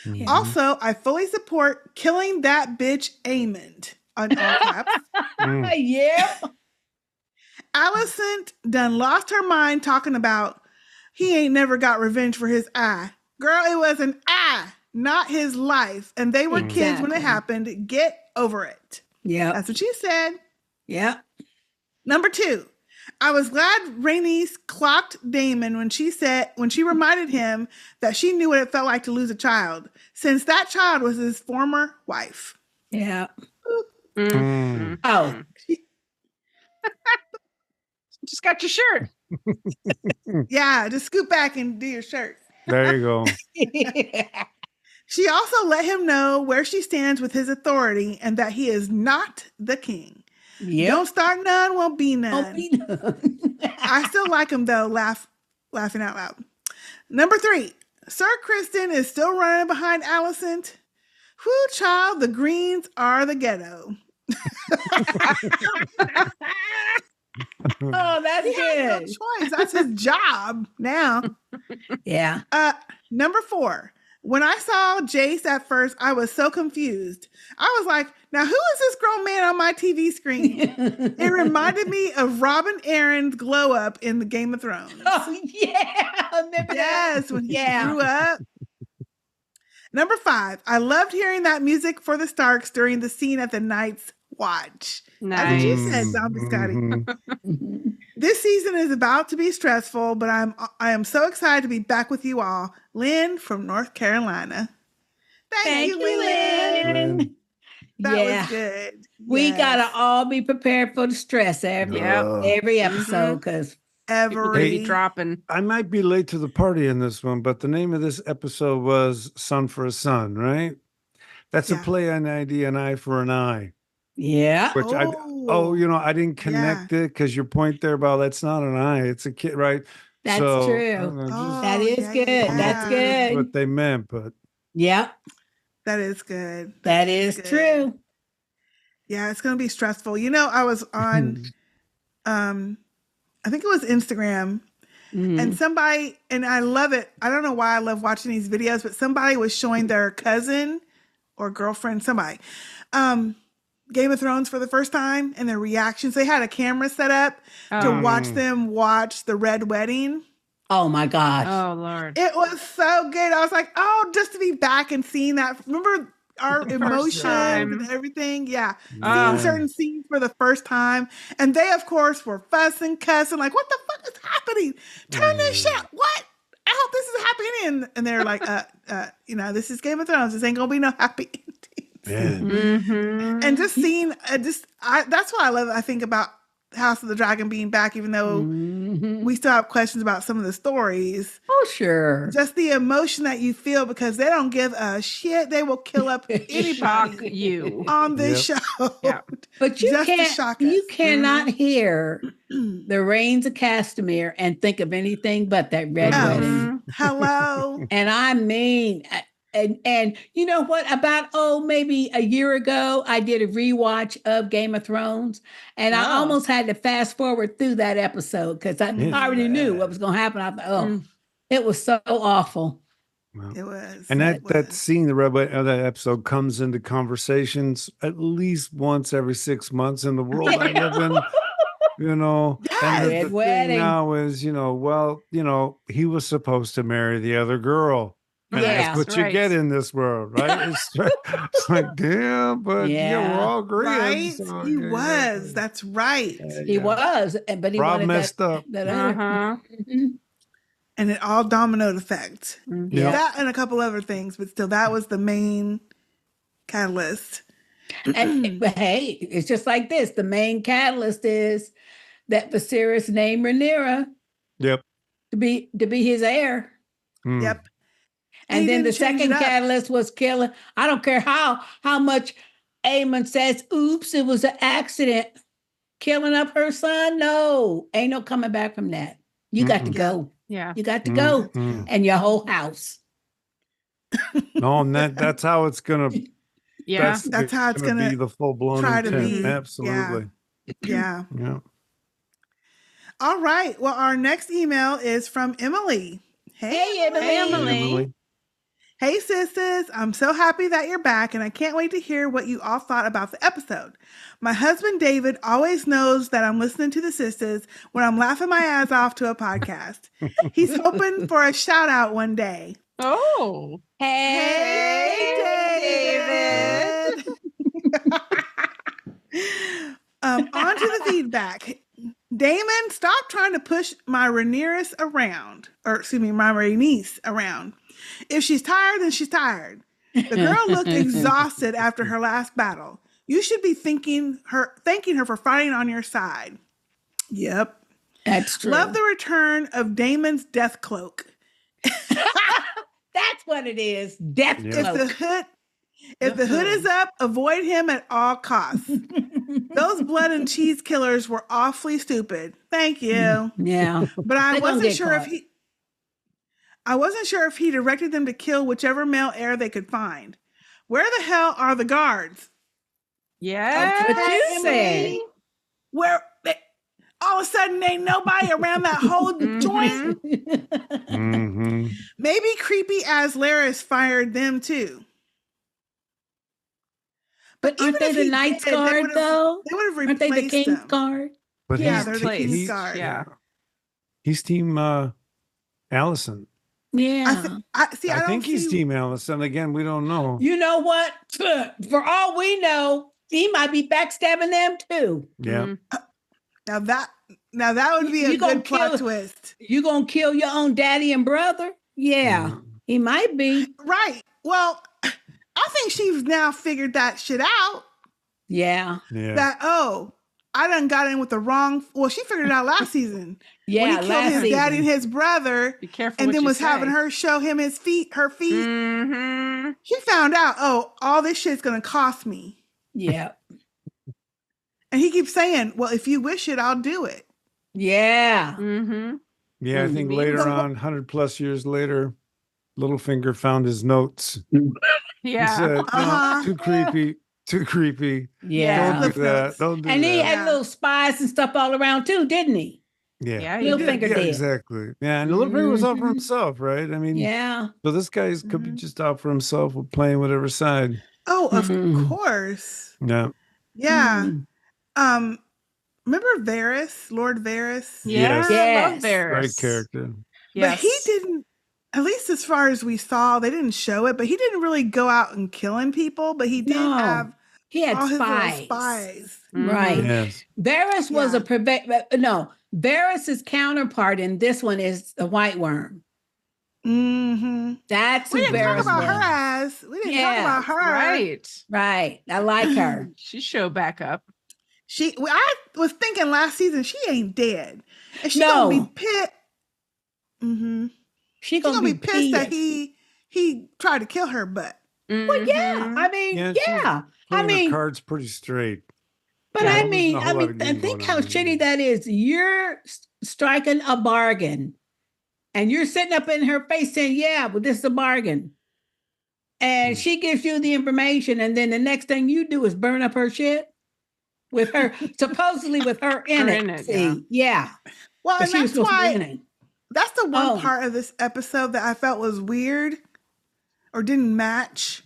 S3: Yeah.
S5: Also, I fully support killing that bitch Aemond on all caps.
S4: Mm.
S3: Yeah.
S5: Alicent done lost her mind talking about he ain't never got revenge for his eye. Girl, it was an eye, not his life. And they were kids when it happened. Get over it.
S3: Yeah.
S5: That's what she said.
S3: Yeah.
S5: Number 2. I was glad Rhaenys clocked Daemon when she reminded him that she knew what it felt like to lose a child, since that child was his former wife.
S3: Yeah.
S2: Mm-hmm.
S3: Oh.
S2: Just got your shirt.
S5: Yeah, just scoot back and do your shirt.
S4: There you go.
S5: She also let him know where she stands with his authority and that he is not the king.
S3: Yep.
S5: Don't start none, won't be none.
S3: Won't be none.
S5: I still like him though, laughing out loud. Number 3, Sir Kristen is still running behind Alicent. Whoo, child, the greens are the ghetto.
S3: Oh, that's
S5: He has
S3: good.
S5: no choice. That's his job now.
S3: Yeah.
S5: Number 4. When I saw Jace at first, I was so confused. I was like, now who is this grown man on my TV screen? It reminded me of Robin Aaron's glow up in the Game of Thrones.
S3: Oh, yeah. I remember
S5: Yes,
S3: that.
S5: when he grew up. Number 5. I loved hearing that music for the Starks during the scene at the Night's Watch. That's what you said, Zombie Scotty.
S3: Mhm.
S5: This season is about to be stressful, but I am so excited to be back with you all. Lynn from North Carolina. Thank you, Lynn. That was good.
S3: We
S5: Yes.
S3: gotta all be prepared for the stress every episode because
S5: every
S2: dropping.
S4: I might be late to the party in this one, but the name of this episode was Son for a Son, right? That's a play on the idea, an eye for an eye.
S3: Yeah.
S4: Which I didn't connect it because your point there about that's not an eye, it's a kid, right?
S3: That's true. That is good. That's good.
S4: What they meant, but
S3: yeah.
S5: That is good.
S3: That is true.
S5: Yeah, it's gonna be stressful. You know, I was on I think it was Instagram, and somebody, and I love it. I don't know why I love watching these videos, but somebody was showing their cousin or girlfriend, somebody, Game of Thrones for the first time and their reactions. They had a camera set up to watch them watch the Red Wedding.
S3: Oh my gosh.
S2: Oh Lord.
S5: It was so good. I was like, oh, just to be back and seeing that. Remember our emotions and everything? Yeah. Seeing certain scenes for the first time. And they, of course, were fussing, cussing, like, what the fuck is happening? Turn this shit. What? I hope this is happening. And they're like, this is Game of Thrones. This ain't gonna be no happy ending. And just seeing, that's what I love. I think about House of the Dragon being back, even though we still have questions about some of the stories.
S3: Oh, sure.
S5: Just the emotion that you feel because they don't give a shit. They will kill up anybody
S2: you
S5: on this show.
S2: Yeah.
S3: But you
S5: Just to shock
S3: you
S5: us.
S3: cannot hear the Reigns of Castamere and think of anything but that Red Wedding.
S5: Hello.
S3: And I mean, and you know what? About maybe a year ago, I did a rewatch of Game of Thrones, and I almost had to fast forward through that episode because I already knew what was going to happen. I thought, it was so awful.
S4: Well,
S5: It was.
S4: And that scene, the Red Wedding, that episode comes into conversations at least once every 6 months in the world I live in. And
S3: Red
S4: the
S3: Wedding
S4: thing now is, he was supposed to marry the other girl. And that's what you get in this world, right? It's like, damn, but we're all agreeing.
S5: Right?
S4: So,
S5: He was. That's right.
S3: He was, but he
S4: Rob
S3: wanted
S4: messed up.
S3: that other.
S5: And it all dominoed effect.
S3: Yeah.
S5: That and a couple other things, but still, that was the main catalyst.
S3: But hey, it's just like this. The main catalyst is that Viserys named Rhaenyra
S4: Yep.
S3: to be his heir.
S5: Yep.
S3: And
S5: He
S3: then the
S5: didn't change
S3: second
S5: it up.
S3: catalyst was killing. I don't care how much Aemon says, oops, it was an accident. Killing up her son. No, ain't no coming back from that. You got to go.
S2: Yeah.
S3: You got to go. And your whole house.
S4: No, and that's how it's gonna.
S2: Yeah.
S5: That's how it's gonna
S4: be the full blown
S5: try to
S4: intent.
S5: be.
S4: Absolutely.
S5: Yeah.
S4: Yeah.
S5: All right. Well, our next email is from Emily. Hey, Emily.
S2: Emily.
S5: Hey, sisters, I'm so happy that you're back, and I can't wait to hear what you all thought about the episode. My husband, David, always knows that I'm listening to the sisters when I'm laughing my ass off to a podcast. He's hoping for a shout out one day.
S2: Oh.
S5: Hey, David. On to the feedback. Damon, stop trying to push my Rhaenyra around. Or, excuse me, my Rhaenys around. If she's tired, then she's tired. The girl looked exhausted after her last battle. You should be thanking her for fighting on your side. Yep.
S3: That's true.
S5: Love the return of Damon's death cloak.
S3: That's what it is. Death cloak.
S5: If the hood is up, avoid him at all costs. Those blood and cheese killers were awfully stupid. Thank you.
S3: Yeah.
S5: But I wasn't sure if he directed them to kill whichever male heir they could find. Where the hell are the guards?
S2: Yeah.
S3: That's what you said.
S5: Where all of a sudden ain't nobody around that whole joint?
S4: Mm-hmm.
S5: Maybe creepy as Larys fired them too.
S3: But aren't they the Knight's Guard, though?
S5: They would have
S3: Aren't they the King's
S5: them.
S3: Guard?
S4: But
S5: Yeah, they're the King's
S2: Guard.
S5: Guard.
S2: Yeah.
S4: He's team Alicent.
S3: Yeah.
S5: I
S4: think he's team Alicent. Again, we don't know.
S3: You know what? For all we know, he might be backstabbing them too.
S4: Yeah.
S5: Now that would be a good plot twist.
S3: You gonna kill your own daddy and brother? Yeah, he might be.
S5: Right. Well, I think she's now figured that shit out.
S3: Yeah.
S5: That, I done got in with the wrong. Well, she figured it out last season.
S3: Yeah,
S5: when he killed his daddy and his brother.
S2: Be careful.
S5: And
S2: what
S5: then
S2: you
S5: was
S2: say.
S5: having her show him her feet.
S2: Mm-hmm.
S5: She found out, all this shit's gonna cost me.
S3: Yeah.
S5: And he keeps saying, well, if you wish it, I'll do it.
S3: Yeah.
S2: Mm-hmm.
S4: Yeah, I think later on, 100 plus years later, Littlefinger found his notes.
S2: Yeah.
S4: He said, no, too creepy.
S3: Yeah.
S4: Don't do that. Don't do
S3: and
S4: that.
S3: he had little spies and stuff all around too, didn't he?
S4: Yeah.
S3: Littlefinger did.
S4: Exactly. Yeah, and Littlefinger was out for himself, right? I mean, so this guy could be just out for himself, playing whatever side.
S5: Oh, of course.
S4: Yeah.
S5: Yeah. Remember Varys, Lord Varys?
S2: Yeah.
S3: Yes.
S2: Love Varys.
S4: Great character.
S2: Yes.
S5: But he didn't, at least as far as we saw, they didn't show it, but he didn't really go out and killing people, but he did have
S3: he had
S5: all his
S3: spies.
S5: little spies.
S3: Right.
S4: Yes.
S3: Varys was Varys's counterpart in this one is the White Worm.
S5: Mm-hmm.
S3: That's
S5: We
S3: who
S5: didn't talk
S3: Varys
S5: about
S3: was.
S5: her ass. We didn't talk about her.
S2: Right.
S3: Right. I like her.
S2: She showed back up.
S5: I was thinking last season she ain't dead, and she's gonna be pissed. Mm-hmm.
S3: She's
S5: gonna be pissed that he tried to kill her, but
S3: well, yeah. I mean, yeah. I mean,
S4: her cards pretty straight.
S3: But I mean, and think how shitty that is. You're striking a bargain, and you're sitting up in her face saying, "Yeah, but this is a bargain," and she gives you the information, and then the next thing you do is burn up her shit. With her, supposedly with her in it. Yeah.
S5: Well, and that's why that's the one
S3: Oh.
S5: part of this episode that I felt was weird or didn't match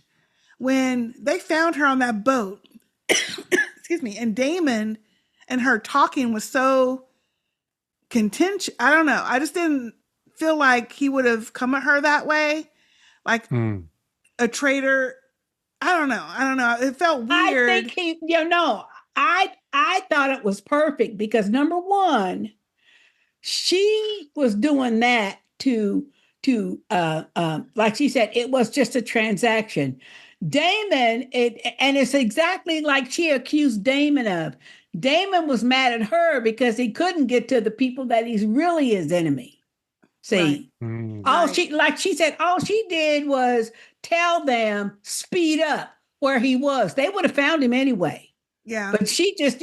S5: when they found her on that boat. Excuse me. And Daemon and her talking was so contentious. I don't know. I just didn't feel like he would have come at her that way. Like a traitor. I don't know. It felt weird.
S3: I think I thought it was perfect because number one, she was doing that to like she said, it was just a transaction. Daemon, and it's exactly like she accused Daemon of. Daemon was mad at her because he couldn't get to the people that he's really his enemy. See, like she said, all she did was tell them speed up where he was. They would have found him anyway.
S5: Yeah.
S3: But she just,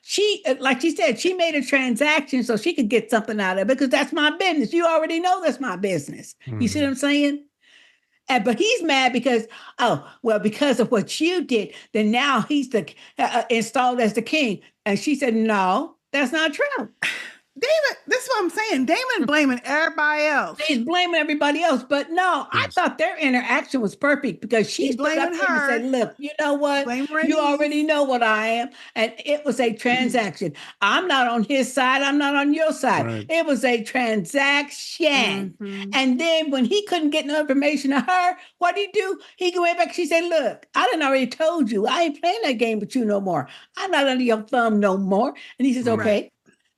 S3: she, like she said, she made a transaction so she could get something out of it because that's my business. You already know that's my business. You see what I'm saying? But he's mad because, because of what you did, then now he's installed as the king. And she said, no, that's not true.
S5: Damon, this is what I'm saying. Damon blaming everybody else.
S3: He's blaming everybody else, but no, I thought their interaction was perfect because she
S5: He's
S3: stood up
S5: blaming
S3: to him and
S5: her.
S3: said, "Look, you know what?
S5: Blame
S3: You
S5: Rhaenys.
S3: already know what I am, and it was a transaction. I'm not on his side. I'm not on your side.
S4: Right.
S3: It was a transaction."
S2: Mhm.
S3: And then when he couldn't get no information of her, what did he do? He went back. She said, "Look, I done already told you. I ain't playing that game with you no more. I'm not under your thumb no more." And he says,
S4: Right.
S3: "Okay."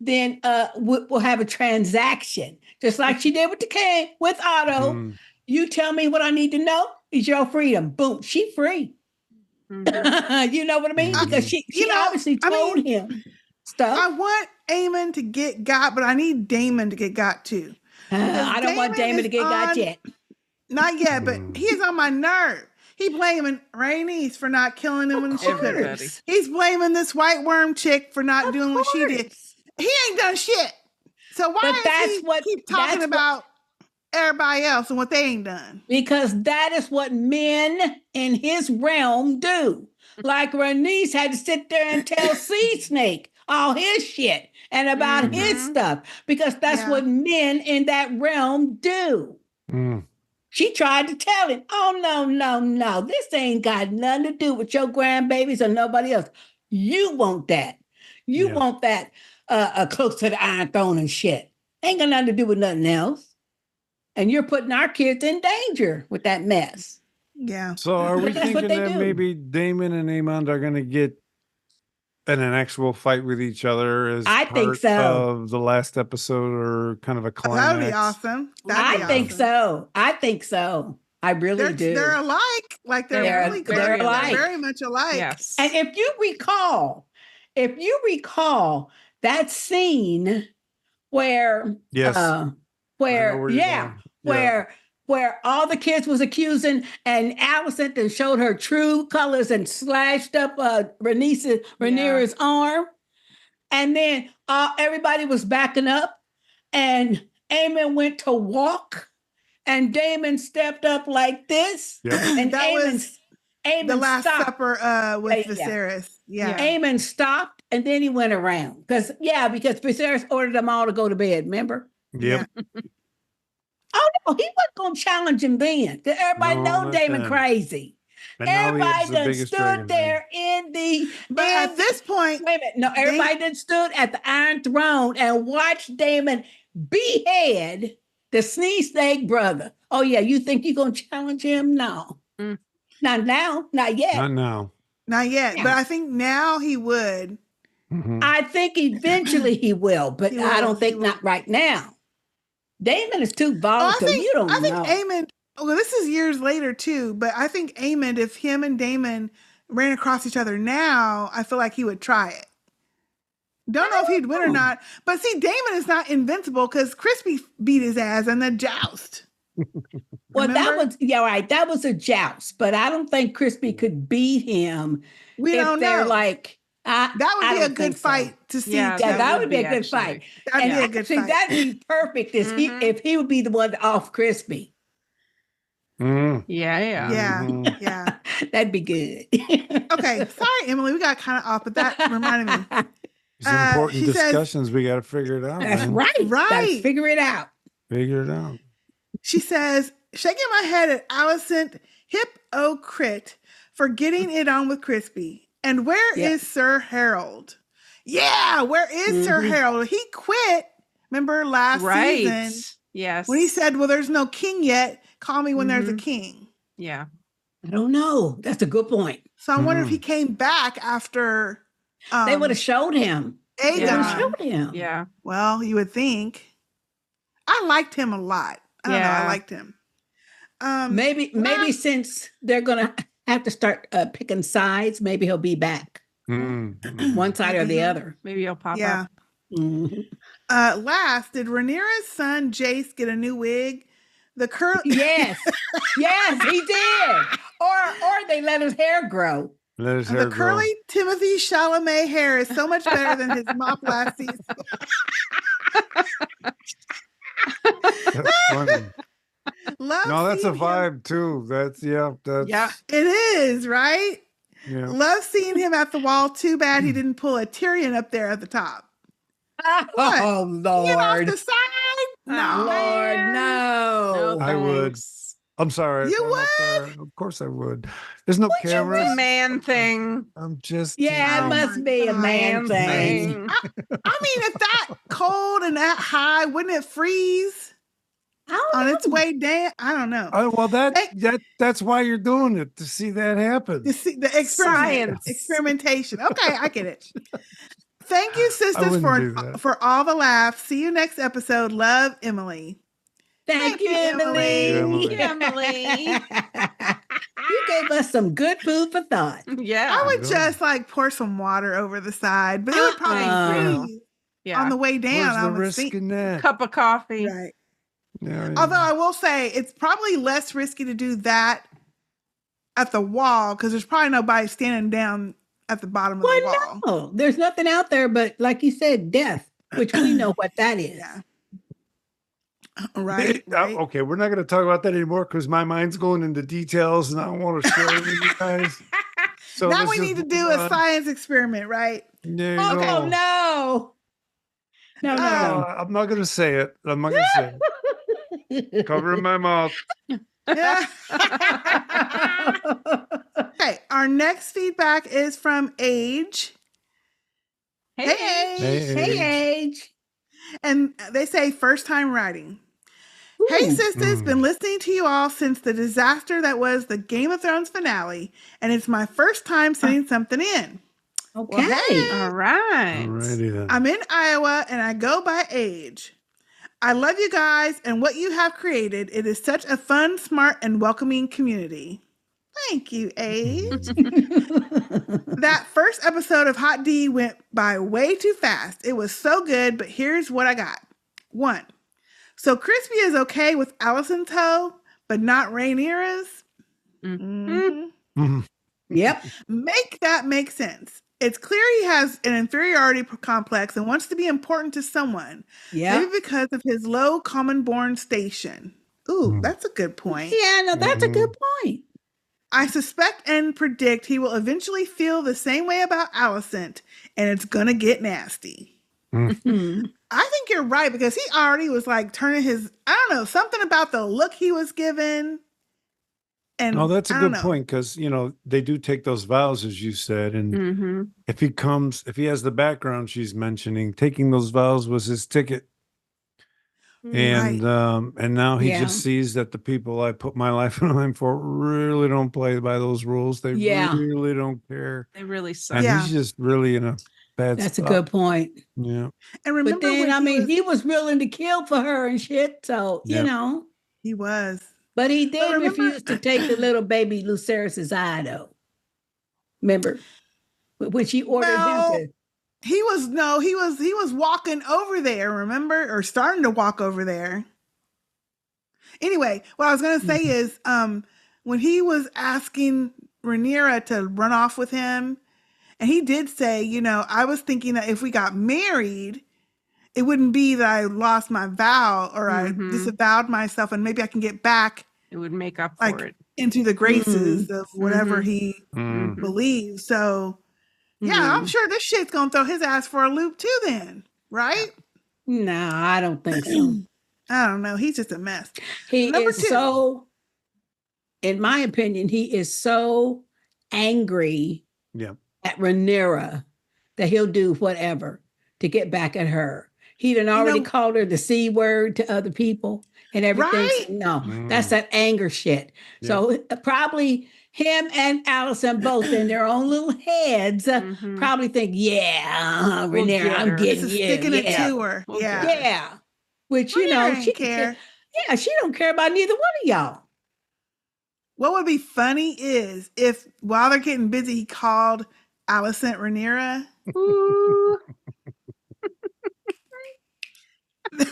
S3: Then we'll have a transaction, just like she did with the king, with Otto.
S4: Mm.
S3: You tell me what I need to know. It's your freedom. Boom, she free.
S2: Mhm.
S3: You know what I mean?
S4: Mhm.
S3: Because she
S5: You know,
S3: obviously
S5: I
S3: told
S5: mean,
S3: him stuff.
S5: I want Aemon to get got, but I need Daemon to get got too.
S3: I don't want
S5: Daemon
S3: Daemon to
S5: is
S3: get got
S5: on-
S3: yet.
S5: Not yet, but he is on my nerve. He blaming Rhaenys for not killing him when she could have.
S2: Everybody.
S5: He's blaming this white worm chick for not doing what she did. He ain't done shit. So why
S3: But
S5: does
S3: that's
S5: he
S3: what-
S5: keep talking
S3: that's what-
S5: about everybody else and what they ain't done?
S3: Because that is what men in his realm do. Like Rhaenys had to sit there and tell Sea Snake all his shit and about his
S2: Mhm.
S3: stuff, because that's
S5: Yeah.
S3: what men in that realm do.
S4: Mm.
S3: She tried to tell him, "Oh, no. This ain't got nothing to do with your grandbabies or nobody else. You want that. You
S4: Yeah.
S3: want that close to the Iron Throne and shit. Ain't got nothing to do with nothing else. And you're putting our kids in danger with that mess."
S5: Yeah.
S4: So are we
S3: But that's what
S4: thinking
S3: they
S4: that
S3: do.
S4: maybe Damon and Aemon are going to get in an actual fight with each other as
S3: I
S4: part
S3: think so.
S4: of the last episode, or kind of a
S5: That
S4: climax?
S5: would be awesome. That'd be
S3: I think
S5: awesome.
S3: so. I think so. I really do.
S5: They're alike. Like they're
S2: They're
S5: really close.
S3: very
S5: They're
S3: alike.
S5: very much alike.
S2: Yes.
S3: And if you recall that scene where
S4: Yes. I know where you're going.
S3: where all the kids was accusing, and Alicent then showed her true colors and slashed up Rhaenyra's arm, and then everybody was backing up, and Aemon went to walk, and Daemon stepped up like this,
S4: Yep.
S3: and
S5: That was
S3: Aemon
S5: the Last
S3: stopped.
S5: Supper with
S3: Yeah.
S5: Viserys. Yeah.
S3: Aemon stopped, and then he went around because Viserys ordered them all to go to bed. Remember?
S4: Yep.
S3: Oh no, he wasn't gonna challenge him then. 'Cause everybody
S4: No,
S3: know
S4: not
S3: Daemon
S4: then.
S3: crazy.
S4: And now he
S3: Everybody
S4: has the
S3: done
S4: biggest
S3: stood
S4: dragon
S3: there in the.
S5: But at this point,
S3: Wait a minute, no, everybody done stood at the Iron Throne and watched Daemon behead the Sneeze Snake brother. Oh yeah, you think you gonna challenge him? No,
S2: Mm.
S3: not now, not yet.
S4: Not now.
S5: not yet.
S3: Yeah.
S5: But I think now he would.
S4: Mhm.
S3: I think eventually he will, but
S5: He
S3: I
S5: will,
S3: don't think
S5: he will.
S3: not right now. Daemon is too
S5: Oh,
S3: volatile. You don't
S5: I think
S3: know.
S5: Aemon. Well, this is years later too, but I think Aemon, if him and Daemon ran across each other now, I feel like he would try it. Don't know if he'd win or not, but see, Daemon is not invincible because Crispy beat his ass in the joust.
S3: Well,
S5: Remember?
S3: that was a joust, but I don't think Crispy could beat him.
S5: We
S3: if
S5: don't
S3: they're
S5: know.
S3: like,
S5: That would
S3: I
S5: be a
S3: don't
S5: good
S3: think so.
S5: fight to see.
S2: Yeah,
S5: too.
S3: Yeah, that
S2: would
S3: would be a
S2: be
S3: good
S2: actually.
S3: fight.
S5: That'd
S3: And
S5: be a good
S3: actually,
S5: fight.
S3: that'd be perfect if he would be the one off Crispy.
S4: Mm.
S2: Yeah.
S5: Yeah,
S4: Mhm.
S5: yeah.
S3: That'd be good.
S5: Okay, sorry, Emily, we got kind of off, but that reminded me.
S4: These important
S5: she says-
S4: discussions. We got to figure it out,
S3: That's
S4: man.
S3: right.
S5: Right.
S3: Gotta figure it out.
S4: Figure it out.
S5: She says, shaking my head at Alicent Hypocrite for getting it on with Crispy. And where is
S3: Yeah.
S5: Sir Harold? Yeah, where is Sir
S3: Mhm.
S5: Harold? He quit. Remember last
S2: Right.
S5: season
S2: Yes.
S5: when he said, well, there's no king yet. Call me when there's a
S2: Mhm.
S5: king.
S2: Yeah.
S3: I don't know. That's a good point.
S5: So I wonder if
S4: Mhm.
S5: he came back after
S3: They would have showed him. They would
S5: Aegon.
S3: have showed him.
S2: Yeah.
S5: Well, you would think. I liked him a lot. I don't know. I
S2: Yeah.
S5: liked him.
S3: Maybe since they're gonna have to start picking sides, maybe he'll be back,
S4: Mm.
S3: one side or the
S5: Mhm.
S3: other.
S2: Maybe he'll pop
S5: Yeah.
S2: up.
S3: Mhm.
S5: Last, did Rhaenyra's son Jace get a new wig? The curl.
S3: Yes, yes, he did. Or they let his hair grow.
S4: Let his hair
S5: The curly Timothy Chalamet hair is so much better than his mop last season.
S4: grow. That's funny.
S5: Love
S4: No, that's a
S5: seeing him-
S4: vibe too. That's
S2: Yeah.
S5: It is, right?
S4: yeah.
S5: Love seeing him at the wall. Too bad he didn't pull a Tyrion up there at the top.
S3: Oh,
S5: Get off
S3: Lord.
S5: the side? No.
S3: Lord,
S2: No,
S3: no.
S4: I would.
S2: thanks.
S4: I'm sorry.
S5: You
S4: I'm up there. Of course I would. There's no
S2: It's a
S4: cameras.
S2: man thing.
S4: I'm just.
S3: Yeah, it
S5: Oh
S3: must
S5: my
S3: be a
S5: God.
S3: man thing.
S2: thing.
S5: I mean, if that cold and that high, wouldn't it freeze
S3: I don't
S5: on
S3: know.
S5: its way down? I don't know.
S4: Well, that's why you're doing it, to see that happen.
S5: To see the
S2: Science.
S5: experimentation. Okay, I get it. Thank you,
S4: I
S5: sisters,
S4: wouldn't do that.
S5: for all the laughs. See you next episode. Love, Emily.
S3: Thank you,
S5: Emily.
S3: Emily.
S2: Emily.
S3: You gave us some good food for thought.
S2: Yeah.
S5: I would
S4: Yeah.
S5: just like pour some water over the side, but it would probably freeze
S2: Yeah.
S5: on the way down.
S4: Where's
S5: I
S4: the
S5: would
S4: risk
S5: think.
S4: in that?
S2: Cup of coffee.
S5: Right.
S4: Yeah,
S5: Although I will say it's probably less risky to do that at the wall because there's probably nobody standing down at the bottom of the wall.
S3: No, there's nothing out there but, like you said, death, which we know what that is.
S5: Yeah. Right. right.
S4: Okay, we're not going to talk about that anymore because my mind's going into details and I don't want to share it with you guys. So
S5: Now
S4: let's
S5: we
S4: just
S5: need to do
S4: move
S5: a
S4: on.
S5: science experiment, right?
S4: There you
S3: Oh,
S4: go.
S3: no. No, no,
S4: I'm not going to say it. I'm not going to say it. Covering my mouth.
S5: Yeah. Okay. Our next feedback is from Age.
S2: Hey.
S5: Hey, Age.
S4: Hey,
S3: Hey, Age.
S5: And they say first time writing. Hey,
S3: Ooh.
S5: sisters, been listening to you all since the disaster that was the Game of Thrones finale, and it's my first time sending something in.
S3: Okay.
S5: Well, hey.
S2: All right.
S4: Alrighty then.
S5: I'm in Iowa, and I go by Age. I love you guys and what you have created. It is such a fun, smart, and welcoming community. Thank you, Age. That first episode of Hot D went by way too fast. It was so good, but here's what I got. 1. So Crispy is okay with Alicent's hoe, but not Rhaenyra's?
S2: Mm.
S4: Mhm.
S3: Yep.
S5: Make that make sense. It's clear he has an inferiority complex and wants to be important to someone.
S3: Yeah.
S5: Maybe because of his low common born station. Ooh,
S4: Mm.
S5: that's a good point.
S3: Yeah, no, that's a good point.
S5: I suspect and predict he will eventually feel the same way about Alicent, and it's gonna get nasty.
S3: Mhm.
S5: I think you're right because he already was like turning his, I don't know, something about the look he was given. And
S4: No, that's a
S5: I don't
S4: good
S5: know.
S4: point because they do take those vows, as you said, and
S2: Mm-hmm.
S4: if he has the background she's mentioning, taking those vows was his ticket, and now he
S3: Yeah.
S4: just sees that the people I put my life in line for really don't play by those rules. They
S3: Yeah.
S4: really don't care,
S2: They really suck.
S4: and
S5: Yeah.
S4: he's just really in a bad
S3: That's a
S4: spot.
S3: good point.
S4: Yeah,
S5: And remember
S3: But then,
S5: when
S3: I mean,
S5: was,
S3: he was willing to kill for her and shit. So,
S4: Yep.
S5: he was.
S3: but he did
S5: remember-
S3: refuse to take the little baby Lucerys's eye, though. Remember? When she ordered
S5: Well,
S3: him to.
S5: He was walking over there, remember? Or starting to walk over there. Anyway, what I was gonna say is when he was asking Rhaenyra to run off with him, and he did say, I was thinking that if we got married, it wouldn't be that I lost my vow or
S2: Mhm.
S5: I disavowed myself and maybe I can get back
S2: It would make up
S5: Like,
S2: for it.
S5: into the graces of whatever
S2: Mhm.
S5: he
S4: Mm.
S5: believes. So yeah, I'm sure this shit's gonna throw his ass for a loop too then, right?
S3: No, I don't think so.
S5: I don't know. He's just a mess.
S3: He
S5: Number
S3: is
S5: 2.
S3: so, in my opinion, he is so angry
S4: Yeah.
S3: at Rhaenyra that he'll do whatever to get back at her. He done already
S5: know-
S3: called her the C word to other people and everything.
S5: Right?
S3: No,
S4: Mm.
S3: that's that anger shit. So probably him and Alicent both in their own little heads
S2: Mhm.
S3: probably think, yeah,
S2: We'll
S3: Rhaenyra,
S2: get
S3: I'm
S2: her.
S3: getting
S5: This is
S3: you.
S5: sticking it
S3: Yeah.
S5: to her.
S2: We'll
S5: Yeah.
S2: get her.
S3: Yeah. Which,
S5: Rhaenyra
S3: she
S5: ain't care.
S3: Yeah, she don't care about neither one of y'all.
S5: What would be funny is if while they're getting busy, he called Alicent Rhaenyra.
S2: Ooh.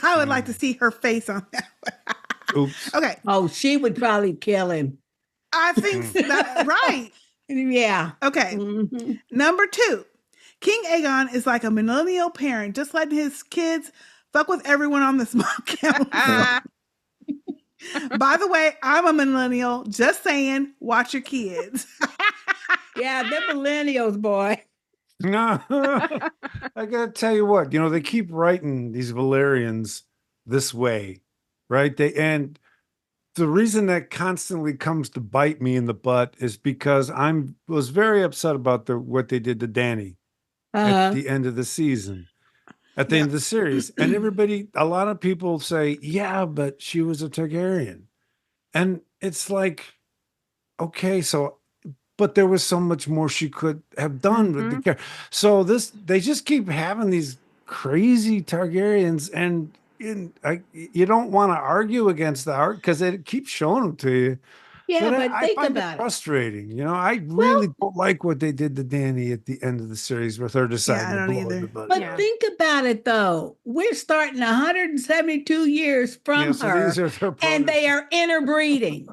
S5: I would like to see her face on that.
S4: Oops.
S5: Okay.
S3: Oh, she would probably kill him.
S5: I think that right.
S3: Yeah.
S5: Okay.
S3: Mhm.
S5: Number 2, King Aegon is like a millennial parent, just letting his kids fuck with everyone on the small council. By the way, I'm a millennial. Just saying, watch your kids.
S3: Yeah, they're millennials, boy.
S4: I gotta tell you what, they keep writing these Valerians this way, right? And the reason that constantly comes to bite me in the butt is because was very upset about what they did to Dany at the end of the season, at the end of the series. And a lot of people say, yeah, but she was a Targaryen. And it's like, okay, but there was so much more she could have done with the character. So they just keep having these crazy Targaryens, and you don't want to argue against the art because it keeps showing them to you.
S3: Yeah, but
S4: I
S3: think
S4: find
S3: about
S4: it
S3: it.
S4: frustrating. I really don't like what they did to Dany at the end of the series with her deciding to blow everybody.
S3: But think about it, though. We're starting 172 years from
S4: so
S3: her,
S4: these are their
S3: and they are interbreeding.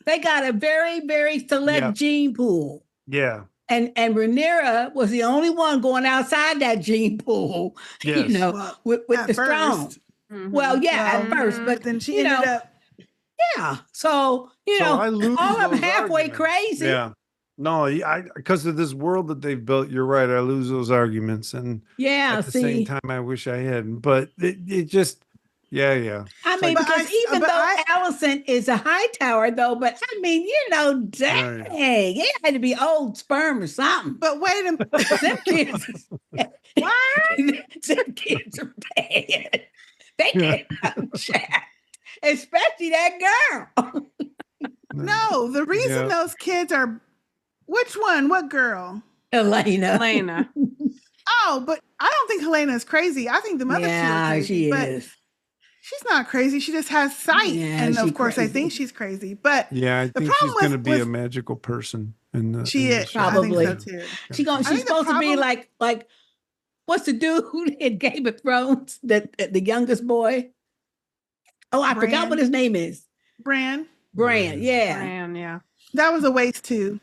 S3: They got a very, very select gene pool.
S4: Yeah.
S3: And Rhaenyra was the only one going outside that gene pool, with the strong. Well, at first, but
S5: then she ended up.
S3: Yeah. So,
S4: I lose
S3: all of them
S4: those
S3: halfway
S4: arguments.
S3: crazy.
S4: Yeah. No, because of this world that they've built, you're right. I lose those arguments. And at the same time, I wish I hadn't. But it just, yeah.
S3: I mean, because even though Alicent is a high tower, though, but I mean, dang, it had to be old sperm or something.
S5: But wait a minute.
S3: Them kids, them kids are bad. They can't chat, especially that girl.
S5: No, the reason those kids are, which one? What girl?
S2: Helena.
S5: Oh, but I don't think Helena is crazy. I think the mother two are crazy.
S3: She
S5: but
S3: is.
S5: She's not crazy. She just has sight. And of course,
S3: crazy.
S5: I think she's crazy. But
S4: I think she's going to be a magical person.
S5: She is.
S3: Probably.
S5: I think so too.
S3: She's supposed to be like, what's the dude in Game of Thrones, the youngest boy? Oh, I forgot what his name is.
S5: Bran,
S3: yeah.
S2: Bran, yeah.
S5: That was a waste too.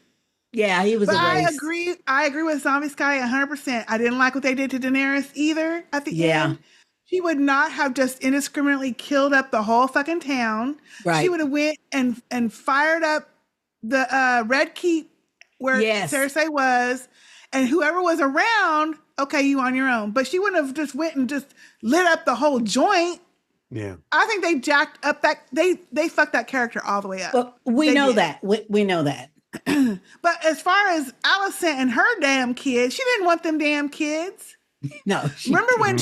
S3: Yeah, he was a waste.
S5: I agree with Zombie Scotty 100%. I didn't like what they did to Daenerys either at the end. She would not have just indiscriminately killed up the whole fucking town.
S3: Right.
S5: She would have went and fired up the Red Keep where Cersei was, and whoever was around, okay, you on your own. But she wouldn't have just went and just lit up the whole joint.
S4: Yeah.
S5: I think they jacked up that they fucked that character all the way up.
S3: But we know that. We know that.
S5: But as far as Alicent and her damn kids, she didn't want them damn kids.
S3: No.
S5: Remember when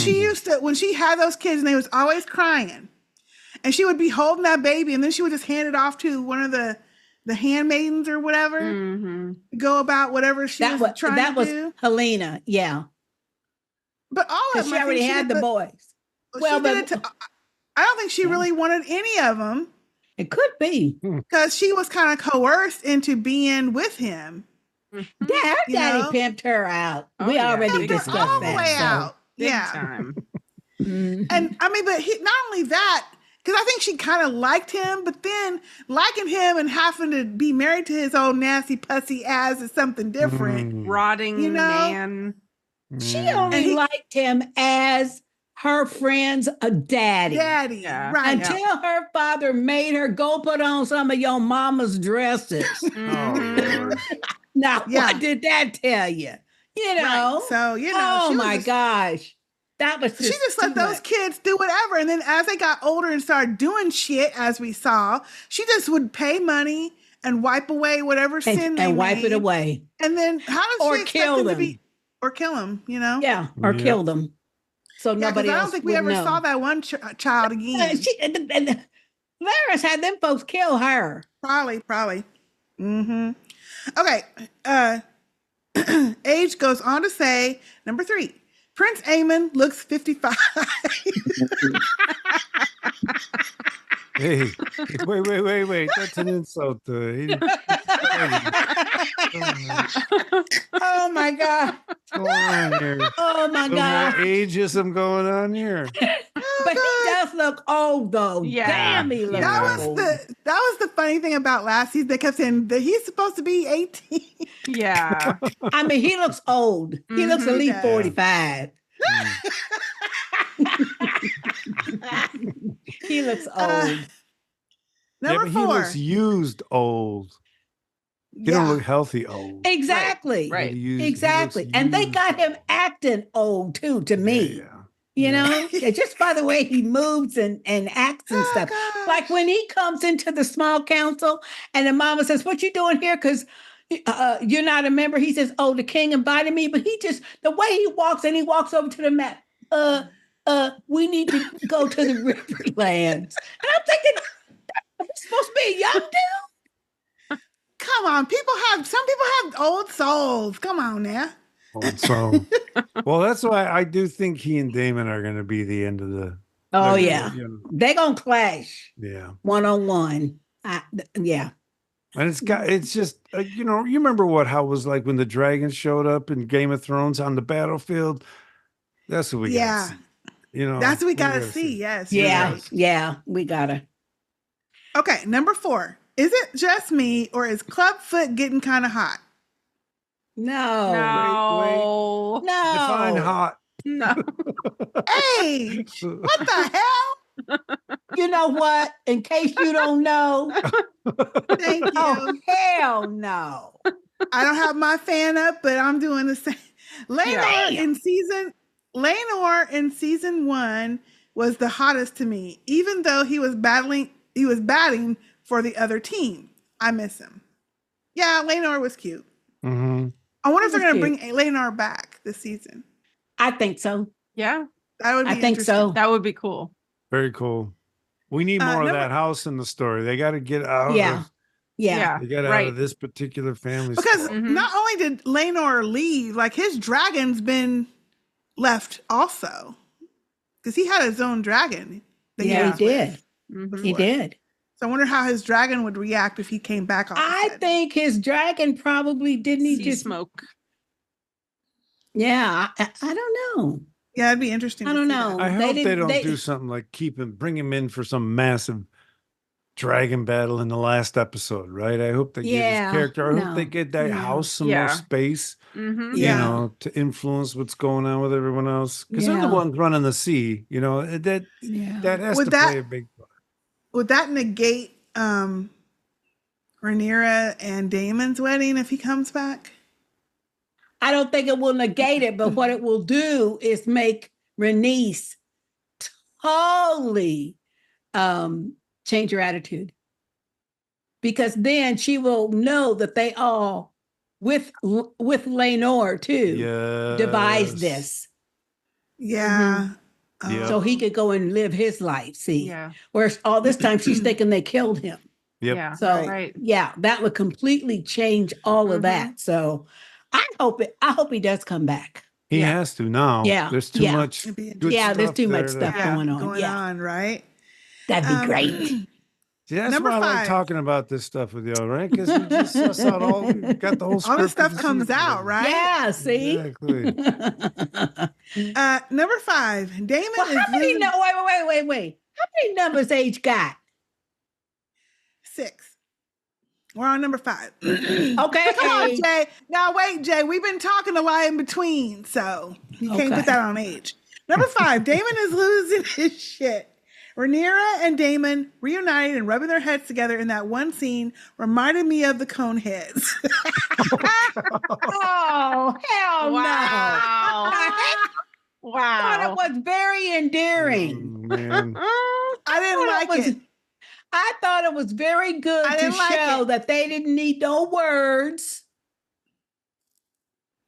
S5: when she had those kids and they was always crying, and she would be holding that baby and then she would just hand it off to one of the handmaidens or whatever, go about whatever she was trying to do. That was
S3: Helena, yeah.
S5: But all of them,
S3: she already had the boys.
S5: Well, but I don't think she really wanted any of them.
S3: It could be
S5: because she was kind of coerced into being with him.
S3: Yeah, her daddy pimped her out. We already discussed that.
S5: All the way out.
S2: Big
S5: Yeah.
S2: time.
S5: And I mean, but not only that, because I think she kind of liked him, but then liking him and having to be married to his old nasty pussy ass is something different.
S2: Rotting man.
S3: She only liked him as her friend's daddy.
S5: Right.
S3: Until her father made her go put on some of your mama's dresses. Now, what did that tell you?
S5: Right. So,
S3: oh my gosh. That was
S5: she just let those kids do whatever. And then as they got older and started doing shit, as we saw, she just would pay money and wipe away whatever sin they
S3: and wipe
S5: made.
S3: it away.
S5: And then how does she expect them to be, or kill them,
S3: Yeah, or kill them. So nobody else.
S5: I don't think we ever saw that one child again.
S3: Varys had them folks kill her.
S5: Probably. Okay. Age goes on to say, number 3, Prince Aemon looks 55.
S4: Hey, wait. That's an insult.
S3: Oh my God.
S4: What's going on here?
S3: Oh my God.
S4: Ageism going on here.
S3: But he does look old though.
S2: Yeah.
S3: Damn, he looks old.
S5: That was the funny thing about last season. They kept saying that he's supposed to be 18.
S2: Yeah.
S3: I mean, he looks old. He looks at least 45. He looks old.
S5: Number 4.
S4: He looks used old. He don't look healthy old.
S3: Exactly.
S2: Right.
S3: Exactly. And they got him acting old too, to me.
S4: Yeah.
S3: You know, just by the way he moves and acts and stuff.
S5: gosh.
S3: Like when he comes into the small council and the mama says, "What you doing here? Because you're not a member." He says, "Oh, the king invited me." But he just, the way he walks over to the map. We need to go to the Riverlands. And I'm thinking, that's supposed to be a young dude.
S5: Come on, some people have old souls. Come on now.
S4: So, well, that's why I do think he and Daemon are going to be the end of the.
S3: Oh
S4: they're
S3: yeah,
S4: gonna,
S3: they're gonna clash.
S4: Yeah,
S3: 1-on-1. Yeah,
S4: and it's just you remember how it was like when the dragons showed up in Game of Thrones on the battlefield. That's what we got.
S5: That's what we gotta see. Yes.
S3: Yeah, we gotta.
S5: Okay, number 4. Is it just me or is Clubfoot getting kind of hot?
S2: No.
S3: No.
S4: Define hot.
S2: No.
S5: Hey, what the hell?
S3: You know what? In case you don't know.
S5: Thank you.
S3: Oh, hell no.
S5: I don't have my fan up, but I'm doing the same. Rhaenys in season 1 was the hottest to me, even though he was batting for the other team. I miss him. Yeah, Rhaenyra was cute.
S4: Mm-hmm.
S5: I wonder if they're going to bring Rhaenyra back this season.
S3: I think so.
S2: Yeah.
S5: That would be
S3: I think so.
S2: That would be cool.
S4: Very cool. We need more of that house in the story. They got to get out.
S3: Yeah.
S4: They got out of this particular family.
S5: Because not only did Rhaenyra leave, like his dragon's been left also. Because he had his own dragon.
S3: He did. He did.
S5: So I wonder how his dragon would react if he came back.
S3: I think his dragon probably didn't
S2: See
S3: he just
S2: smoke.
S3: Yeah, I don't know.
S5: Yeah, it'd be interesting.
S3: I don't know.
S4: I hope they don't do something like bring him in for some massive dragon battle in the last episode, right? I hope they get his character. I hope they get that house some more space, to influence what's going on with everyone else. Because they're the ones running the sea, that has to play a big part.
S5: Would that negate Rhaenyra and Daemon's wedding if he comes back?
S3: I don't think it will negate it, but what it will do is make Rhaenys totally change her attitude. Because then she will know that they all, with Rhaenyra too, devised this.
S5: Yeah.
S3: So he could go and live his life, see? Yeah. Whereas all this time she's thinking they killed him.
S4: Yep.
S2: Yeah.
S3: So that would completely change all of that. So I hope he does come back.
S4: He has to now.
S3: Yeah.
S4: There's too much.
S3: There's too much stuff going on.
S5: Right?
S3: That'd be great.
S4: See, that's why I like talking about this stuff with y'all, right? Because we just suss out got the whole script.
S5: All this stuff comes out, right?
S3: Yeah, see?
S4: Exactly.
S5: Number 5, Daemon is
S3: how many wait. How many numbers they each got?
S5: 6. We're on number 5.
S3: Okay.
S5: Come on, Jay. Now, wait, Jay. We've been talking a lot in between, so you can't put that on age. Number 5, Daemon is losing his shit. Rhaenyra and Daemon reunited and rubbing their heads together in that one scene reminded me of the Coneheads.
S3: Oh, hell
S2: wow.
S3: no. Wow. I thought it was very endearing.
S5: I didn't like it.
S3: I thought it was very good to show that they didn't need no words.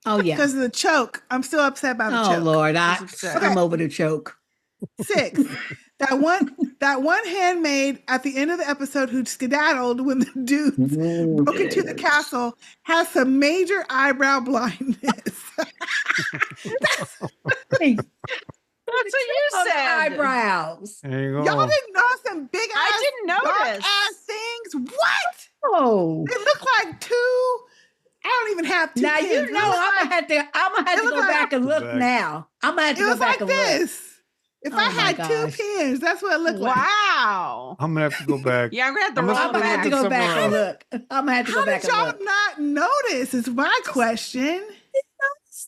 S3: Oh, yeah.
S5: Because of the choke. I'm still upset about the choke.
S3: Oh, Lord. I'm over the choke.
S5: 6. That one handmaid at the end of the episode who skedaddled when the dudes broke into the castle has some major eyebrow blindness.
S2: That's what you said.
S3: Eyebrows.
S4: There you go.
S5: Y'all didn't notice some big ass,
S2: I didn't notice.
S5: ass things. What?
S3: Oh,
S5: They look like 2. I don't even have 2.
S3: Now
S5: pins.
S3: you know I'm gonna have to go back and look now. I'm gonna have to go back and look.
S5: If I had 2 pins, that's what it looked like.
S2: Wow.
S4: I'm gonna have to go back.
S2: Yeah, I'm gonna have to
S3: I'm gonna have to go back and look. I'm gonna have to go back and look.
S5: How did y'all not notice? Is my question.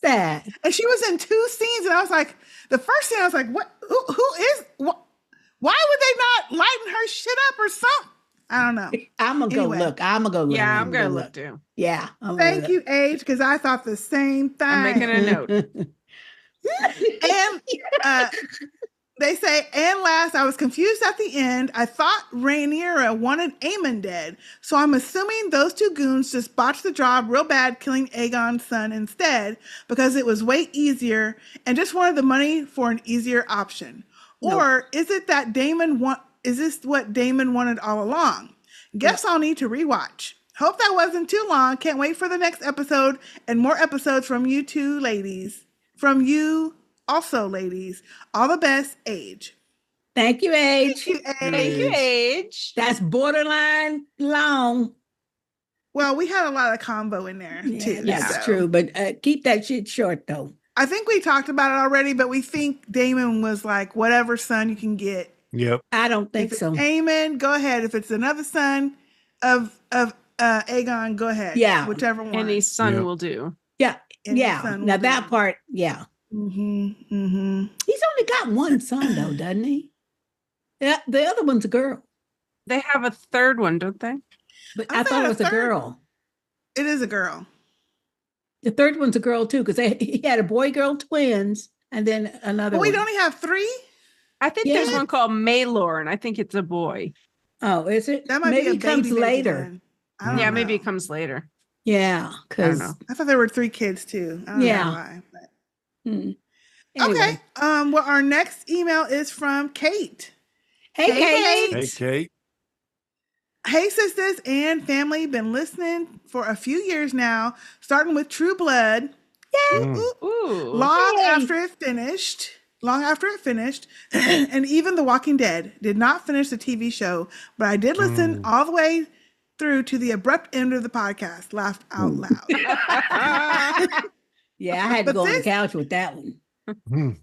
S3: That.
S5: And she was in 2 scenes, and I was like, the first scene, I was like, what? Who is? Why would they not lighten her shit up or something? I don't know.
S3: I'm gonna
S5: Anyway.
S3: go look. I'm gonna go look.
S2: Yeah, I'm gonna look too.
S3: Yeah. I'm gonna
S5: Thank
S3: look.
S5: you, Age, because I thought the same thing.
S2: I'm making a note.
S5: And they say, and last, I was confused at the end. I thought Rhaenyra wanted Aemon dead. So I'm assuming those two goons just botched the job real bad, killing Aegon's son instead, because it was way easier and just wanted the money for an easier option.
S3: Nope.
S5: Or is it that is this what Daemon wanted all along? Guess I'll need to rewatch. Hope that wasn't too long. Can't wait for the next episode and more episodes from you two ladies. From you also, ladies. All the best, Age.
S3: Thank you, Age.
S2: Thank you, Age.
S3: That's borderline long.
S5: Well, we had a lot of combo in there too.
S3: That's
S5: so.
S3: true. But keep that shit short, though.
S5: I think we talked about it already, but we think Daemon was like whatever son you can get.
S4: Yep.
S3: I don't think
S5: If it's
S3: so.
S5: Aemon, go ahead. If it's another son of Aegon, go ahead.
S3: Yeah.
S5: Whichever one.
S2: Any son
S4: Yep.
S2: will do.
S3: Yeah.
S5: Any
S3: Yeah.
S5: son
S3: Now
S5: will
S3: that
S5: do.
S3: part, yeah.
S5: Mm-hmm. Mm-hmm.
S3: He's only got one son, though, doesn't he? Yeah. The other one's a girl.
S2: They have a third one, don't they?
S3: But
S5: I
S3: I
S5: thought
S3: thought
S5: a
S3: it was a
S5: third-
S3: girl.
S5: It is a girl.
S3: The third one's a girl, too, because he had a boy-girl twins and then another
S5: But we
S3: one.
S5: only have 3?
S2: I think there's
S3: Yeah.
S2: one called Maylor, and I think it's a boy.
S3: Oh, is it?
S5: That might
S3: Maybe
S5: be a
S3: it comes
S5: baby
S3: later.
S5: one. I don't
S2: Yeah,
S5: know.
S2: maybe it comes later.
S3: Yeah,
S2: I don't
S3: because
S2: know.
S5: I thought there were 3 kids too. I don't
S3: Yeah.
S5: know why. But.
S3: anyway.
S5: Okay. Well, our next email is from Kate.
S3: Hey, Kate.
S4: Hey, Kate.
S5: Hey, sisters and family, been listening for a few years now, starting with True Blood.
S4: Mm.
S2: Ooh.
S5: Long
S3: Yay.
S5: after it finished, and even The Walking Dead. Did not finish the TV show, but I did listen all the way through to the abrupt end of the podcast. Laughed out loud.
S3: Yeah, I had to
S5: But
S3: go on the
S5: this-
S3: couch with that one.
S4: Mm.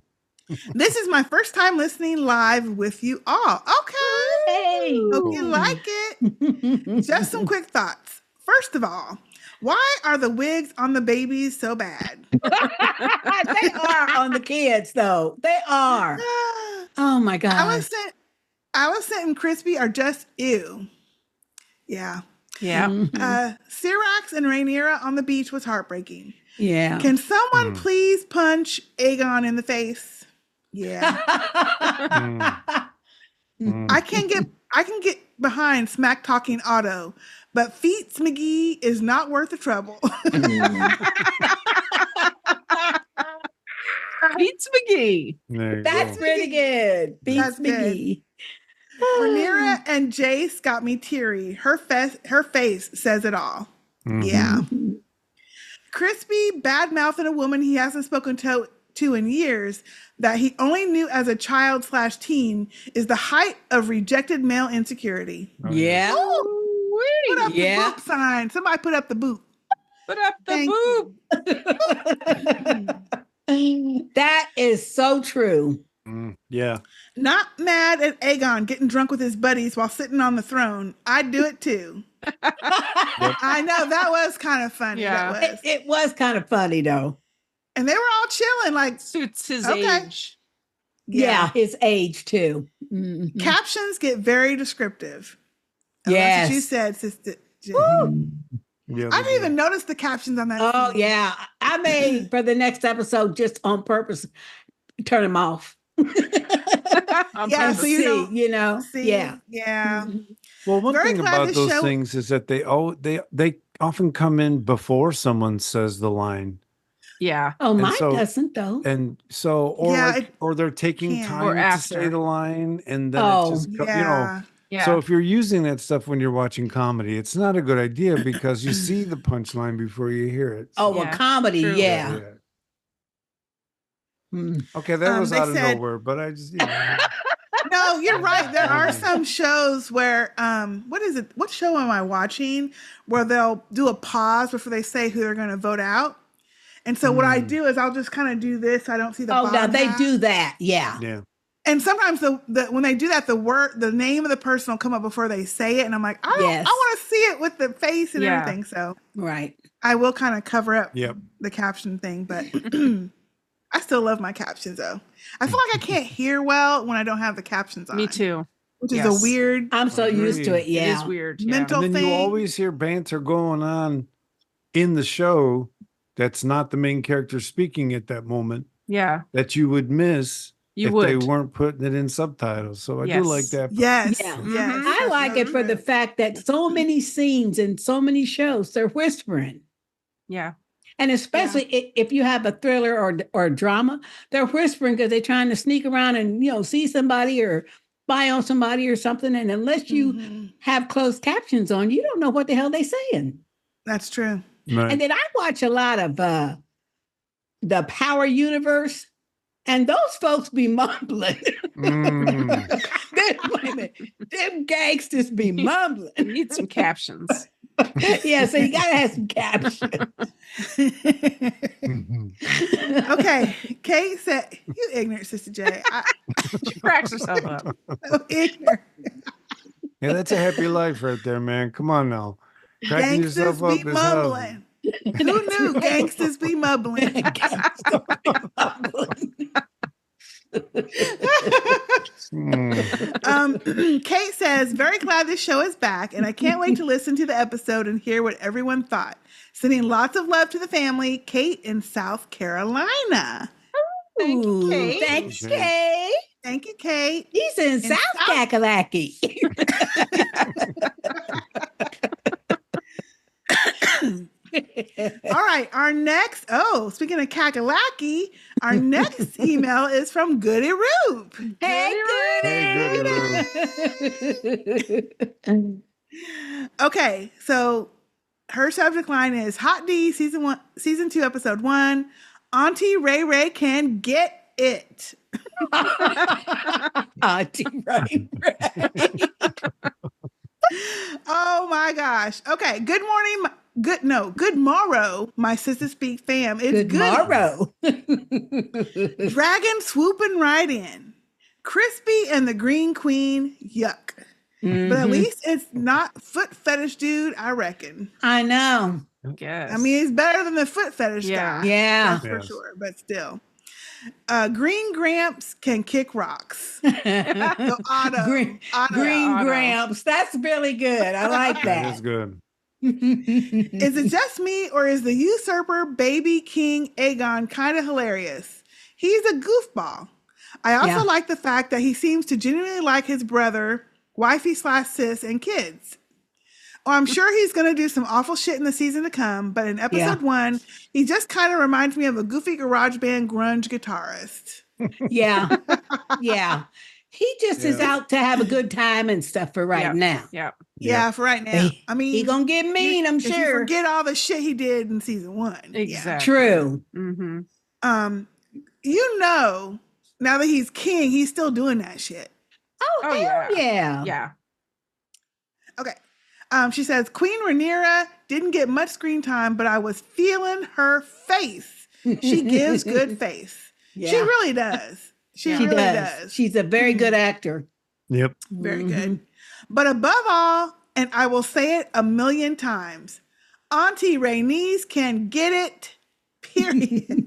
S5: This is my first time listening live with you all. Okay.
S3: Hey.
S5: Hope you like it. Just some quick thoughts. First of all, why are the wigs on the babies so bad?
S3: They are on the kids, though. They are. Oh my God.
S5: Alicent and Crispy are just ew. Yeah.
S2: Yeah.
S3: Mhm.
S5: Syrax and Rhaenyra on the beach was heartbreaking.
S3: Yeah.
S5: Can someone please punch Aegon in the face? Yeah.
S4: Mm.
S5: I can get behind smack talking Otto, but Feats McGee is not worth the trouble.
S2: Beats McGee.
S4: There you
S3: That's
S4: go.
S3: pretty good. Beats
S5: That's good.
S3: McGee.
S5: Rhaenyra and Jace got me teary. Her face says it all.
S4: Mhm.
S5: Yeah. Crispy bad mouthing a woman he hasn't spoken to in years that he only knew as a child/teen is the height of rejected male insecurity.
S4: Oh,
S3: Yeah.
S5: Put up
S3: Yeah.
S5: the boop sign. Somebody put up the boop.
S2: Put up the
S5: Thank
S2: boob.
S3: That is so true.
S4: Yeah.
S5: Not mad at Aegon getting drunk with his buddies while sitting on the throne. I'd do it too. I know that was kind of funny.
S2: Yeah.
S5: That was.
S3: It was kind of funny, though.
S5: And they were all chilling, like,
S2: Suits his
S5: Okay.
S2: age.
S3: Yeah, his age, too. Mhm.
S5: Captions get very descriptive. Oh, that's
S3: Yes.
S5: what you said, Sister. Jen.
S4: Yeah.
S5: I didn't even notice the captions on that.
S3: Oh,
S5: scene.
S3: yeah. I may, for the next episode, just on purpose, turn them off.
S5: Yeah, so you don't
S3: you know?
S5: See?
S3: Yeah.
S5: Yeah.
S4: Well, one
S5: Very
S4: thing
S5: glad
S4: about
S5: this
S4: those
S5: show-
S4: things is that they often come in before someone says the line,
S2: Yeah.
S3: Oh,
S4: And
S3: mine
S4: so-
S3: doesn't, though.
S4: and so
S5: Yeah,
S4: or they're taking
S5: can.
S4: time
S2: Or
S4: to say
S2: after.
S4: the line, and then
S3: Oh.
S4: it just
S5: Yeah.
S2: Yeah.
S4: So if you're using that stuff when you're watching comedy, it's not a good idea because you see the punchline before you hear it.
S3: Oh,
S4: So-
S3: well,
S2: Yeah,
S3: comedy,
S2: true.
S3: yeah. Mm.
S4: Okay, that was
S5: they
S4: out of
S5: said-
S4: nowhere, but I just
S5: No, you're right. There are some shows where what is it? What show am I watching where they'll do a pause before they say who they're going to vote out? And so what I do is I'll just kind of do this. I don't see the
S3: Oh, now
S5: bottom
S3: they
S5: half.
S3: do that. Yeah.
S4: yeah.
S5: And sometimes the when they do that, the name of the person will come up before they say it, and I'm like, I
S3: Yes.
S5: want to see it with the face and
S2: Yeah.
S5: everything. So
S3: Right.
S5: I will kind of cover up
S4: Yep.
S5: the caption thing, but I still love my captions though. I feel like I can't hear well when I don't have the captions on.
S2: Me too.
S5: which is a
S2: Yes.
S5: weird
S3: I'm so used to it.
S2: It
S3: Yeah.
S2: is weird.
S5: mental
S4: And then
S5: thing.
S4: you always hear banter going on in the show that's not the main character speaking at that moment
S2: Yeah.
S4: that you would miss
S2: You
S4: if
S2: would.
S4: they weren't putting it in subtitles. So I do like
S2: Yes.
S4: that.
S5: Yes.
S3: Yeah.
S5: Yes.
S2: Mhm.
S3: I
S5: that's
S3: like
S5: so
S3: it for the
S5: true.
S3: fact that so many scenes and so many shows, they're whispering.
S2: Yeah.
S3: And especially if you have a thriller or a drama, they're whispering because they're trying to sneak around and, see somebody or spy on somebody or something. And unless you
S5: Mhm.
S3: have closed captions on, you don't know what the hell they're saying.
S5: That's true.
S4: Right.
S3: And then I watch a lot of the Power Universe, and those folks be mumbling.
S4: Mm.
S3: Wait a minute. Them gangsters be mumbling.
S2: You need some captions.
S3: Yeah, so you gotta have some captions.
S4: Mhm.
S5: Okay. Kate said, "You ignorant, Sister J.
S2: She cracks herself up.
S5: So ignorant.
S4: Yeah, that's a happy life right there, man. Come on now. Cracking
S5: Gangsters
S4: yourself up
S5: be
S4: is healthy.
S5: mumbling. Who knew gangsters be mumbling?"
S3: Gangsters be mumbling.
S5: Kate says, "Very glad this show is back, and I can't wait to listen to the episode and hear what everyone thought. Sending lots of love to the family, Kate in South Carolina."
S2: Thank you,
S3: Ooh,
S2: Kate.
S3: Thanks,
S4: Okay.
S3: Kate.
S5: Thank you, Kate.
S3: He's in South Kakalaki.
S5: All right, our next, speaking of Kakalaki, our next email is from Goody Roop.
S3: Hey,
S4: Hey,
S3: Goody.
S5: Okay, so her subject line is Hot D, season 2, episode 1. Auntie Ray Ray can get it.
S3: Auntie Ray Ray.
S5: Oh my gosh. Okay, good morning. Good morrow, my Sister Speak fam. It's
S3: Good
S5: Goody.
S3: morrow.
S5: Dragon swooping right in. Crispy and the Green Queen, yuck. But at least it's not foot fetish dude, I reckon.
S3: I know.
S2: Yes.
S5: I mean, it's better than the foot fetish
S2: Yeah.
S5: guy.
S3: Yeah.
S5: That's for
S4: Yes.
S5: sure, but still. Green Gramps can kick rocks. So Otto.
S3: Green
S2: Otto.
S3: Gramps. That's really good. I like
S4: That is
S3: that.
S4: good.
S5: Is it just me, or is the usurper baby king Aegon kind of hilarious? He's a goofball. I also
S3: Yeah.
S5: like the fact that he seems to genuinely like his brother, wifey/sis, and kids. Oh, I'm sure he's going to do some awful shit in the season to come, but in episode 1, he just kind of reminds me of a goofy garage band grunge guitarist.
S3: Yeah. Yeah. He just is
S4: Yeah.
S3: out to have a good time and stuff for right now.
S2: Yeah.
S5: Yeah, for right now. I mean,
S3: he gonna get mean, I'm
S5: if you
S3: sure.
S5: forget all the shit he did in season 1.
S2: Exactly.
S3: True.
S2: Mm-hmm.
S5: Now that he's king, he's still doing that shit.
S3: Oh,
S2: Oh,
S3: hell yeah.
S2: Yeah.
S5: Okay. She says, Queen Rhaenyra didn't get much screen time, but I was feeling her face. She gives good face.
S3: Yeah.
S5: She really does. She really does.
S3: She's a very good actor.
S4: Yep.
S5: Very good. But above all, and I will say it a million times, Auntie Rhaenys can get it, period.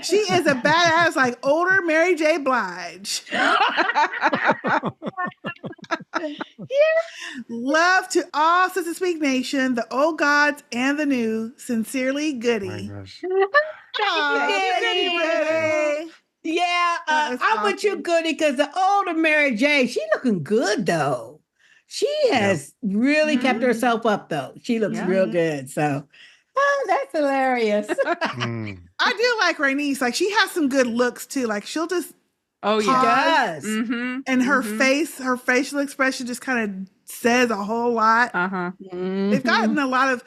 S5: She is a badass like older Mary J. Blige. Love to all Sister Speak Nation, the old gods and the new. Sincerely,
S4: My
S5: Goody.
S4: gosh.
S5: Goody.
S3: Yeah,
S5: That's
S3: I'm with you,
S5: awesome.
S3: Goody, because the older Mary J, she looking good though. She has really kept herself up though. She looks
S2: Yeah.
S3: real good. So, that's hilarious.
S4: Mm.
S5: I do like Rhaenys. Like, she has some good looks too. Like, she'll just,
S2: Oh,
S3: She
S2: yeah.
S3: does.
S2: Mm-hmm.
S5: and her face, her facial expression just kind of says a whole lot.
S2: Uh-huh.
S5: They've gotten a lot of,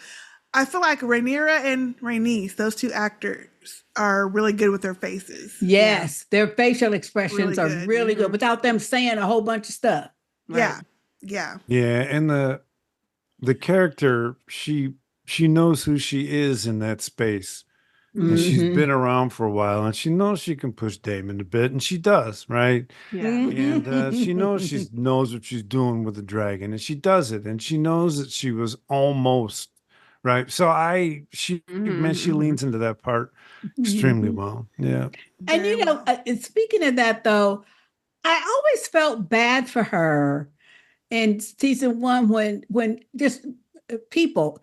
S5: I feel like Rhaenyra and Rhaenys, those two actors, are really good with their faces.
S3: Yes, their facial expressions
S5: Really
S3: are
S5: good.
S3: really good without them saying a whole bunch of stuff.
S5: Yeah. Yeah.
S4: Yeah, and the character, she knows who she is in that space. And she's
S3: Mhm.
S4: been around for a while, and she knows she can push Daemon a bit, and she does, right?
S2: Yeah.
S4: And she knows she knows what she's doing with the dragon, and she does it, and she knows that she was almost right. So man, she leans into that part extremely well. Yeah.
S3: And
S5: Very
S3: and speaking of that though, I always felt bad for her in season 1 when just people,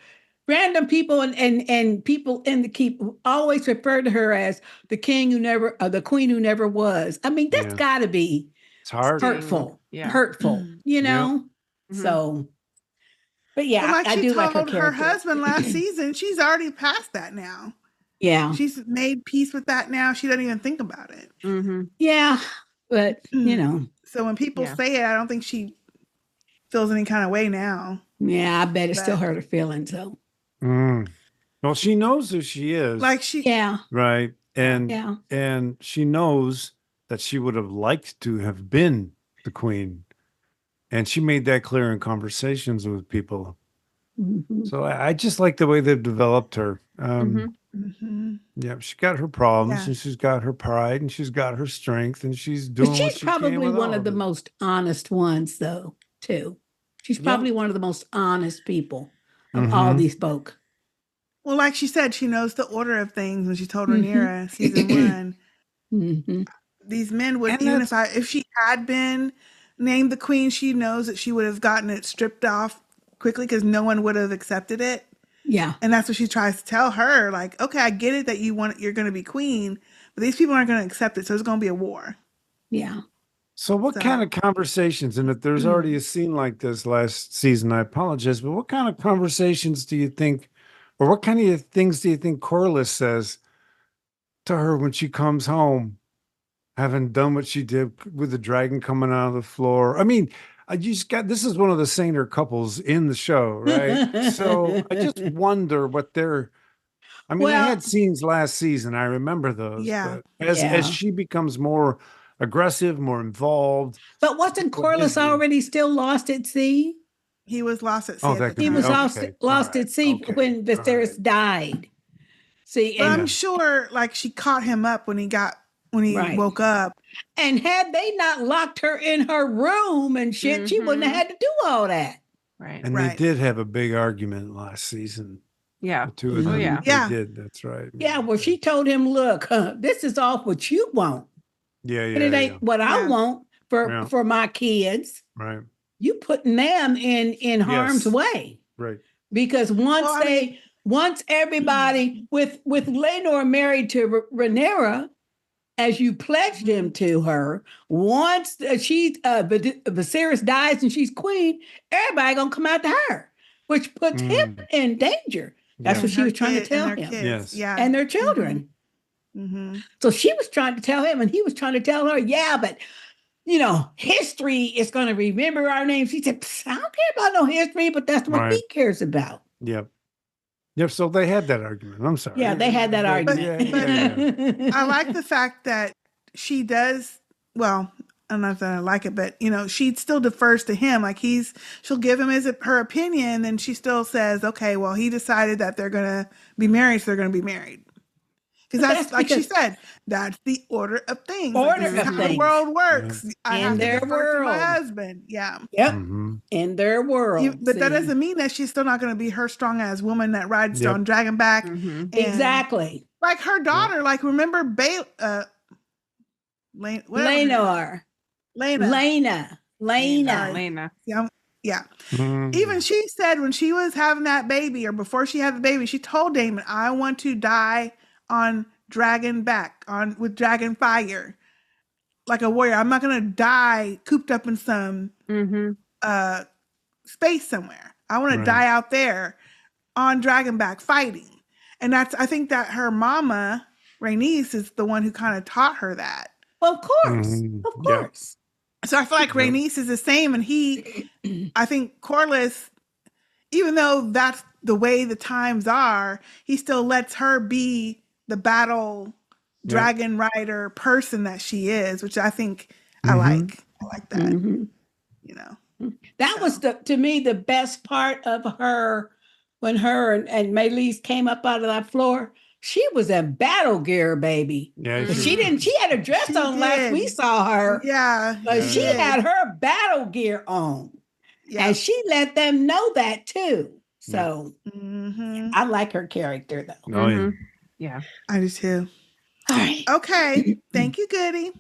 S3: random people and people in the keep always refer to her as the king who never, the queen who never was. I mean, that's
S4: Yeah.
S3: got to be
S4: It's hard.
S3: hurtful,
S2: Yeah.
S3: hurtful, you
S4: Yep.
S3: know.
S2: Mhm.
S3: So, but yeah,
S5: Well, like
S3: I
S5: she
S3: do
S5: told
S3: like her
S5: her
S3: character.
S5: husband last season, she's already past that now.
S3: Yeah,
S5: She's made peace with that now. She doesn't even think about it.
S2: Mm-hmm.
S3: yeah, but you know,
S5: So when people
S2: Yeah.
S5: say it, I don't think she feels any kind of way now.
S3: yeah, I bet it still
S5: But-
S3: hurt her feelings. So,
S4: Well, she knows who she is.
S5: Like she,
S3: yeah,
S4: right. And
S3: yeah.
S4: and she knows that she would have liked to have been the queen. And she made that clear in conversations with people.
S3: Mhm.
S4: So I just like the way they've developed her.
S5: Mhm.
S4: Yeah, she's got her problems
S5: Yeah.
S4: and she's got her pride and she's got her strength and she's doing
S3: But
S4: what
S3: she's
S4: she can
S3: probably
S4: with
S3: one
S4: all
S3: of the
S4: it.
S3: most honest ones, though, too. She's
S4: Yeah.
S3: probably one of the most honest people of all
S4: Mhm.
S3: these folk.
S5: well, like she said, she knows the order of things. When she told
S3: Mhm.
S5: Rhaenyra season 1,
S3: Mhm.
S5: these men would,
S4: And
S5: even
S4: that's-
S5: if she had been named the queen, she knows that she would have gotten it stripped off quickly because no one would have accepted it.
S3: Yeah,
S5: And that's what she tries to tell her. Like, okay, I get it that you're going to be queen, but these people aren't going to accept it. So it's going to be a war.
S3: yeah.
S4: So what
S5: So-
S4: kind of conversations, and if there's already a scene like this last season, I apologize, but what kind of conversations do you think, or what kind of things do you think Corlys says to her when she comes home, having done what she did with the dragon coming out of the floor? I mean, this is one of the saner couples in the show, right? So I just wonder what they're, I mean, they
S3: Well-
S4: had scenes last season. I remember those,
S5: Yeah.
S4: but as
S3: Yeah.
S4: she becomes more aggressive, more involved.
S3: But wasn't
S4: What is
S3: Corlys
S4: it?
S3: already still lost at sea?
S5: He was lost at sea.
S4: Oh,
S5: at
S4: that
S5: the
S3: He
S4: could
S5: time.
S3: was
S4: Okay,
S3: lost
S4: all right,
S3: at sea
S4: okay,
S3: when
S4: all
S3: Viserys
S4: right.
S3: died. See,
S5: But
S3: and
S5: I'm sure, like, she caught him up when he
S3: Right.
S5: woke up.
S3: and had they not locked her in her room and shit, she wouldn't have
S2: Mhm.
S3: had to do all that.
S2: Right.
S4: And they
S5: Right.
S4: did have a big argument last season.
S2: Yeah.
S4: The two of them.
S2: yeah.
S4: They
S5: Yeah.
S4: did. That's right.
S3: Yeah, well, she told him, "Look, this is all what you want,
S4: Yeah,
S3: but it
S4: yeah,
S3: ain't what I
S5: Yeah.
S3: want
S4: Yeah.
S3: for my kids.
S4: right,
S3: You putting them in harm's
S4: Yes.
S3: way
S4: right.
S3: because once
S5: Well, I mean-
S3: once everybody with Rhaenys married to Rhaenyra, as you pledged him to her, once Viserys dies and she's queen, everybody gonna come out to her, which puts him in danger. That's
S4: Yeah.
S3: what she
S5: Her
S3: was trying to
S5: kid-
S3: tell
S5: and their
S3: him.
S5: kids.
S4: Yes.
S5: Yeah.
S3: And their children.
S5: Mm-hmm.
S3: So she was trying to tell him, and he was trying to tell her, yeah, but history is going to remember our names. He said, I don't care about no history, but that's what he
S4: Right.
S3: cares about.
S4: Yep. Yep. So they had that argument. I'm sorry.
S3: Yeah, they had that
S4: But
S3: argument.
S4: yeah.
S5: I like the fact that she does, well, I'm not that I like it, but she still defers to him. Like she'll give him her opinion, and she still says, okay, well, he decided that they're gonna be married, so they're gonna be married. Because that's like she said, that's the order of things. Like,
S3: Order
S5: this is
S3: of
S5: how the
S3: things.
S5: world works. I
S3: In
S5: have to
S3: their
S5: defer to my
S3: world.
S5: husband. Yeah.
S3: Yep,
S4: Mhm.
S3: in their world.
S5: But that
S3: see?
S5: doesn't mean that she's still not going to be her strong ass woman that rides
S4: Yep.
S5: on Dragonback.
S2: Mhm.
S5: and-
S3: Exactly.
S5: Like her daughter, like remember
S3: Laenor.
S5: Lena.
S3: Lena.
S2: Lena.
S5: Yeah.
S4: Mhm.
S5: Even she said when she was having that baby, or before she had the baby, she told Daemon, I want to die on Dragonback, with dragon fire. Like a warrior. I'm not gonna die cooped up in some
S2: Mm-hmm.
S5: space somewhere. I want
S4: Right.
S5: to die out there on Dragonback fighting. And I think that her mama, Rhaenys, is the one who kind of taught her that.
S3: Well, of course.
S4: Mhm.
S3: Of
S4: Yep.
S3: course.
S5: So I feel like Rhaenys is the same, and I think Corlys, even though that's the way the times are, he still lets her be the battle dragon rider person that she is, which I think I like. I like that.
S3: Mhm. That was to me the best part of her when her and Maelys came up out of that floor. She was in battle gear, baby.
S4: Yeah.
S3: But she had a dress
S5: She
S3: on last
S5: did.
S3: we saw her.
S5: Yeah.
S3: But
S4: Yeah.
S3: she had her battle gear on.
S5: Yeah.
S3: And she let them know that too. So
S5: Mhm.
S3: I like her character though.
S4: Oh, yeah.
S2: Mhm. Yeah.
S5: I do too.
S3: All right.
S5: Okay. Thank you, Goody.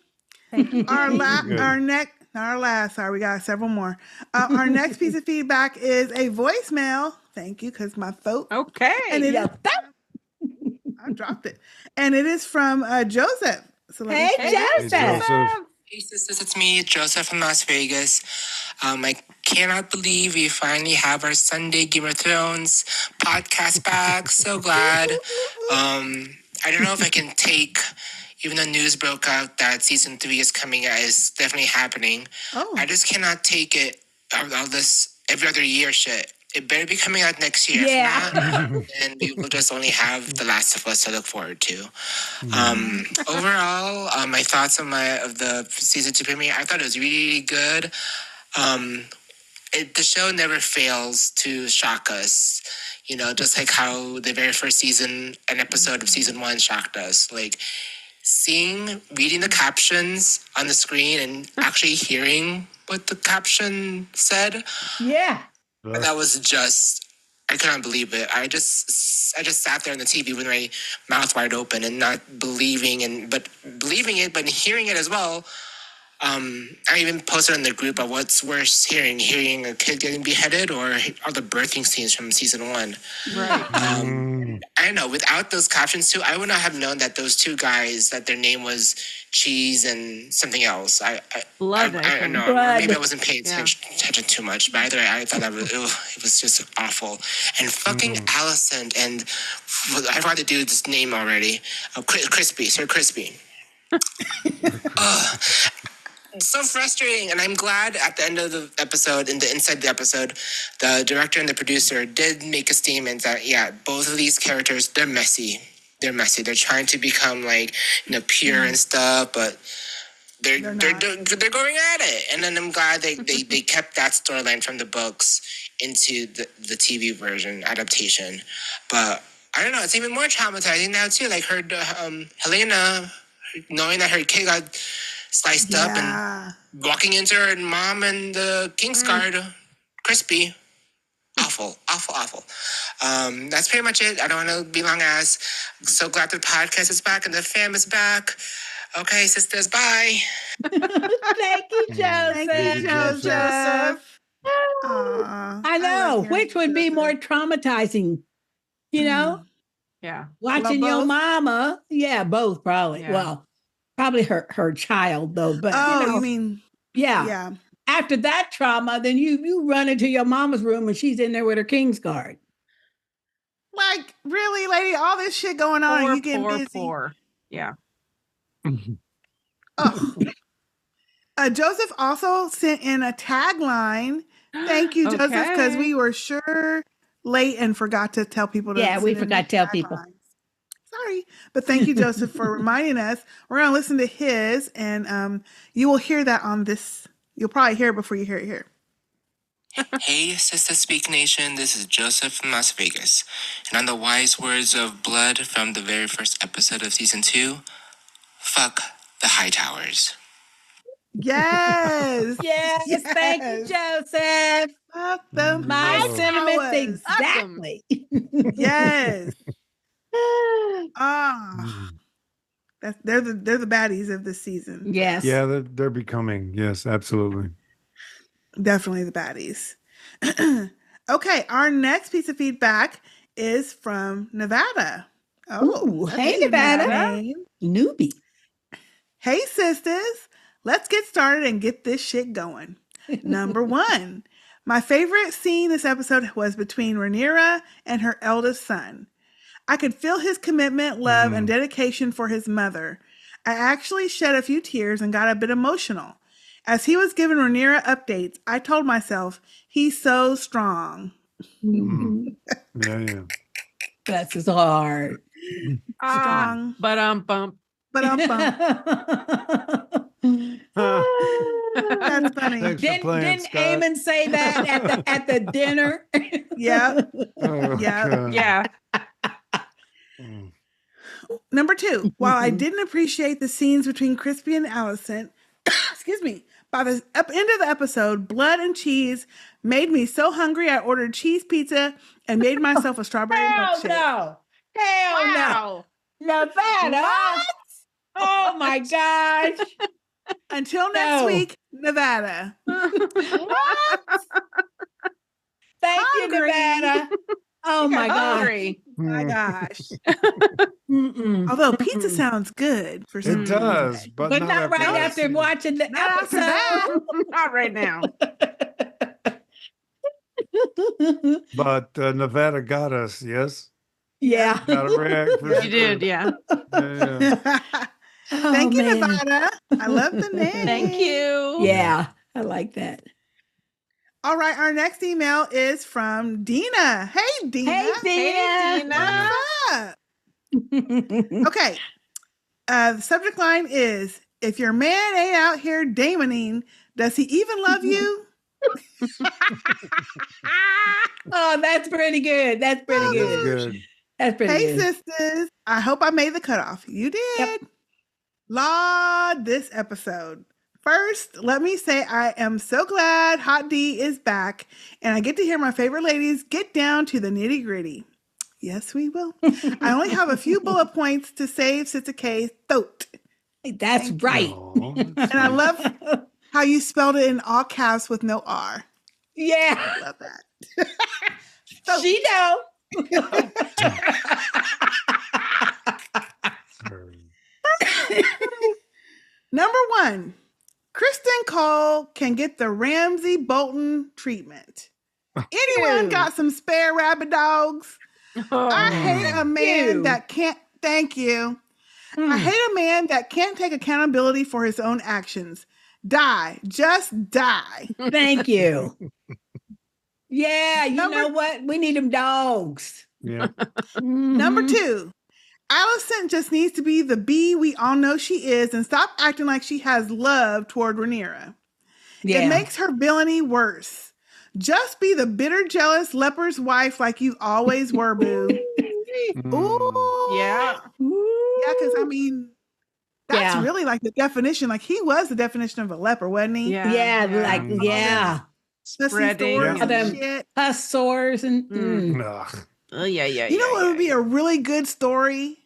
S2: Thank you.
S5: Our
S4: Good.
S5: our next Not our last. Sorry, we got several more. Our next piece of feedback is a voicemail. Thank you, because my phone.
S2: Okay.
S5: And it
S3: Yeah.
S5: I dropped it. And it is from Joseph. So let me
S3: Hey,
S5: play
S4: Hey,
S5: it.
S3: Joseph.
S4: Joseph.
S1: Hey sisters, it's me, Joseph from Las Vegas. I cannot believe we finally have our Sunday Game of Thrones podcast back. So glad. I don't know if I can take, even though news broke out that season 3 is coming out, is definitely happening.
S5: Oh.
S1: I just cannot take it, all this every other year shit. It better be coming out next year.
S3: Yeah.
S1: If not, then we will just only have The Last of Us to look forward to. Overall, my thoughts on the season 2 premiere, I thought it was really good. The show never fails to shock us. You know, just like how the very first season, an episode of season 1 shocked us. Like reading the captions on the screen and actually hearing what the caption said.
S3: Yeah.
S1: That was just, I couldn't believe it. I just sat there on the TV with my mouth wide open and not believing it, but hearing it as well. I even posted in the group of what's worse hearing a kid getting beheaded or all the birthing scenes from season 1.
S2: Right.
S1: I don't know, without those captions too, I would not have known that those two guys, that their name was Cheese and something else.
S2: Blood, I
S1: I don't
S2: think.
S1: know.
S3: Blood.
S1: Maybe I wasn't paying
S2: Yeah.
S1: attention too much. But either way, I thought it was just awful. And fucking Alicent and I forgot the dude's name already. Crispy, Sir Crispy. Ugh. So frustrating, and I'm glad at the end of the episode, inside the episode, the director and the producer did make a statement that both of these characters, they're messy. They're trying to become pure and stuff, but they're going at it. And then I'm glad they kept that storyline from the books into the TV version adaptation. But I don't know, it's even more traumatizing now too. Like Helena, knowing that her kid got sliced up and walking into her mom and the Kingsguard, Crispy. Awful. That's pretty much it. I don't want to be long ass. I'm so glad the podcast is back and the fam is back. Okay, sisters, bye.
S3: Thank you, Joseph.
S5: Thank you, Joseph. Aw,
S3: I know.
S5: like
S3: Which would be more traumatizing? You know,
S2: Yeah.
S3: watching
S5: Well,
S3: your
S5: both?
S3: mama. Yeah, both probably.
S2: Yeah.
S3: Well, probably her child though. But
S5: you mean
S3: yeah. After that trauma, then you run into your mama's room and she's in there with her Kingsguard.
S5: Like, really, lady, all this shit going on and you getting busy.
S2: Poor. Yeah.
S5: Oh. Joseph also sent in a tagline. Thank you, Joseph, because we were sure late and forgot to tell people to
S3: we forgot to tell people.
S5: Sorry. But thank you, Joseph, for reminding us. We're going to listen to his, and you will hear that on this. You'll probably hear it before you hear it here.
S1: Hey, Sistah Speak Nation, this is Joseph from Las Vegas. And on the wise words of Blood from the very first episode of season 2, fuck the Hightowers.
S5: Yes.
S3: Yes. Thank you, Joseph.
S5: Fuck the
S3: My sentiments
S5: Hightowers.
S3: exactly.
S5: Yes. They're the baddies of this season.
S3: Yes.
S4: Yeah, they're becoming. Yes, absolutely.
S5: Definitely the baddies. Okay, our next piece of feedback is from Nevada.
S3: Ooh,
S5: that's
S3: hey,
S5: a
S3: Nevada.
S5: name.
S3: Newbie.
S5: Hey, sisters. Let's get started and get this shit going. Number 1. My favorite scene this episode was between Rhaenyra and her eldest son. I could feel his commitment, love, and dedication for his mother. I actually shed a few tears and got a bit emotional. As he was giving Rhaenyra updates, I told myself, he's so strong.
S4: Yeah.
S3: That's his heart.
S5: Strong.
S2: Bump.
S5: Bump. That's funny.
S4: Thanks for playing,
S3: Didn't
S4: Scott.
S3: Eamon say that at the dinner?
S5: Yeah.
S4: Oh,
S5: Yeah.
S4: God.
S2: Yeah.
S5: Number 2, while I didn't appreciate the scenes between Crispy and Alicent, excuse me, by the end of the episode, blood and cheese made me so hungry I ordered cheese pizza and made myself a strawberry milkshake.
S3: No. Hell
S2: Wow.
S3: no. Nevada. Oh my gosh.
S5: Until next week, Nevada.
S3: What? Thank
S5: Hungry.
S3: you, Nevada. Oh my God.
S2: Hungry.
S5: My gosh.
S3: Mm-mm.
S5: Although pizza sounds good for some
S4: It does, but,
S3: But not right
S4: that
S3: after
S4: scene.
S3: watching the
S5: Not after that.
S3: episode.
S2: Not right now.
S4: But Nevada got us, yes?
S3: Yeah.
S4: Got a react for
S5: You
S2: You did,
S4: sure.
S2: yeah.
S4: Yeah.
S5: Thank
S3: Oh,
S5: you,
S3: man.
S5: Nevada. I love the name.
S2: Thank you.
S3: Yeah, I like that.
S5: All right, our next email is from Dina. Hey, Dina.
S3: Hey,
S2: Hey,
S3: Dina.
S2: Dina.
S5: What's up? Okay. The subject line is, if your man ain't out here daemoning, does he even love you?
S3: Oh, that's pretty good. That's pretty
S5: Oh,
S3: good.
S4: Good.
S3: That's pretty
S5: Hey,
S3: good.
S5: sisters. I hope I made the cutoff. You did.
S3: Yep.
S5: Lord, this episode. First, let me say I am so glad Hot D is back and I get to hear my favorite ladies get down to the nitty gritty. Yes, we will. I only have a few bullet points to save Sister K's throat.
S3: That's
S5: Thank you.
S3: right.
S4: Aw, that's
S5: And I
S4: sweet.
S5: love how you spelled it in all caps with no R.
S3: Yeah,
S5: Love that. So-
S3: she know.
S5: Number one, Kristen Cole can get the Ramsay Bolton treatment. Anyone
S2: Ew.
S5: got some spare rabbit dogs? I hate a man
S3: you.
S5: that can't. Thank you. I
S3: Mm.
S5: hate a man that can't take accountability for his own actions. Die. Just die.
S3: Thank you. Yeah, you
S5: Number-
S3: know what? We need them dogs.
S4: Yeah.
S5: Number
S3: Mhm.
S5: two, Alicent just needs to be the bee we all know she is and stop acting like she has love toward Rhaenyra.
S3: Yeah.
S5: It makes her villainy worse. Just be the bitter, jealous leper's wife like you always were, boo.
S4: Mm.
S5: Ooh.
S2: Yeah.
S5: Yeah, because I mean, that's
S3: Yeah.
S5: really like the definition. Like he was the definition of a leper, wasn't he?
S2: Yeah.
S3: Yeah,
S4: Mm.
S3: like, yeah.
S5: Pussy
S2: Spreading.
S5: stores and
S3: and-
S5: shit.
S3: Pus sores and.
S2: Mm.
S4: Ugh.
S2: Oh, yeah, yeah.
S5: You know what would be a really good story?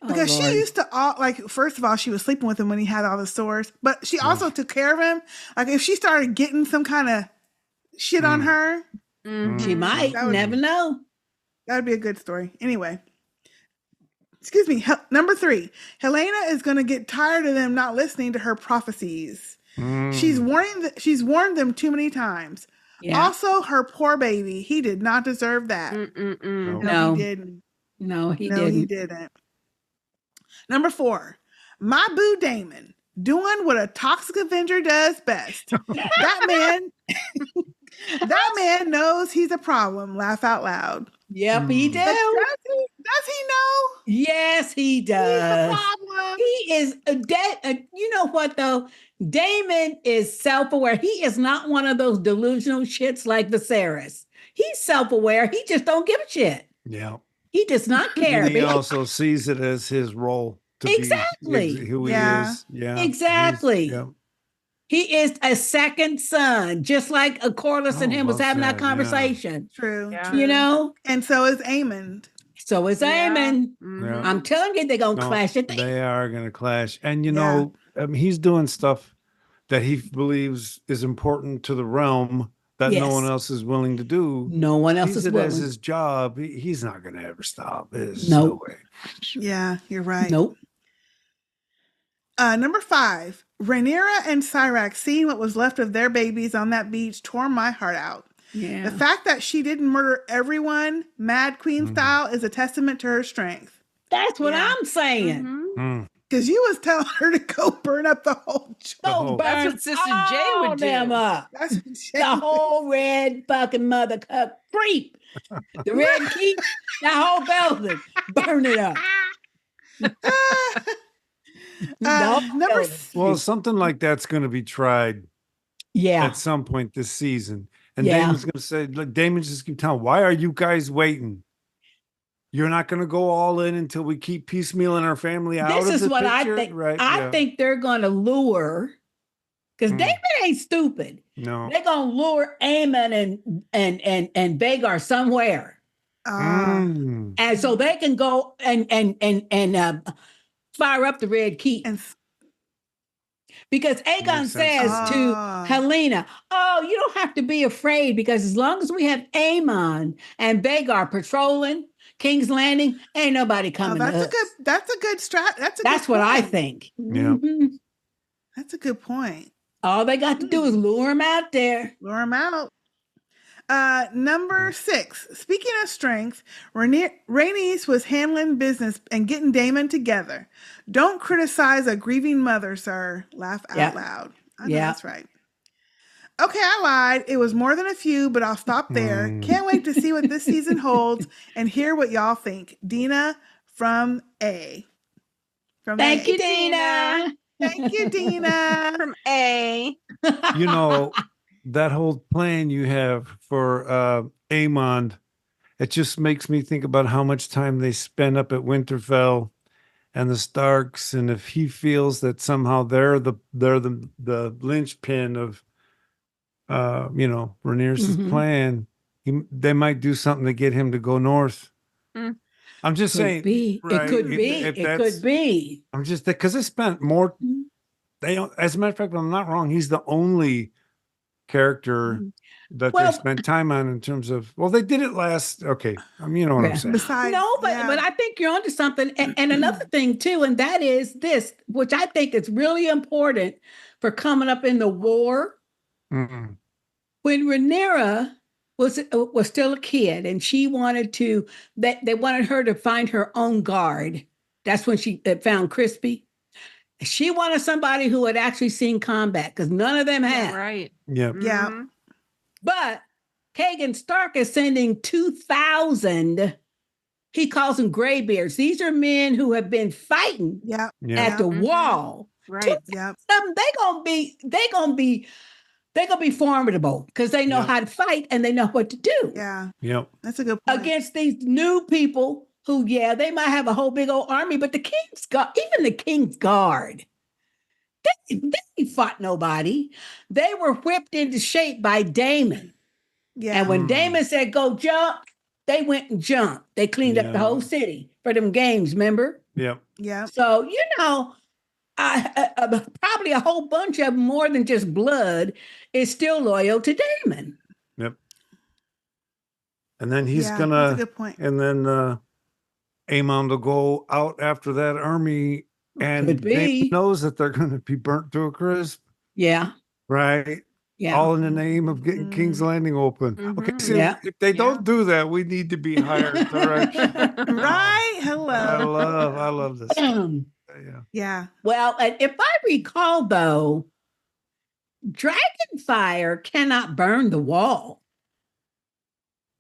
S3: Oh,
S5: Because she
S3: Lord.
S5: used to first of all, she was sleeping with him when he had all the sores, but she also took care of him. Like if she started getting some kind of shit on
S4: Mm.
S5: her,
S3: She might.
S5: That would-
S3: Never know.
S5: that would be a good story. Anyway, excuse me. Number three, Helena is going to get tired of them not listening to her prophecies.
S4: Mm.
S5: She's warned them too many times.
S3: Yeah.
S5: Also, her poor baby. He did not deserve that.
S2: Mm-mm-mm.
S3: No.
S5: He didn't.
S3: No, he
S5: No,
S3: didn't.
S5: he didn't. Number four, my boo Daemon doing what a toxic Avenger does best. that man knows he's a problem. Laugh out loud.
S3: Yep, he
S4: Mm.
S3: do.
S5: But does he know
S3: Yes, he
S5: he's a
S3: does.
S5: problem?
S3: He is you know what though? Damon is self-aware. He is not one of those delusional shits like Viserys. He's self-aware. He just don't give a shit.
S4: Yeah.
S3: He does not care.
S4: And he
S3: But
S4: also sees it as his role to
S3: Exactly.
S4: be who
S5: Yeah.
S4: he is. Yeah.
S3: Exactly.
S4: Yeah.
S3: he is a second son, just like Corliss and
S4: Oh,
S3: him was
S4: well
S3: having that
S4: said, yeah.
S3: conversation.
S5: True.
S2: Yeah.
S5: true.
S3: You know?
S5: And so is Aemond.
S3: So is
S2: Yeah.
S3: Aemon.
S2: Mhm.
S3: I'm telling you, they're gonna
S4: No,
S3: clash it.
S4: They are going to clash. And, you
S5: Yeah.
S4: know, he's doing stuff that he believes is important to the realm that no
S3: Yes.
S4: one else is willing to do.
S3: No one else
S4: Sees
S3: is
S4: it as
S3: willing.
S4: his job. He's not going to ever stop. There's
S3: Nope.
S4: no way.
S5: Yeah, you're right.
S3: Nope.
S5: Number five, Rhaenyra and Cyrax seeing what was left of their babies on that beach tore my heart out.
S3: Yeah.
S5: The fact that she didn't murder everyone, Mad Queen
S4: Mhm.
S5: style, is a testament to her strength.
S3: That's what
S5: Yeah.
S3: I'm saying.
S2: Mhm.
S4: Mm.
S5: Because you was telling her to go burn up the whole joint.
S3: Go
S4: whole-
S2: That's
S3: burn
S2: what Sister J would
S3: all them
S2: do.
S3: up.
S5: That's what she-
S3: The whole red fucking mother cup creep. The red keep, the whole building. Burn it up. The whole
S5: number
S3: building.
S4: Well, something like that's going to be tried
S3: Yeah.
S4: at some point this season. And
S3: Yeah.
S4: Damon's going to say, look, Damon just keep telling, why are you guys waiting? You're not going to go all in until we keep piecemealing our family out
S3: This
S4: of
S3: is
S4: the
S3: what I
S4: picture?"
S3: think.
S4: Right?
S3: I
S4: yeah.
S3: think they're gonna lure because
S4: Mm.
S3: David ain't stupid.
S4: No.
S3: They're gonna lure Aemon and Vagar somewhere.
S4: Mm.
S3: And so they can go and fire up the red key.
S5: and
S3: Because Aegon
S4: Makes sense.
S3: says to Helena, "Oh, you don't have to be afraid because as long as we have Aemon and Vhagar patrolling King's Landing, ain't nobody coming to us."
S5: That's a good strat.
S3: That's what I think.
S4: Yeah.
S3: Mhm.
S5: That's a good point.
S3: All they got to do is lure him out there.
S5: Lure him out. Number 6. Speaking of strength, Rhaenys was handling business and getting Daemon together. Don't criticize a grieving mother, sir. Laugh out loud. I know that's right. Okay, I lied. It was more than a few, but I'll stop there. Can't wait to see what this season holds and hear what y'all think. Dina from A.
S3: Thank you, Dina.
S5: Thank you, Dina.
S2: From A.
S4: You know, that whole plan you have for Aemon, it just makes me think about how much time they spend up at Winterfell and the Starks, and if he feels that somehow they're the linchpin of Rhaenyra's plan, they might do something to get him to go north. I'm just saying, right?
S3: It could be. It could be.
S4: I'm just because they spent more. They, as a matter of fact, if I'm not wrong, he's the only character that they spent time on in terms of. Well, they did it last. Okay, you know what I'm saying.
S5: Besides,
S3: but I think you're onto something. And another thing too, and that is this, which I think is really important for coming up in the war. When Rhaenyra was still a kid, and she wanted to, they wanted her to find her own guard. That's when she found Crispy. She wanted somebody who had actually seen combat because none of them had.
S2: Right.
S4: Yeah.
S5: Yeah.
S3: But Kagan Stark is sending 2,000. He calls them graybeards. These are men who have been fighting at the wall.
S2: Right.
S3: Yeah. They gonna be formidable because they know how to fight and they know what to do.
S5: Yeah.
S4: Yep. That's
S5: a good point.
S3: Against these new people who, they might have a whole big old army, but the King's Guard, even the King's Guard, they fought nobody. They were whipped into shape by Daemon. Yeah. And when Daemon said, go jump, they went and jumped. They cleaned up the whole city for them games, remember?
S4: Yep.
S5: Yeah.
S3: So, probably a whole bunch of more than just blood is still loyal to Daemon.
S4: Yep. And then he's
S5: that's a good point.
S4: And then Aemon will go out after that army, and Daemon knows that they're going to be burnt to a crisp.
S3: Yeah.
S4: Right. Yeah. All in the name of getting King's Landing open. Okay. So if they don't do that, we need to be higher direction.
S5: Right. Hello.
S4: I love this.
S5: Yeah.
S3: Well, and if I recall, though, dragon fire cannot burn the wall.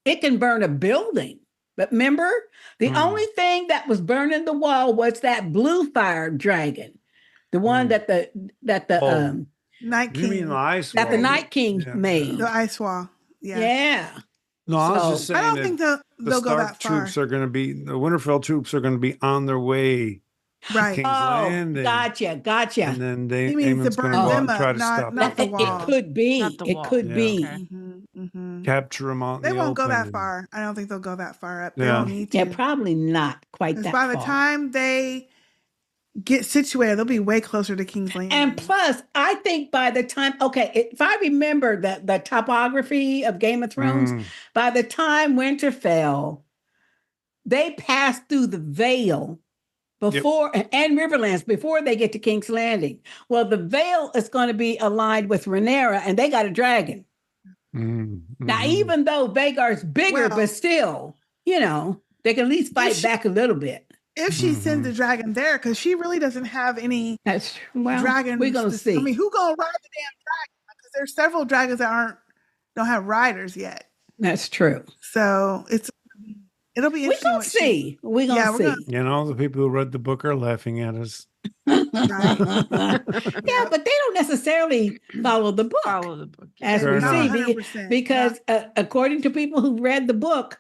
S3: It can burn a building. But remember, the only thing that was burning the wall was that blue fire dragon, the one that the
S5: Night King.
S4: You mean the ice
S3: that
S4: wall?
S3: the Night King made.
S5: The ice wall. Yeah.
S3: Yeah.
S4: No, I was just saying.
S5: I don't think they'll go that far.
S4: Troops are going to be the Winterfell troops are going to be on their way.
S5: Right.
S4: King's Landing.
S3: Gotcha.
S4: And then
S5: Daemon's
S4: going to go out and try to stop
S5: not the wall.
S3: It could be. It could be.
S5: Okay.
S4: Capture them out.
S5: They won't go that far. I don't think they'll go that far up. They don't need to.
S3: Yeah, probably not quite that far.
S5: By the time they get situated, they'll be way closer to King's Landing.
S3: And plus, I think by the time, if I remember the topography of Game of Thrones, by the time Winterfell, they pass through the Vale before and Riverlands before they get to King's Landing. Well, the Vale is going to be aligned with Rhaenyra, and they got a dragon. Now, even though Vhagar's bigger, but still, they can at least fight back a little bit.
S5: If she sends a dragon there, because she really doesn't have any dragons.
S3: We're going to see.
S5: I mean, who's going to ride the damn dragon? Because there's several dragons that don't have riders yet.
S3: That's true.
S5: So it'll be interesting.
S3: We're going to see. We're going to see.
S4: The people who read the book are laughing at us.
S5: Right.
S3: Yeah, but they don't necessarily follow the book. As we see, because according to people who read the book,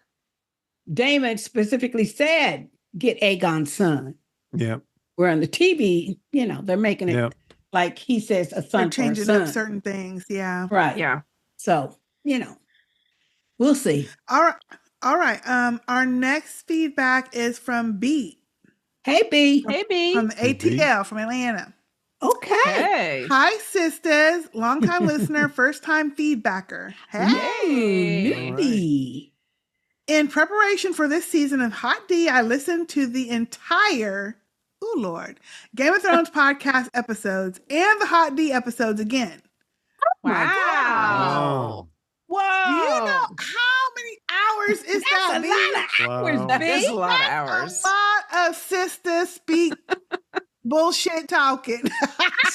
S3: Daemon specifically said, "Get Aegon's son."
S4: Yeah.
S3: Where on the TV, they're making it like he says a son.
S5: They're changing
S3: for a son.
S5: up certain things. Yeah.
S3: Right.
S2: Yeah.
S3: So we'll see.
S5: All right. Our next feedback is from B.
S3: Hey, B.
S2: Hey, B.
S5: From ATL, from Atlanta.
S3: Okay.
S2: Hey.
S5: Hi, sisters. Longtime listener, first time feedbacker.
S3: Yay,
S2: Hey.
S3: newbie.
S5: In preparation for this season of Hot D, I listened to the entire, oh Lord, Game of Thrones podcast episodes and the Hot D episodes again.
S3: My God.
S2: Wow.
S3: Whoa.
S5: Do you know how many hours is
S3: That's
S5: that?
S3: a
S5: B?
S3: lot of hours,
S4: Wow.
S2: That is a
S3: B.
S2: lot of
S5: That's
S2: hours.
S5: a lot of sister speak bullshit talking.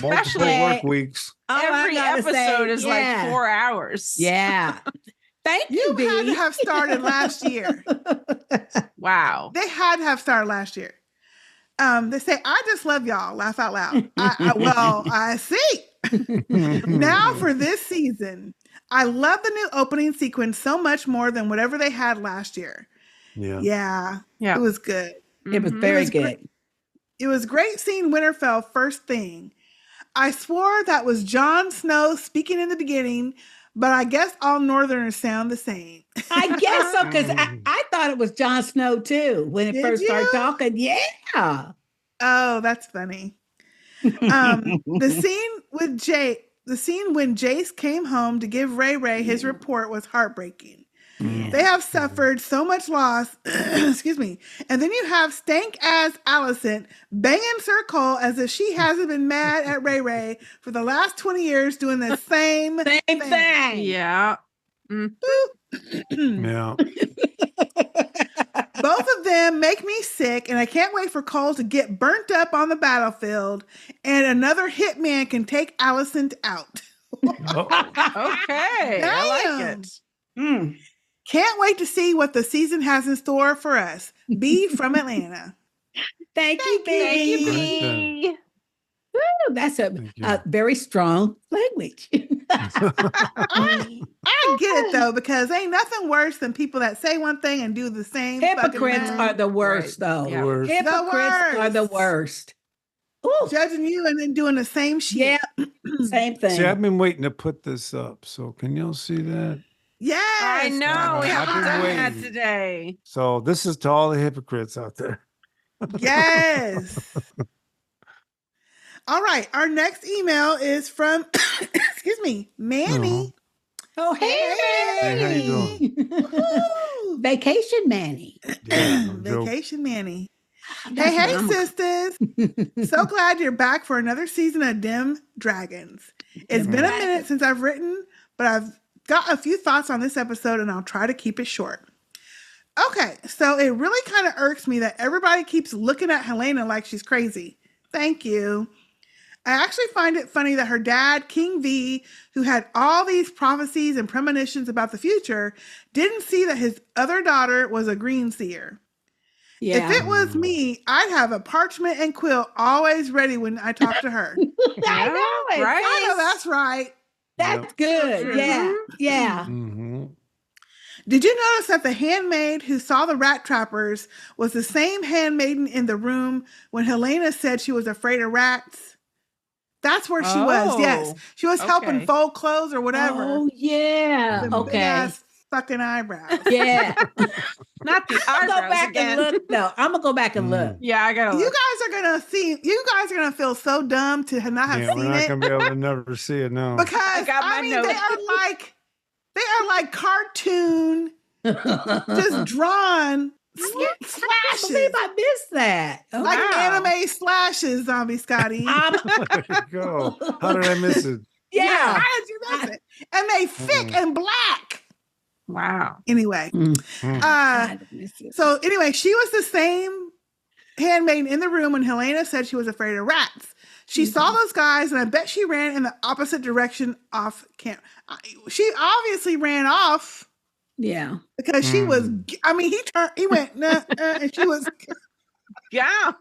S4: Multiple
S2: Especially
S4: work weeks.
S3: All I
S2: every
S3: gotta
S2: episode
S3: say,
S2: is like 4 hours.
S3: Yeah. Thank you,
S5: You had to
S3: B.
S5: have started last year.
S2: Wow.
S5: They had to have started last year. They say, I just love y'all. Laugh out loud. I see. Now for this season, I love the new opening sequence so much more than whatever they had last year.
S4: Yeah.
S5: Yeah. It was good.
S3: It was
S2: Mhm.
S3: very
S5: was
S3: good.
S5: It was great seeing Winterfell first thing. I swore that was Jon Snow speaking in the beginning, but I guess all Northerners sound the same.
S3: I guess so, because I thought it was Jon Snow too when it
S5: Did
S3: first started
S5: you?
S3: talking. Yeah.
S5: Oh, that's funny. The scene when Jace came home to give Ray his report was heartbreaking. They have suffered so much loss. Excuse me. And then you have stank ass Alicent banging Sir Cole as if she hasn't been mad at Ray for the last 20 years doing the same
S3: thing.
S2: Yeah. Mm.
S4: Yeah.
S5: Both of them make me sick, and I can't wait for Cole to get burnt up on the battlefield and another hitman can take Alicent out.
S2: Okay. I like it.
S3: Mm.
S5: Can't wait to see what the season has in store for us. B from Atlanta.
S3: Thank you,
S2: Thank you,
S3: B.
S2: B.
S3: Ooh, that's a
S4: Thank you.
S3: very strong language.
S5: I get it though, because ain't nothing worse than people that say one thing and do the same.
S3: Hypocrites
S5: fucking
S3: are
S5: thing.
S3: the worst,
S2: Right.
S3: though.
S2: Yeah.
S4: Worst.
S3: Hypocrites are the worst. Ooh,
S5: Judging you and then doing the same shit.
S3: yeah, same thing.
S4: See, I've been waiting to put this up. So can y'all see that?
S5: Yes.
S2: I know. We
S4: I've
S2: haven't
S4: been
S2: done that
S4: waiting.
S2: today.
S4: So this is to all the hypocrites out there.
S5: Yes. All right. Our next email is from, excuse me, Manny.
S3: Oh, hey,
S4: Hey, how you
S3: Manny.
S5: Woo!
S3: Vacation Manny.
S4: Yeah, no joke.
S5: Vacation Manny.
S3: That's
S5: Hey,
S3: what I'm-
S5: sisters. So glad you're back for another season of Dim Dragons. It's been a minute since I've written, but I've got a few thoughts on this episode and I'll try to keep it short. Okay, so it really kind of irks me that everybody keeps looking at Helaena like she's crazy. Thank you. I actually find it funny that her dad, King V, who had all these prophecies and premonitions about the future, didn't see that his other daughter was a green seer.
S3: Yeah.
S5: If it was me, I'd have a parchment and quill always ready when I talk to her.
S3: I know it.
S2: right?
S5: I know that's right.
S3: That's good.
S2: Mhm.
S3: Yeah. Yeah.
S4: Mm-hmm.
S5: Did you notice that the handmaid who saw the rat trappers was the same handmaiden in the room when Helaena said she was afraid of rats? That's where she was. Yes.
S2: Oh,
S5: She was helping
S2: okay.
S5: fold clothes or whatever.
S3: Oh, yeah.
S5: Them big
S3: Okay.
S5: ass fucking eyebrows.
S3: Yeah.
S2: Not the
S3: I'll
S2: eyebrows
S3: go back
S2: again.
S3: and look, though. I'm going to go back and look.
S2: Yeah, I gotta
S5: You
S2: look.
S5: guys are gonna feel so dumb to not have
S4: Yeah, we're
S5: seen
S4: not
S5: it.
S4: gonna be able to never see it now.
S5: Because
S2: got my
S5: I mean
S2: note.
S5: they are like cartoon, just drawn
S3: I can't
S5: slashes.
S3: believe I missed that. Okay.
S5: Like
S2: Wow.
S5: anime slashes, Zombie Scotty.
S4: There you go. How did I miss it?
S3: Yeah.
S5: How did you miss it? And they thick and black.
S2: Wow.
S5: Anyway,
S3: I missed it.
S5: so anyway, she was the same handmaiden in the room when Helaena said she was afraid of rats. She saw those guys, and I bet she ran in the opposite direction off camp. She obviously ran off
S3: Yeah.
S5: because she was. I mean, he went, nah, and she was.
S2: Yeah.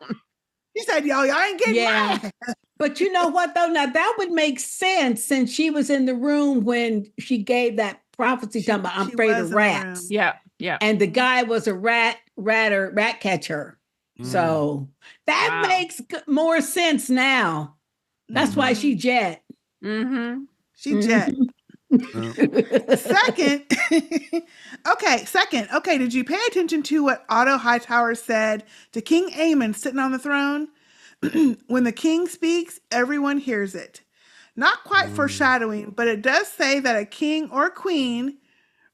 S5: He said, "Y'all ain't getting
S3: Yeah.
S5: mad."
S3: But you know what, though? Now, that would make sense since she was in the room when she gave that prophecy talking about, I'm
S5: She
S3: afraid
S5: was
S3: of
S5: in the
S3: rats.
S5: room.
S2: Yeah. Yeah.
S3: And the guy was a rat catcher. So that
S2: Wow.
S3: makes more sense now. That's why she jet.
S2: Mm-hmm.
S5: She jet. Second, okay, did you pay attention to what Otto Hightower said to King Aemon sitting on the throne? When the king speaks, everyone hears it. Not quite foreshadowing, but it does say that a king or queen,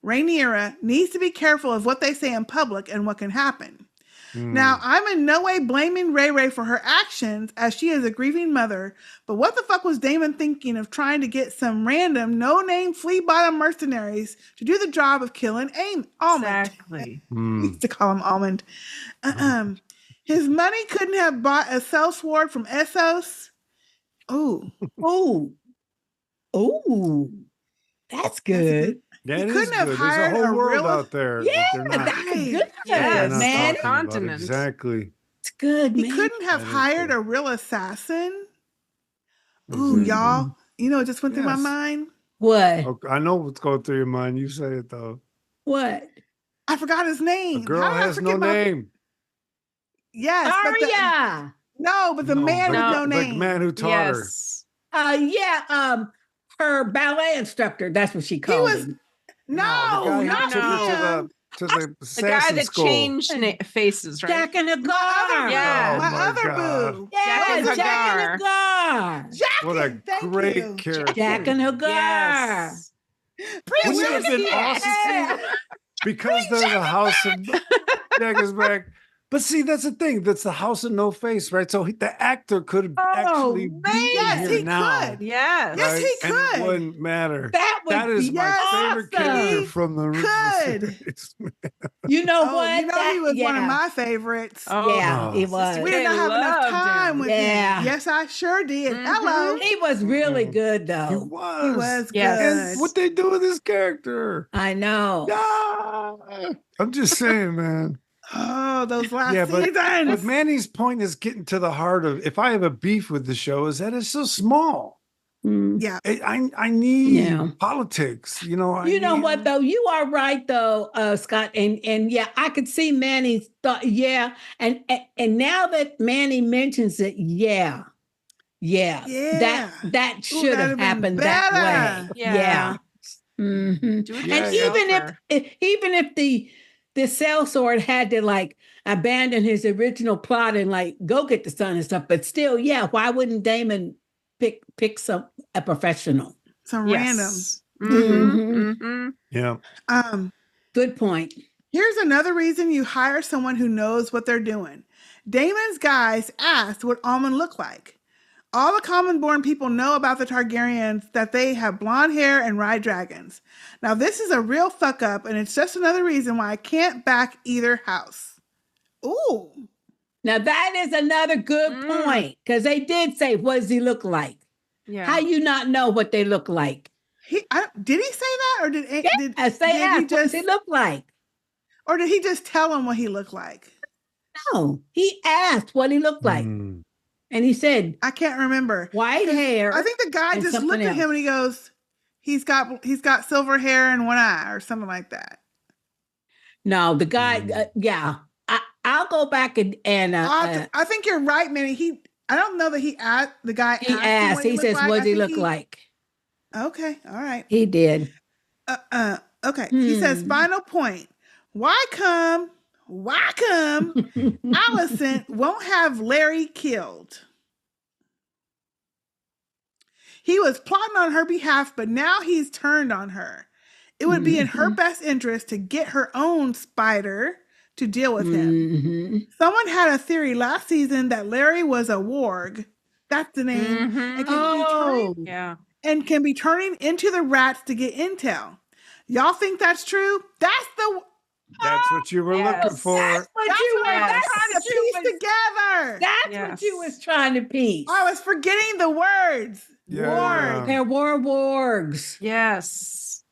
S5: Rhaenyra, needs to be careful of what they say in public and what can happen. Now, I'm in no way blaming Ray for her actions, as she is a grieving mother, but what the fuck was Daemon thinking of trying to get some random, no-name, flea-bottom mercenaries to do the job of killing Almond?
S2: Exactly.
S5: We used to call him Almond. His money couldn't have bought a sellsword from Essos. Ooh.
S3: Oh, that's good.
S4: That
S5: He
S4: is
S5: couldn't have
S4: good. There's a
S5: hired
S4: whole
S5: a
S4: world
S5: real-
S4: out there that
S3: Yeah,
S4: they're not.
S3: that's good.
S2: Yes,
S4: they're not
S3: man.
S4: talking about.
S2: Continent.
S4: Exactly.
S3: It's good,
S5: He
S3: man.
S5: couldn't have
S4: That is
S5: hired
S4: good.
S5: a real assassin. Ooh, y'all. You know what just went through my
S4: Yes.
S5: mind?
S3: What?
S4: Okay, I know what's going through your mind. You say it though.
S3: What?
S5: I forgot his name.
S4: A girl
S5: How did I
S4: has
S5: forget
S4: no
S5: about-
S4: name.
S5: Yes, but the,
S3: Arya.
S5: no, but the man with no
S4: The
S5: name.
S4: man who taught her.
S2: Yes.
S3: Her ballet instructor. That's what she
S5: He
S3: called
S5: was
S3: him.
S5: no,
S4: the guy
S5: not
S4: who took her
S5: him.
S4: to the
S2: The guy
S4: assassin
S2: that
S4: school.
S2: changed faces, right?
S3: Jack and
S5: My other,
S3: Hagar.
S2: Yeah.
S4: Oh
S5: my
S4: my
S5: other
S4: God.
S5: boo.
S3: Yeah,
S2: Jack and
S3: Jack and Hagar.
S5: Jack.
S4: What a
S5: Thank
S4: great
S5: you.
S4: character.
S3: Jack and Hagar.
S2: Yes.
S4: Wouldn't it have been awesome? See, because they're the house of Jack is back. But see, that's the thing. That's the house of no face, right? So the actor could have actually
S3: man.
S4: been
S5: Yes,
S4: here
S5: he
S4: now.
S5: could.
S2: Yes.
S5: Yes, he
S4: And
S5: could.
S4: it wouldn't matter.
S3: That
S4: is
S3: be
S4: my favorite
S3: awesome.
S4: character from the original
S5: Could.
S4: series.
S3: You know
S5: Oh,
S3: what?
S5: you know he was one of my favorites.
S2: Oh,
S3: Yeah, he
S4: Oh.
S3: was.
S5: We did not have enough
S2: loved
S5: time
S2: him.
S5: with
S3: Yeah.
S5: him. Yes, I sure did.
S2: Mhm.
S5: Hello.
S3: He was really good
S4: He
S3: though.
S4: was.
S5: He was
S2: Yes.
S5: good.
S4: And what they do with his character.
S3: I know.
S4: Yeah. I'm just saying, man.
S5: Oh, those last
S4: Yeah, but
S5: seasons.
S4: Manny's point is getting to the heart of, if I have a beef with the show, is that it's so small.
S3: Mm.
S5: Yeah.
S4: I need
S3: Yeah.
S4: politics. You know.
S3: You know what though? You are right though, Scott. And yeah, I could see Manny's thought. Yeah, and now that Manny mentions it, yeah.
S5: Yeah.
S3: That
S5: Ooh,
S3: should
S5: that'd
S3: have
S5: been
S3: happened that
S5: better.
S3: way.
S2: Yeah.
S3: Mhm.
S2: Do it
S4: Yeah,
S3: And
S2: yourself,
S3: even if the sellsword had to like abandon his original plot and like go get the son and stuff, but still, yeah, why wouldn't Daemon pick a professional?
S5: Some
S2: Yes.
S3: Mhm.
S2: Mm-hmm.
S4: Yeah.
S5: random.
S3: Good point.
S5: Here's another reason you hire someone who knows what they're doing. Daemon's guys asked what Almond looked like. All the common-born people know about the Targaryens that they have blonde hair and ride dragons. Now, this is a real fuck-up, and it's just another reason why I can't back either house. Ooh.
S3: Now that is another good point because they did say, "What does he look like?"
S2: Yeah.
S3: How you not know what they look like?
S5: Did he say that, or did
S3: I say,
S5: did he
S3: ask, what does
S5: just,
S3: he look like?
S5: or did he just tell him what he looked like?
S3: No, he asked what he looked like,
S4: Mm.
S3: and he said,
S5: I can't remember.
S3: "White hair."
S5: I think the guy
S3: and
S5: just
S3: something
S5: looked at him
S3: else.
S5: and he goes, "He's got silver hair and one eye," or something like that.
S3: No, the guy. Yeah, I'll go back and
S5: I think you're right, Manny. I don't know that he asked the guy.
S3: he
S5: asked him
S3: asked.
S5: what
S3: He
S5: looked
S3: says,
S5: like.
S3: "What
S5: I
S3: does he
S5: think
S3: look like?"
S5: Okay, all right.
S3: He did.
S5: Okay. He says, final point. Why come Alicent won't have Larry killed? He was plotting on her behalf, but now he's turned on her. It would be in her best interest to get her own spider to deal with him. Someone had a theory last season that Larry was a warg. That's the name. And can be turning into the rats to get intel. Y'all think that's true?
S4: That's what you were looking for.
S3: That's what you were
S5: trying to piece together.
S3: That's what you was trying to piece.
S5: I was forgetting the words.
S4: Yeah.
S3: There were wargs.
S2: Yes.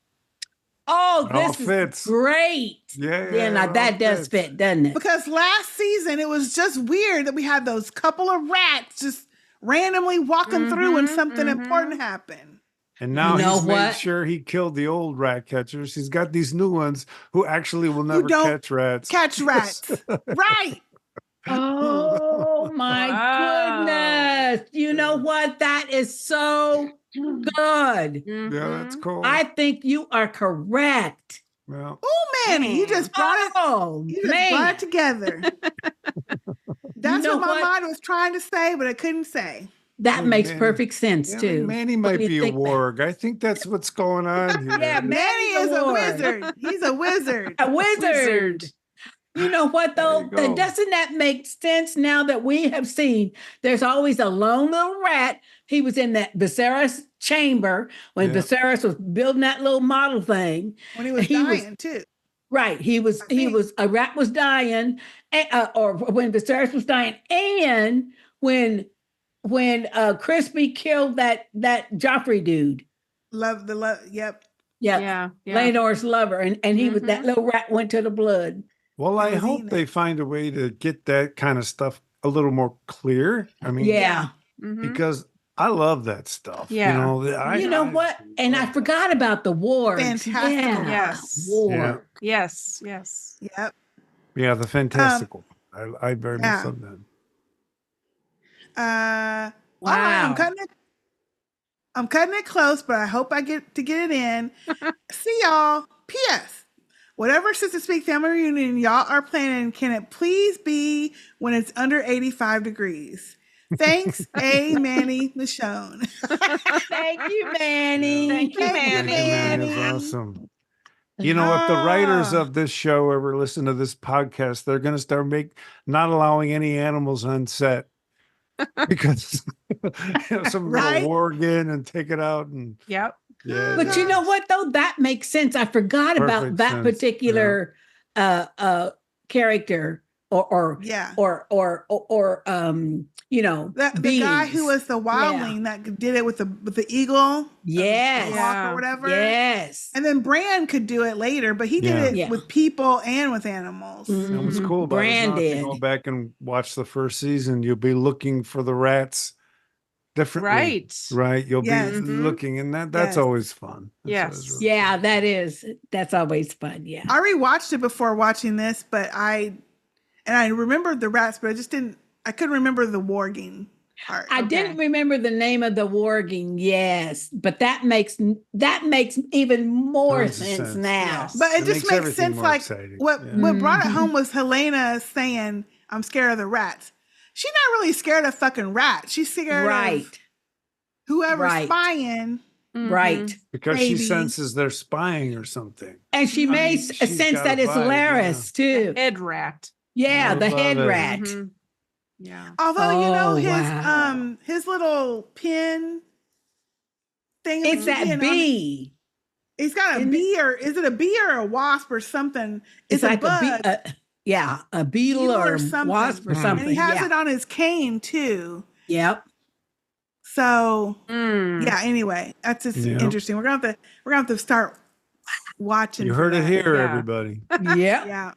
S3: Oh,
S4: It all
S3: this is
S4: fits.
S3: great.
S4: Yeah.
S3: Now
S4: it
S3: that
S4: all
S3: does
S4: fits.
S3: fit, doesn't it?
S5: Because last season it was just weird that we had those couple of rats just randomly walking through when something important happened.
S4: And now
S3: You know
S4: he's made
S3: what?
S4: sure he killed the old rat catchers. He's got these new ones who actually will never
S5: don't
S4: catch rats.
S5: Catch rats. Right.
S3: Oh my goodness. You know what? That is so good.
S4: Yeah, that's cool.
S3: I think you are correct.
S4: Yeah.
S5: Oh, Manny, you just brought it.
S3: Oh,
S5: You just brought it together. That's
S3: know
S5: what my
S3: what?
S5: mind was trying to say, but I couldn't say.
S3: That
S4: Oh,
S3: makes
S4: Manny.
S3: perfect sense
S4: Yeah,
S3: too.
S4: Manny
S3: What
S4: might
S3: do you
S4: be a
S3: think, Matt?
S4: warg. I think that's what's going on here.
S3: Yeah,
S5: Manny
S3: Manny's
S5: is a
S3: warg.
S5: wizard. He's a wizard.
S3: A wizard.
S2: Wizard.
S3: You know what
S4: There
S3: though?
S4: you go.
S3: Doesn't that make sense now that we have seen there's always a lone little rat? He was in that Viserys chamber when
S4: Yeah.
S3: Viserys was building that little model thing.
S5: When he was
S3: He was-
S5: dying too.
S3: Right. He was a rat was dying, or when Viserys was dying, and when Crispy killed that Joffrey dude.
S5: Love the love. Yep.
S3: Yeah.
S2: Yeah.
S3: Laenor's lover. And he was that little rat went to the blood.
S4: Well, I
S5: was
S4: hope
S5: eating
S4: they
S5: it.
S4: find a way to get that kind of stuff a little more clear. I mean,
S3: Yeah.
S2: Mhm.
S4: because I love that stuff.
S2: Yeah.
S4: You know, I
S3: You know what? And I forgot about the wargs.
S5: Fantastical.
S3: Yeah.
S2: Yes.
S3: Warg.
S2: Yes. Yes.
S5: Yep.
S4: Yeah, the fantastical. I very
S5: yeah.
S4: much love that.
S5: All right,
S3: Wow.
S5: I'm cutting it close, but I hope I get it in. See y'all. P.S. Whatever Sister Speak family reunion y'all are planning, can it please be when it's under 85 degrees? Thanks, A. Manny Michonne.
S3: Thank you, Manny.
S2: Thank you,
S5: Thank you,
S2: Manny.
S4: That's
S5: Manny.
S4: awesome. You know, if the writers
S5: Ah.
S4: of this show ever listen to this podcast, they're going to start not allowing any animals on set because some
S5: Right?
S4: gonna warg in and take it out and
S2: Yep.
S4: yeah.
S3: But you know what though? That makes sense. I forgot about
S4: Perfect
S3: that
S4: sense,
S3: particular character or
S5: Yeah.
S3: you know,
S5: The guy who
S3: beings.
S5: was the wildling that did it with the eagle.
S3: Yes.
S5: The hawk or whatever.
S3: Yes.
S5: And then Bran could do it later, but he did it
S3: Yeah.
S5: with people and with animals.
S4: And what's cool about it is now if you go back and watch the first season, you'll be looking for the rats differently.
S2: Right.
S4: Right. You'll
S5: Yes.
S4: be
S2: Mhm.
S4: looking, and that's
S5: Yes.
S4: always fun. That's
S2: Yes.
S4: always really
S3: Yeah, that's always fun. Yeah.
S5: I rewatched it before watching this, but I remembered the rats, but I couldn't remember the warging part.
S3: I didn't remember the name of the warging, yes, but that makes even more
S4: Tons of
S3: sense
S4: sense.
S3: now.
S2: Yes.
S5: But it
S4: It
S5: just
S4: makes
S5: makes
S4: everything
S5: sense.
S4: more
S5: Like
S4: exciting.
S5: what
S4: Yeah.
S5: brought it home was Helena saying, "I'm scared of the rats." She's not really scared of fucking rats. She's scared
S3: Right,
S5: of whoever's
S3: Right.
S5: spying.
S2: Mhm.
S3: right.
S4: because
S5: Maybe.
S4: she senses they're spying or something.
S3: And she
S4: I
S3: made
S4: mean,
S3: a
S4: she's
S3: sense
S4: got
S3: that
S4: a
S3: it's
S4: vibe,
S3: Laris too.
S2: Head rat.
S3: Yeah,
S4: I
S3: the
S4: love
S3: head
S4: it.
S3: rat.
S2: Mhm. Yeah.
S5: Although you know
S3: Oh, wow.
S5: his little pin thing.
S3: It's
S5: that you
S3: that
S5: get on-
S3: bee.
S5: He's got a
S3: Isn't it?
S5: bee, or is it a bee or a wasp or something?
S3: It's
S5: a
S3: like
S5: bug.
S3: a bee. Yeah, a beetle
S5: Beetle
S3: or
S5: or something.
S3: wasp or
S4: And he
S3: something.
S5: And he has
S3: yeah.
S5: it on his cane too.
S3: Yep.
S5: So
S2: Mm.
S5: yeah. Anyway, that's just
S4: Yeah.
S5: interesting. We're gonna have to start watching.
S4: You
S5: for
S4: heard it
S5: that.
S4: here,
S2: Yeah.
S4: everybody.
S3: Yep.
S5: Yeah.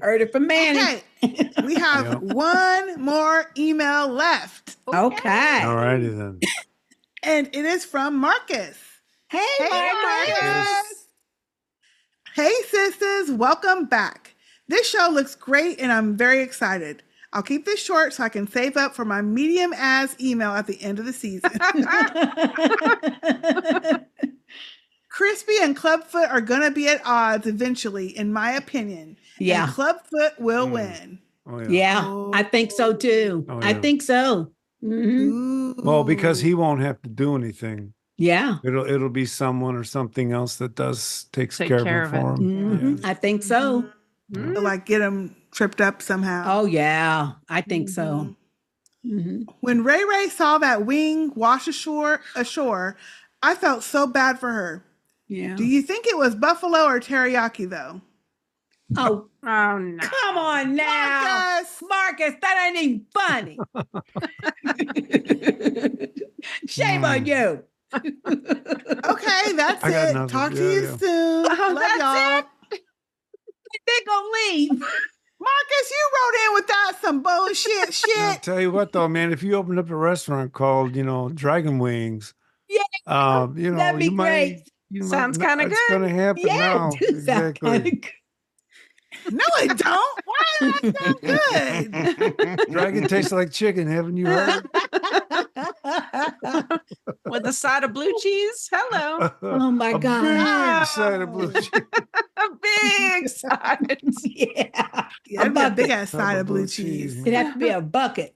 S3: Heard it from Manny.
S5: Okay. We have
S4: Yep.
S5: one more email left,
S3: Okay.
S4: All righty then.
S5: and it is from Marcus.
S3: Hey, Marcus.
S5: Hey, sisters, welcome back. This show looks great, and I'm very excited. I'll keep this short so I can save up for my medium-ass email at the end of the season. Crispy and Clubfoot are going to be at odds eventually, in my opinion.
S3: Yeah.
S5: And Clubfoot will win.
S4: Oh,
S3: Yeah, I think so too.
S4: Oh,
S3: I
S4: yeah.
S3: think so. Mhm.
S5: Ooh.
S4: Well, because he won't have to do anything.
S3: Yeah.
S4: It'll be someone or something else that takes
S2: Take
S4: care
S2: care
S4: of
S2: of
S4: it for
S2: it.
S4: him.
S3: Mhm. I think so.
S2: Mm.
S5: To, like, get him tripped up somehow.
S3: Oh yeah, I think so. Mhm.
S5: When Ray Ray saw that wing wash ashore, I felt so bad for her.
S3: Yeah.
S5: Do you think it was buffalo or teriyaki, though?
S3: Oh,
S2: Oh no.
S3: come on now,
S5: Marcus!
S3: Marcus. That ain't even funny. Shame on you.
S5: Okay, that's
S4: I got
S5: it.
S4: nothing.
S5: Talk to
S4: Yeah,
S5: you
S4: yeah.
S5: soon. Love
S2: that's
S5: y'all.
S3: They gonna leave.
S5: Marcus, you wrote in without some bullshit
S4: I'll
S5: shit.
S4: tell you what, though, man, if you opened up a restaurant called, Dragon Wings,
S3: Yeah,
S4: you know,
S3: that'd be
S4: you might.
S3: great.
S2: Sounds kinda
S4: It's
S2: good.
S4: going to happen
S3: Yeah,
S4: now.
S3: it does sound kinda
S4: Exactly.
S3: good.
S5: No, it don't. Why does that sound good?
S4: Dragon tastes like chicken, haven't you heard?
S2: With a side of blue cheese. Hello.
S3: Oh my
S4: A
S3: God.
S4: big side of blue cheese.
S2: A big big sides.
S3: Yeah.
S5: Yeah, that'd be a big
S3: bucket.
S5: ass side of blue cheese.
S3: It'd have to be a bucket.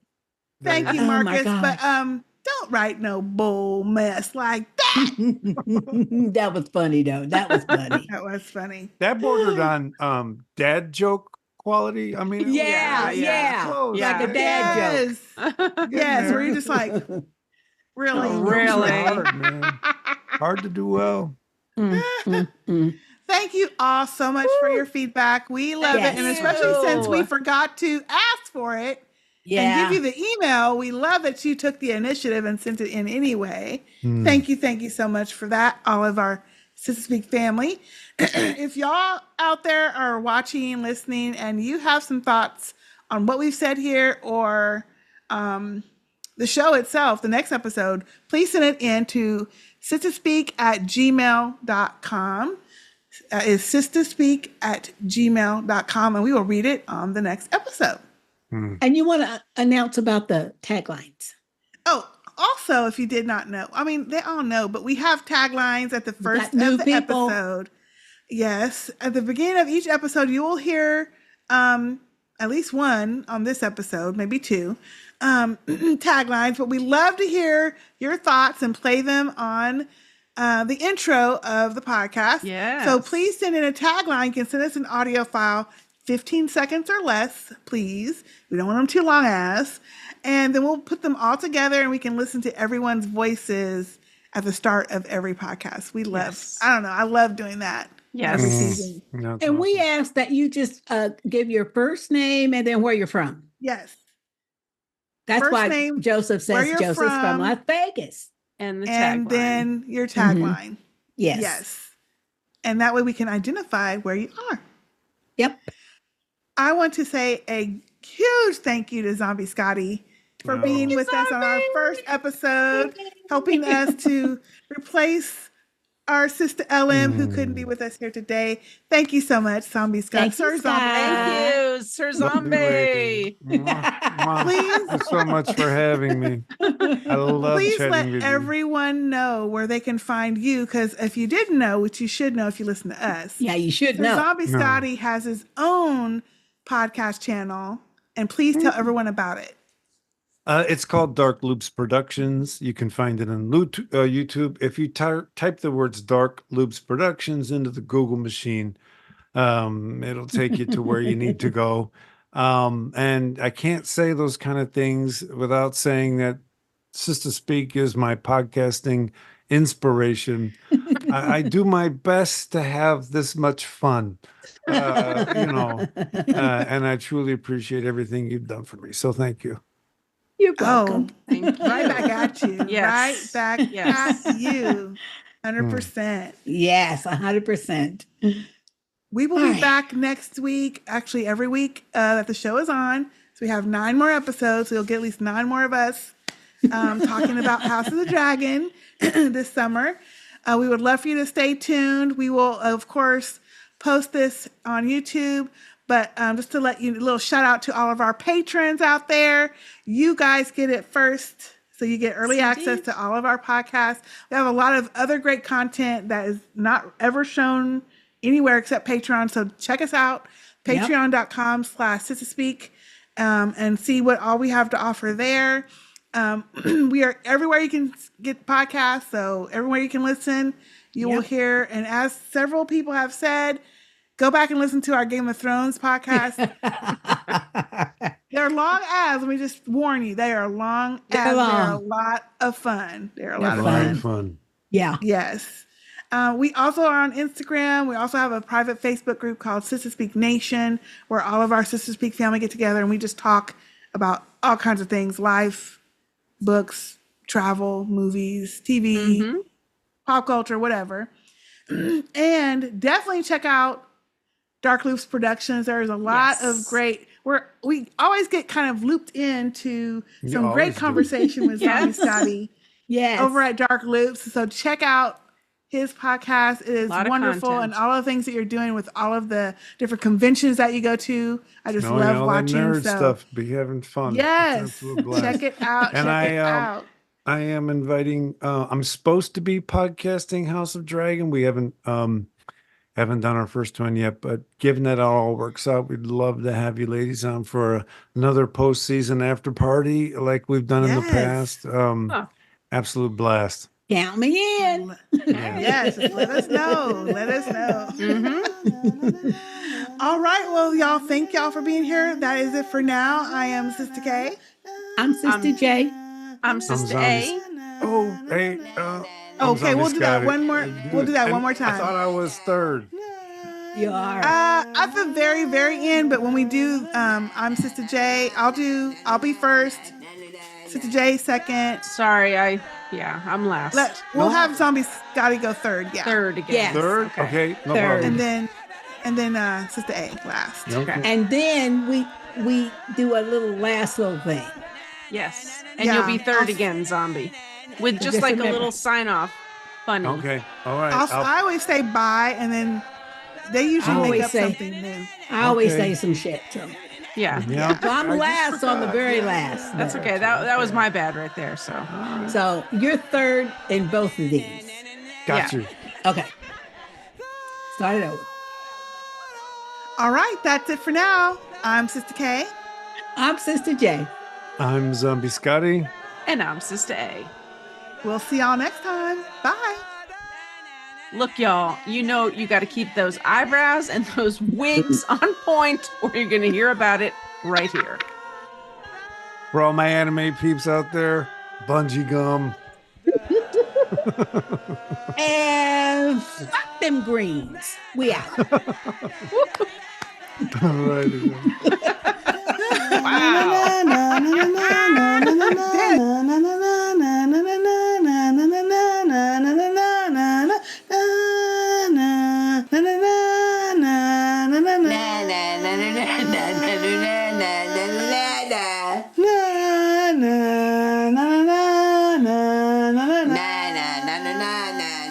S5: Thank you,
S3: Oh my
S5: Marcus. But
S3: gosh.
S5: don't write no bull mess like that.
S3: That was funny though. That was funny.
S5: That was funny.
S4: That bordered on dad joke quality. I mean, it was
S3: Yeah,
S2: yeah.
S4: close.
S3: like a dad joke.
S5: Yes. Yes, where you're just like, really?
S2: Oh,
S4: Jokes are
S2: really?
S4: hard, man. Hard to do well.
S5: Thank you all so much for your feedback. We love
S3: Yes.
S5: it. And especially since we forgot to ask for it and
S3: Yeah.
S5: give you the email, we love that you took the initiative and sent it in anyway. Thank you so much for that, all of our Sistah Speak family. If y'all out there are watching, listening, and you have some thoughts on what we've said here or the show itself, the next episode, please send it in to sistahspeak@gmail.com. Is sistahspeak@gmail.com, and we will read it on the next episode.
S3: And you want to announce about the taglines.
S5: Oh, also, if you did not know, I mean, they all know, but we have taglines at the first
S3: got new
S5: of the
S3: people.
S5: episode. Yes. At the beginning of each episode, you will hear at least one on this episode, maybe two taglines, but we love to hear your thoughts and play them on the intro of the podcast.
S2: Yes.
S5: So please send in a tagline. You can send us an audio file, 15 seconds or less, please. We don't want them too long as. And then we'll put them all together and we can listen to everyone's voices at the start of every podcast. We love,
S2: Yes.
S5: I don't know, I love doing that.
S2: Yes.
S5: Every season.
S4: That's
S3: And we
S4: awesome.
S3: ask that you just give your first name and then where you're from.
S5: Yes.
S3: That's
S5: First
S3: why
S5: name,
S3: Joseph
S5: where
S3: says
S5: you're
S3: Joseph's from
S5: from,
S3: Las Vegas.
S2: And the
S5: and
S2: tagline.
S5: then your tagline.
S3: Yes.
S5: Yes. And that way we can identify where you are.
S3: Yep.
S5: I want to say a huge thank you to Zombie Scotty for being with us on our first episode, helping us to replace our sister LM who couldn't be with us here today. Thank you so much, Zombie Scotty.
S3: Thank you,
S5: Sir Zombie.
S2: Thank you, Ser Zombie.
S5: Please.
S4: Thank you so much for having me. I love
S5: Please
S4: chatting
S5: let
S4: with you.
S5: everyone know where they can find you, because if you didn't know, which you should know if you listen to us,
S3: Yeah, you should
S5: Sir
S3: know.
S5: Zombie
S4: No.
S5: Scotty has his own podcast channel, and please tell everyone about it.
S4: It's called Dark Loops Productions. You can find it on YouTube. If you type the words Dark Loops Productions into the Google machine, it'll take you to where you need to go. And I can't say those kind of things without saying that Sistah Speak is my podcasting inspiration. I do my best to have this much fun, and I truly appreciate everything you've done for me. So thank you.
S3: You're welcome.
S2: Thank you.
S5: Right back at you.
S2: Yes.
S5: Right back
S2: Yes.
S5: at you. 100%.
S3: Yes, 100%.
S5: We will
S3: All
S5: be
S3: right.
S5: back next week, actually every week that the show is on. So we have 9 more episodes. So you'll get at least 9 more of us talking about House of the Dragon this summer. We would love for you to stay tuned. We will, of course, post this on YouTube. But just to let you, a little shout out to all of our patrons out there. You guys get it first. So you get early access to all of our podcasts. We have a lot of other great content that is not ever shown anywhere except Patreon. So check us out,
S3: Yep.
S5: patreon.com/sistahspeak, and see what all we have to offer there. We are everywhere you can get podcasts. So everywhere you can listen, you will
S3: Yep.
S5: hear. And as several people have said, go back and listen to our Game of Thrones podcast. They're long as, let me just warn you, they are long
S3: They're
S5: as. They're a
S3: long.
S5: lot of fun. They're a
S3: They're
S5: lot of
S3: fun.
S5: fun.
S4: Fun.
S3: Yeah.
S5: Yes. We also are on Instagram. We also have a private Facebook group called Sistah Speak Nation, where all of our Sistah Speak family get together and we just talk about all kinds of things: life, books, travel, movies, TV, pop culture, whatever. And definitely check out Dark Loops Productions. There's a lot
S2: Yes.
S5: of great. We always get kind of looped into
S4: You
S5: some
S4: always
S5: great
S4: do.
S5: conversation with Zombie
S2: Yes.
S5: Scotty
S3: Yes.
S5: over at Dark Loops. So check out his podcast. It is
S2: Lot of
S5: wonderful,
S2: content.
S5: and all the things that you're doing with all of the different conventions that you go to. I just
S4: Knowing
S5: love
S4: all
S5: watching.
S4: that nerd
S5: So
S4: stuff, be having fun. It's an
S5: yes,
S4: absolute blast.
S5: check it out.
S4: And
S5: check it
S4: I,
S5: out.
S4: I am inviting. I'm supposed to be podcasting House of Dragon. We haven't Haven't done our first one yet, but given that all works out, we'd love to have you ladies on for another postseason after party like we've done in the
S5: Yes.
S4: past.
S2: Huh.
S4: Absolute blast.
S3: Count me in.
S5: Yes, just let us know. Let us know. All right. Well, y'all, thank y'all for being here. That is it for now. I am Sister K.
S3: I'm Sister J.
S2: I'm Sister
S4: zombies.
S2: A.
S4: Oh, hey.
S5: Okay, we'll do that one more. We'll do that one more
S4: I
S5: time.
S4: thought I was third.
S3: You are.
S5: At the very, very end, but when we do, I'm Sister J. I'll be first. Sister J second.
S2: Sorry, I'm last.
S5: We'll have Zombie Scotty go third. Yeah.
S2: Third again.
S3: Yes.
S4: Third? Okay, no
S3: Third.
S4: problem.
S5: And then Sister A last.
S4: Okay.
S3: And then we do a last little thing.
S2: Yes. And
S5: Yeah.
S2: you'll be third again, Zombie. With just like
S3: remember.
S2: a little sign off. Funny.
S4: Okay. All right.
S5: I always say bye, and then they usually make
S3: always
S5: up
S3: say-
S5: something new.
S3: I always
S4: Okay.
S3: say some shit. So,
S2: Yeah.
S4: Yeah.
S3: so I'm
S4: I just
S3: last on the
S4: forgot.
S3: very
S4: Yeah.
S3: last.
S2: That's okay. That was my bad right there. So
S3: So you're third in both of these.
S4: Got
S2: Yeah.
S4: you.
S3: Okay. Start it over.
S5: All right, that's it for now. I'm Sister K.
S3: I'm Sister J.
S4: I'm Zombie Scotty.
S2: and I'm Sister A.
S5: We'll see y'all next time. Bye.
S2: Look, y'all, you got to keep those eyebrows and those wigs on point, or you're going to hear about it right here.
S4: For all my anime peeps out there, bungee gum.
S3: And fuck them greens. We out.
S4: All right.
S6: Na na na na na na